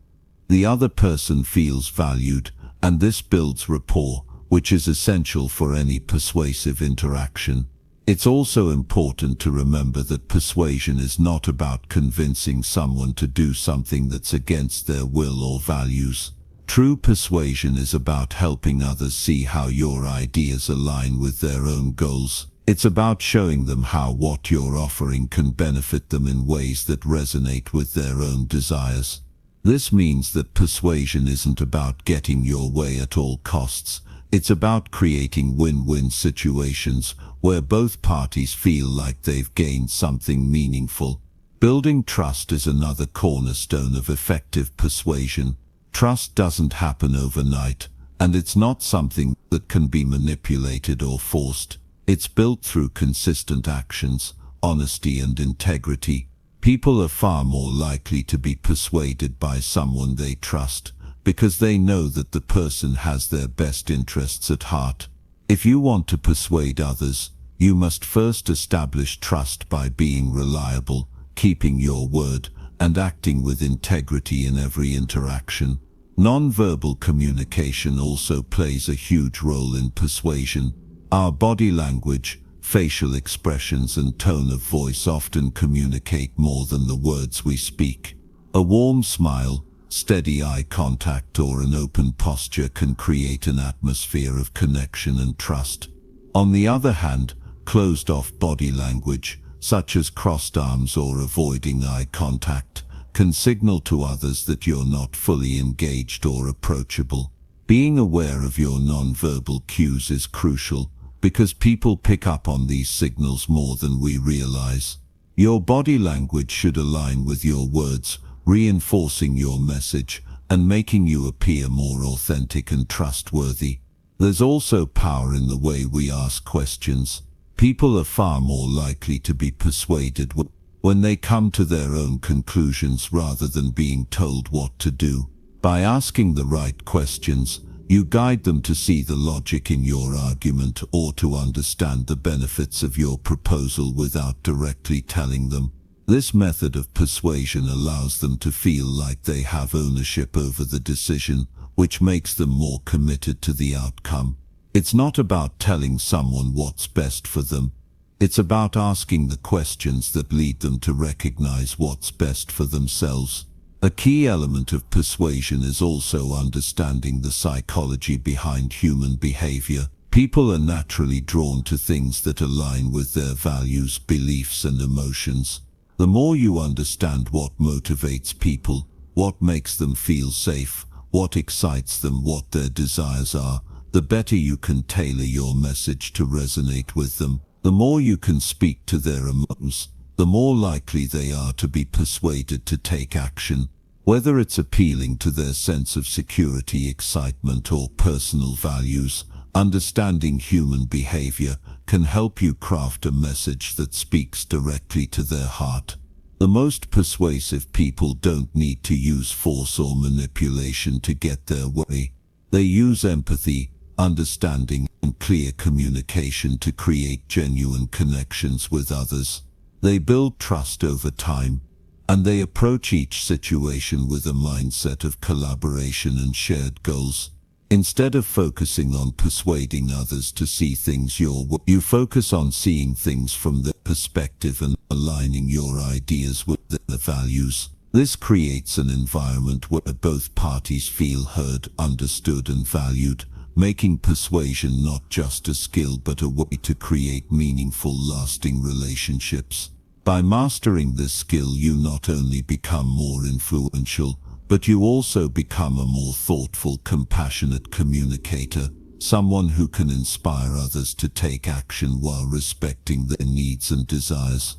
[SPEAKER 2] the other person feels valued, and this builds rapport, which is essential for any persuasive interaction. It's also important to remember that persuasion is not about convincing someone to do something that's against their will or values. True persuasion is about helping others see how your ideas align with their own goals. It's about showing them how what you're offering can benefit them in ways that resonate with their own desires. This means that persuasion isn't about getting your way at all costs. It's about creating win-win situations where both parties feel like they've gained something meaningful. Building trust is another cornerstone of effective persuasion. Trust doesn't happen overnight, and it's not something that can be manipulated or forced. It's built through consistent actions, honesty and integrity. People are far more likely to be persuaded by someone they trust, because they know that the person has their best interests at heart. If you want to persuade others, you must first establish trust by being reliable, keeping your word, and acting with integrity in every interaction. Non-verbal communication also plays a huge role in persuasion. Our body language, facial expressions and tone of voice often communicate more than the words we speak. A warm smile, steady eye contact or an open posture can create an atmosphere of connection and trust. On the other hand, closed-off body language, such as crossed arms or avoiding eye contact, can signal to others that you're not fully engaged or approachable. Being aware of your non-verbal cues is crucial, because people pick up on these signals more than we realize. Your body language should align with your words, reinforcing your message and making you appear more authentic and trustworthy. There's also power in the way we ask questions. People are far more likely to be persuaded when they come to their own conclusions rather than being told what to do. By asking the right questions, you guide them to see the logic in your argument or to understand the benefits of your proposal without directly telling them. This method of persuasion allows them to feel like they have ownership over the decision, which makes them more committed to the outcome. It's not about telling someone what's best for them. It's about asking the questions that lead them to recognize what's best for themselves. A key element of persuasion is also understanding the psychology behind human behavior. People are naturally drawn to things that align with their values, beliefs, and emotions. The more you understand what motivates people, what makes them feel safe, what excites them, what their desires are, the better you can tailor your message to resonate with them. The more you can speak to their emotions, the more likely they are to be persuaded to take action. Whether it's appealing to their sense of security, excitement, or personal values, understanding human behavior can help you craft a message that speaks directly to their heart. The most persuasive people don't need to use force or manipulation to get their way. They use empathy, understanding, and clear communication to create genuine connections with others. They build trust over time, and they approach each situation with a mindset of collaboration and shared goals. Instead of focusing on persuading others to see things your way, you focus on seeing things from their perspective and aligning your ideas with their values. This creates an environment where both parties feel heard, understood, and valued, making persuasion not just a skill but a way to create meaningful, lasting relationships. By mastering this skill, you not only become more influential, but you also become a more thoughtful, compassionate communicator, someone who can inspire others to take action while respecting their needs and desires.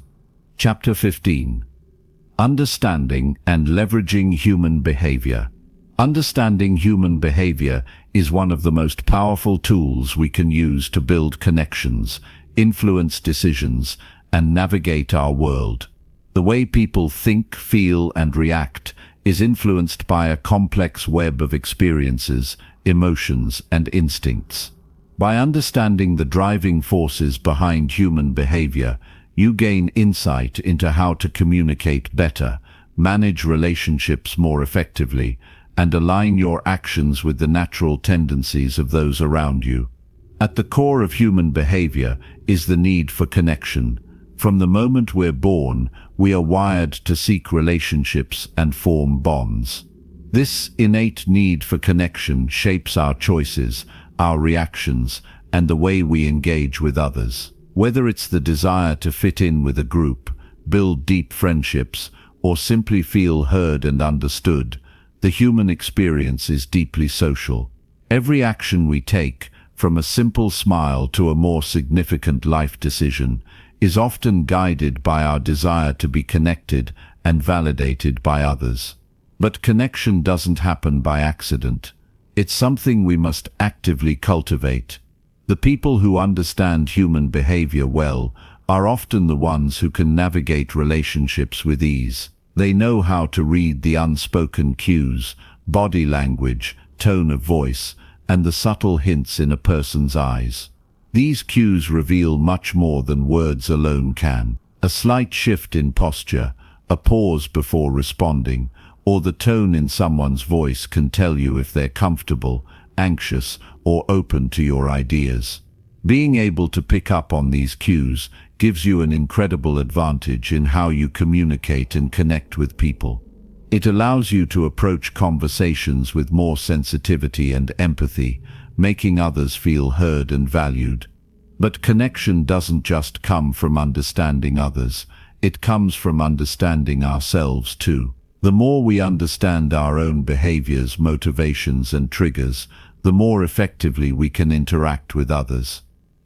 [SPEAKER 1] Chapter 15. Understanding and leveraging human behavior. Understanding human behavior is one of the most powerful tools we can use to build connections, influence decisions, and navigate our world. The way people think, feel, and react is influenced by a complex web of experiences, emotions, and instincts. By understanding the driving forces behind human behavior, you gain insight into how to communicate better, manage relationships more effectively, and align your actions with the natural tendencies of those around you. At the core of human behavior is the need for connection. From the moment we're born, we are wired to seek relationships and form bonds. This innate need for connection shapes our choices, our reactions, and the way we engage with others. Whether it's the desire to fit in with a group, build deep friendships, or simply feel heard and understood, the human experience is deeply social. Every action we take, from a simple smile to a more significant life decision, is often guided by our desire to be connected and validated by others. But connection doesn't happen by accident. It's something we must actively cultivate. The people who understand human behavior well are often the ones who can navigate relationships with ease. They know how to read the unspoken cues, body language, tone of voice, and the subtle hints in a person's eyes. These cues reveal much more than words alone can. A slight shift in posture, a pause before responding, or the tone in someone's voice can tell you if they're comfortable, anxious, or open to your ideas. Being able to pick up on these cues gives you an incredible advantage in how you communicate and connect with people. It allows you to approach conversations with more sensitivity and empathy, making others feel heard and valued. But connection doesn't just come from understanding others, it comes from understanding ourselves too. The more we understand our own behaviors, motivations, and triggers, the more effectively we can interact with others.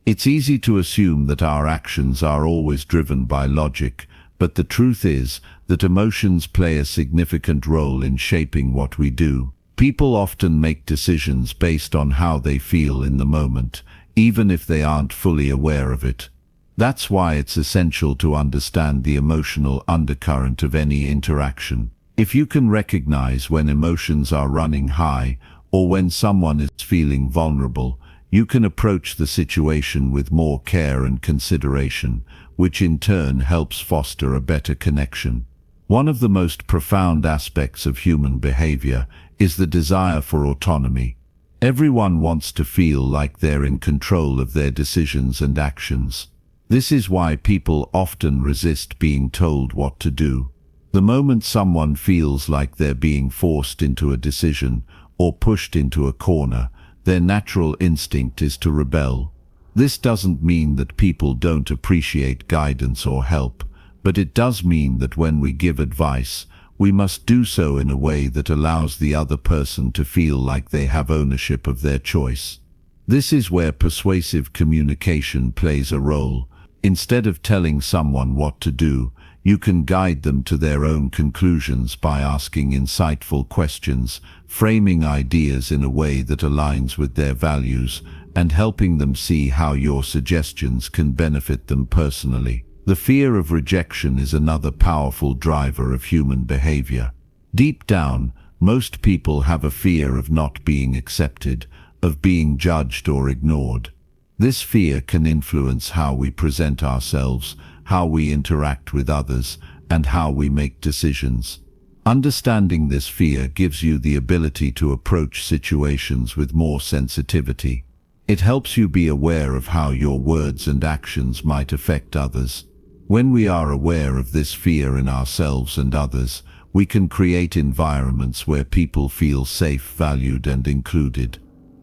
[SPEAKER 1] It's easy to assume that our actions are always driven by logic, but the truth is that emotions play a significant role in shaping what we do. People often make decisions based on how they feel in the moment, even if they aren't fully aware of it. That's why it's essential to understand the emotional undercurrent of any interaction. If you can recognize when emotions are running high or when someone is feeling vulnerable, you can approach the situation with more care and consideration, which in turn helps foster a better connection. One of the most profound aspects of human behavior is the desire for autonomy. Everyone wants to feel like they're in control of their decisions and actions. This is why people often resist being told what to do. The moment someone feels like they're being forced into a decision or pushed into a corner, their natural instinct is to rebel. This doesn't mean that people don't appreciate guidance or help, but it does mean that when we give advice, we must do so in a way that allows the other person to feel like they have ownership of their choice. This is where persuasive communication plays a role. Instead of telling someone what to do, you can guide them to their own conclusions by asking insightful questions, framing ideas in a way that aligns with their values, and helping them see how your suggestions can benefit them personally. The fear of rejection is another powerful driver of human behavior. Deep down, most people have a fear of not being accepted, of being judged or ignored. This fear can influence how we present ourselves, how we interact with others, and how we make decisions. Understanding this fear gives you the ability to approach situations with more sensitivity. It helps you be aware of how your words and actions might affect others. When we are aware of this fear in ourselves and others, we can create environments where people feel safe, valued, and included.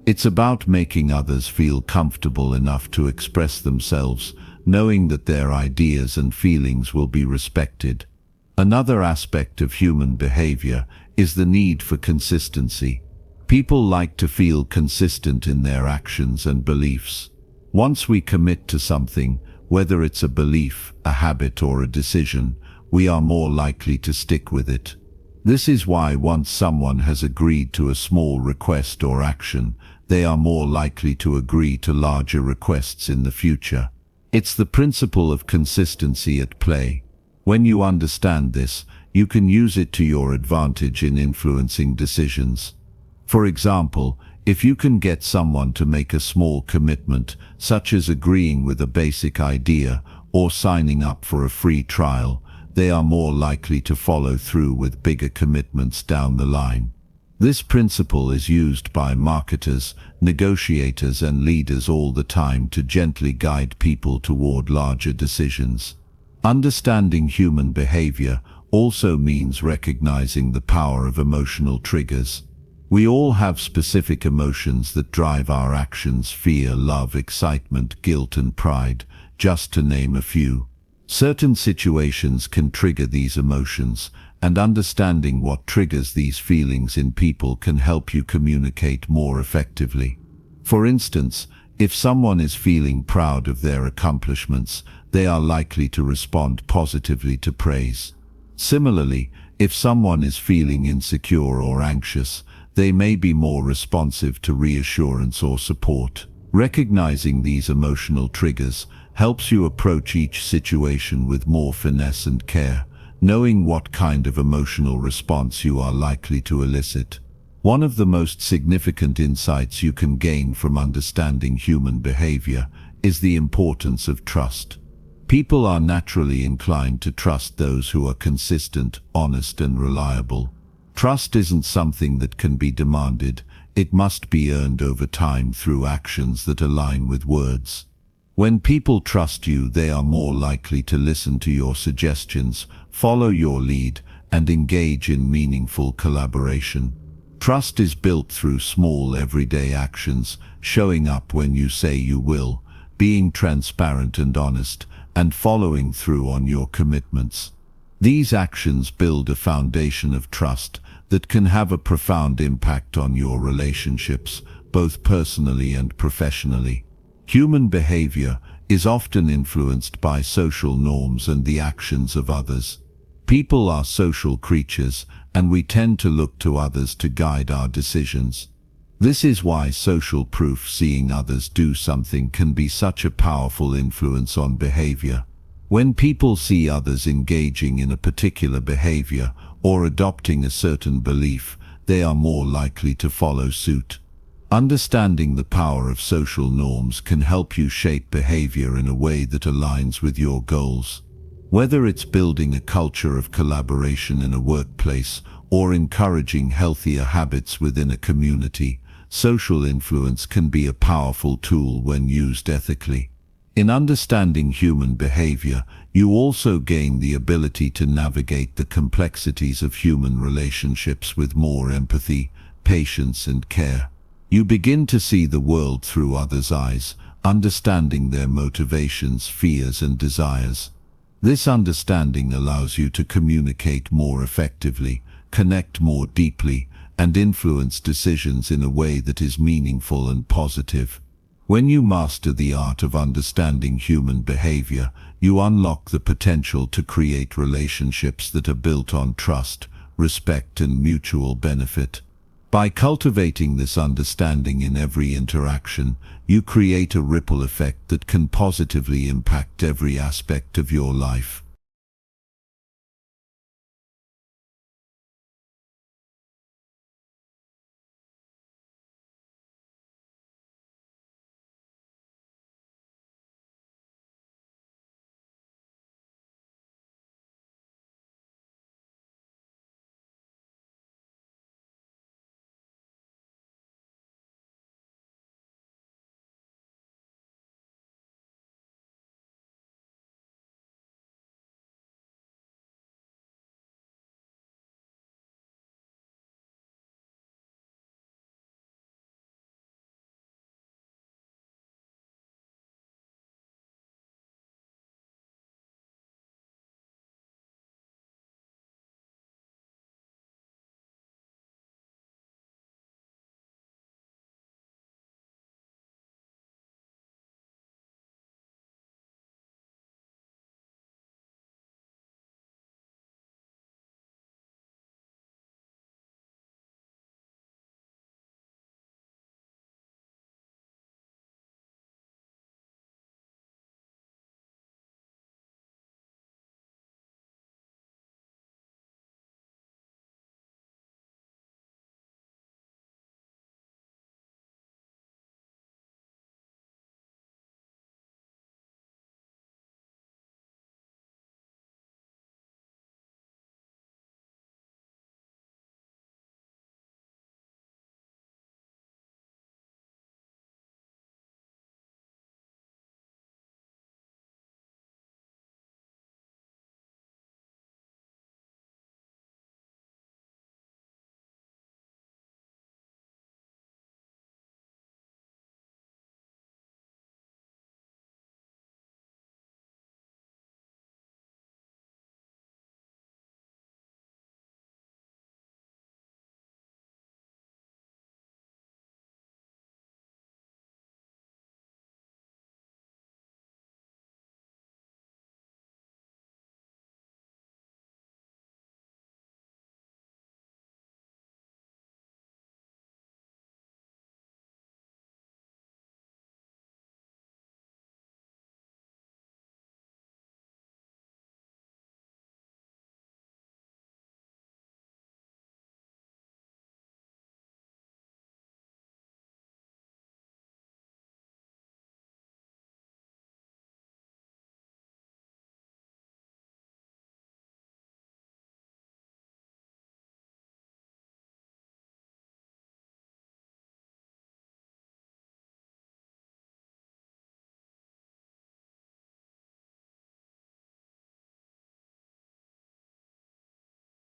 [SPEAKER 1] It's about making others feel comfortable enough to express themselves, knowing that their ideas and feelings will be respected. Another aspect of human behavior is the need for consistency. People like to feel consistent in their actions and beliefs. Once we commit to something, whether it's a belief, a habit, or a decision, we are more likely to stick with it. This is why once someone has agreed to a small request or action, they are more likely to agree to larger requests in the future. It's the principle of consistency at play. When you understand this, you can use it to your advantage in influencing decisions. For example, if you can get someone to make a small commitment, such as agreeing with a basic idea or signing up for a free trial, they are more likely to follow through with bigger commitments down the line. This principle is used by marketers, negotiators, and leaders all the time to gently guide people toward larger decisions. Understanding human behavior also means recognizing the power of emotional triggers. We all have specific emotions that drive our actions: fear, love, excitement, guilt, and pride, just to name a few. Certain situations can trigger these emotions, and understanding what triggers these feelings in people can help you communicate more effectively. For instance, if someone is feeling proud of their accomplishments, they are likely to respond positively to praise. Similarly, if someone is feeling insecure or anxious, they may be more responsive to reassurance or support. Recognizing these emotional triggers helps you approach each situation with more finesse and care, knowing what kind of emotional response you are likely to elicit. One of the most significant insights you can gain from understanding human behavior is the importance of trust. People are naturally inclined to trust those who are consistent, honest, and reliable. Trust isn't something that can be demanded. It must be earned over time through actions that align with words. When people trust you, they are more likely to listen to your suggestions, follow your lead, and engage in meaningful collaboration. Trust is built through small everyday actions, showing up when you say you will, being transparent and honest, and following through on your commitments. These actions build a foundation of trust that can have a profound impact on your relationships, both personally and professionally. Human behavior is often influenced by social norms and the actions of others. People are social creatures, and we tend to look to others to guide our decisions. This is why social proof, seeing others do something, can be such a powerful influence on behavior. When people see others engaging in a particular behavior or adopting a certain belief, they are more likely to follow suit. Understanding the power of social norms can help you shape behavior in a way that aligns with your goals. Whether it's building a culture of collaboration in a workplace or encouraging healthier habits within a community, social influence can be a powerful tool when used ethically. In understanding human behavior, you also gain the ability to navigate the complexities of human relationships with more empathy, patience, and care. You begin to see the world through others' eyes, understanding their motivations, fears, and desires. This understanding allows you to communicate more effectively, connect more deeply, and influence decisions in a way that is meaningful and positive. When you master the art of understanding human behavior, you unlock the potential to create relationships that are built on trust, respect, and mutual benefit. By cultivating this understanding in every interaction, you create a ripple effect that can positively impact every aspect of your life.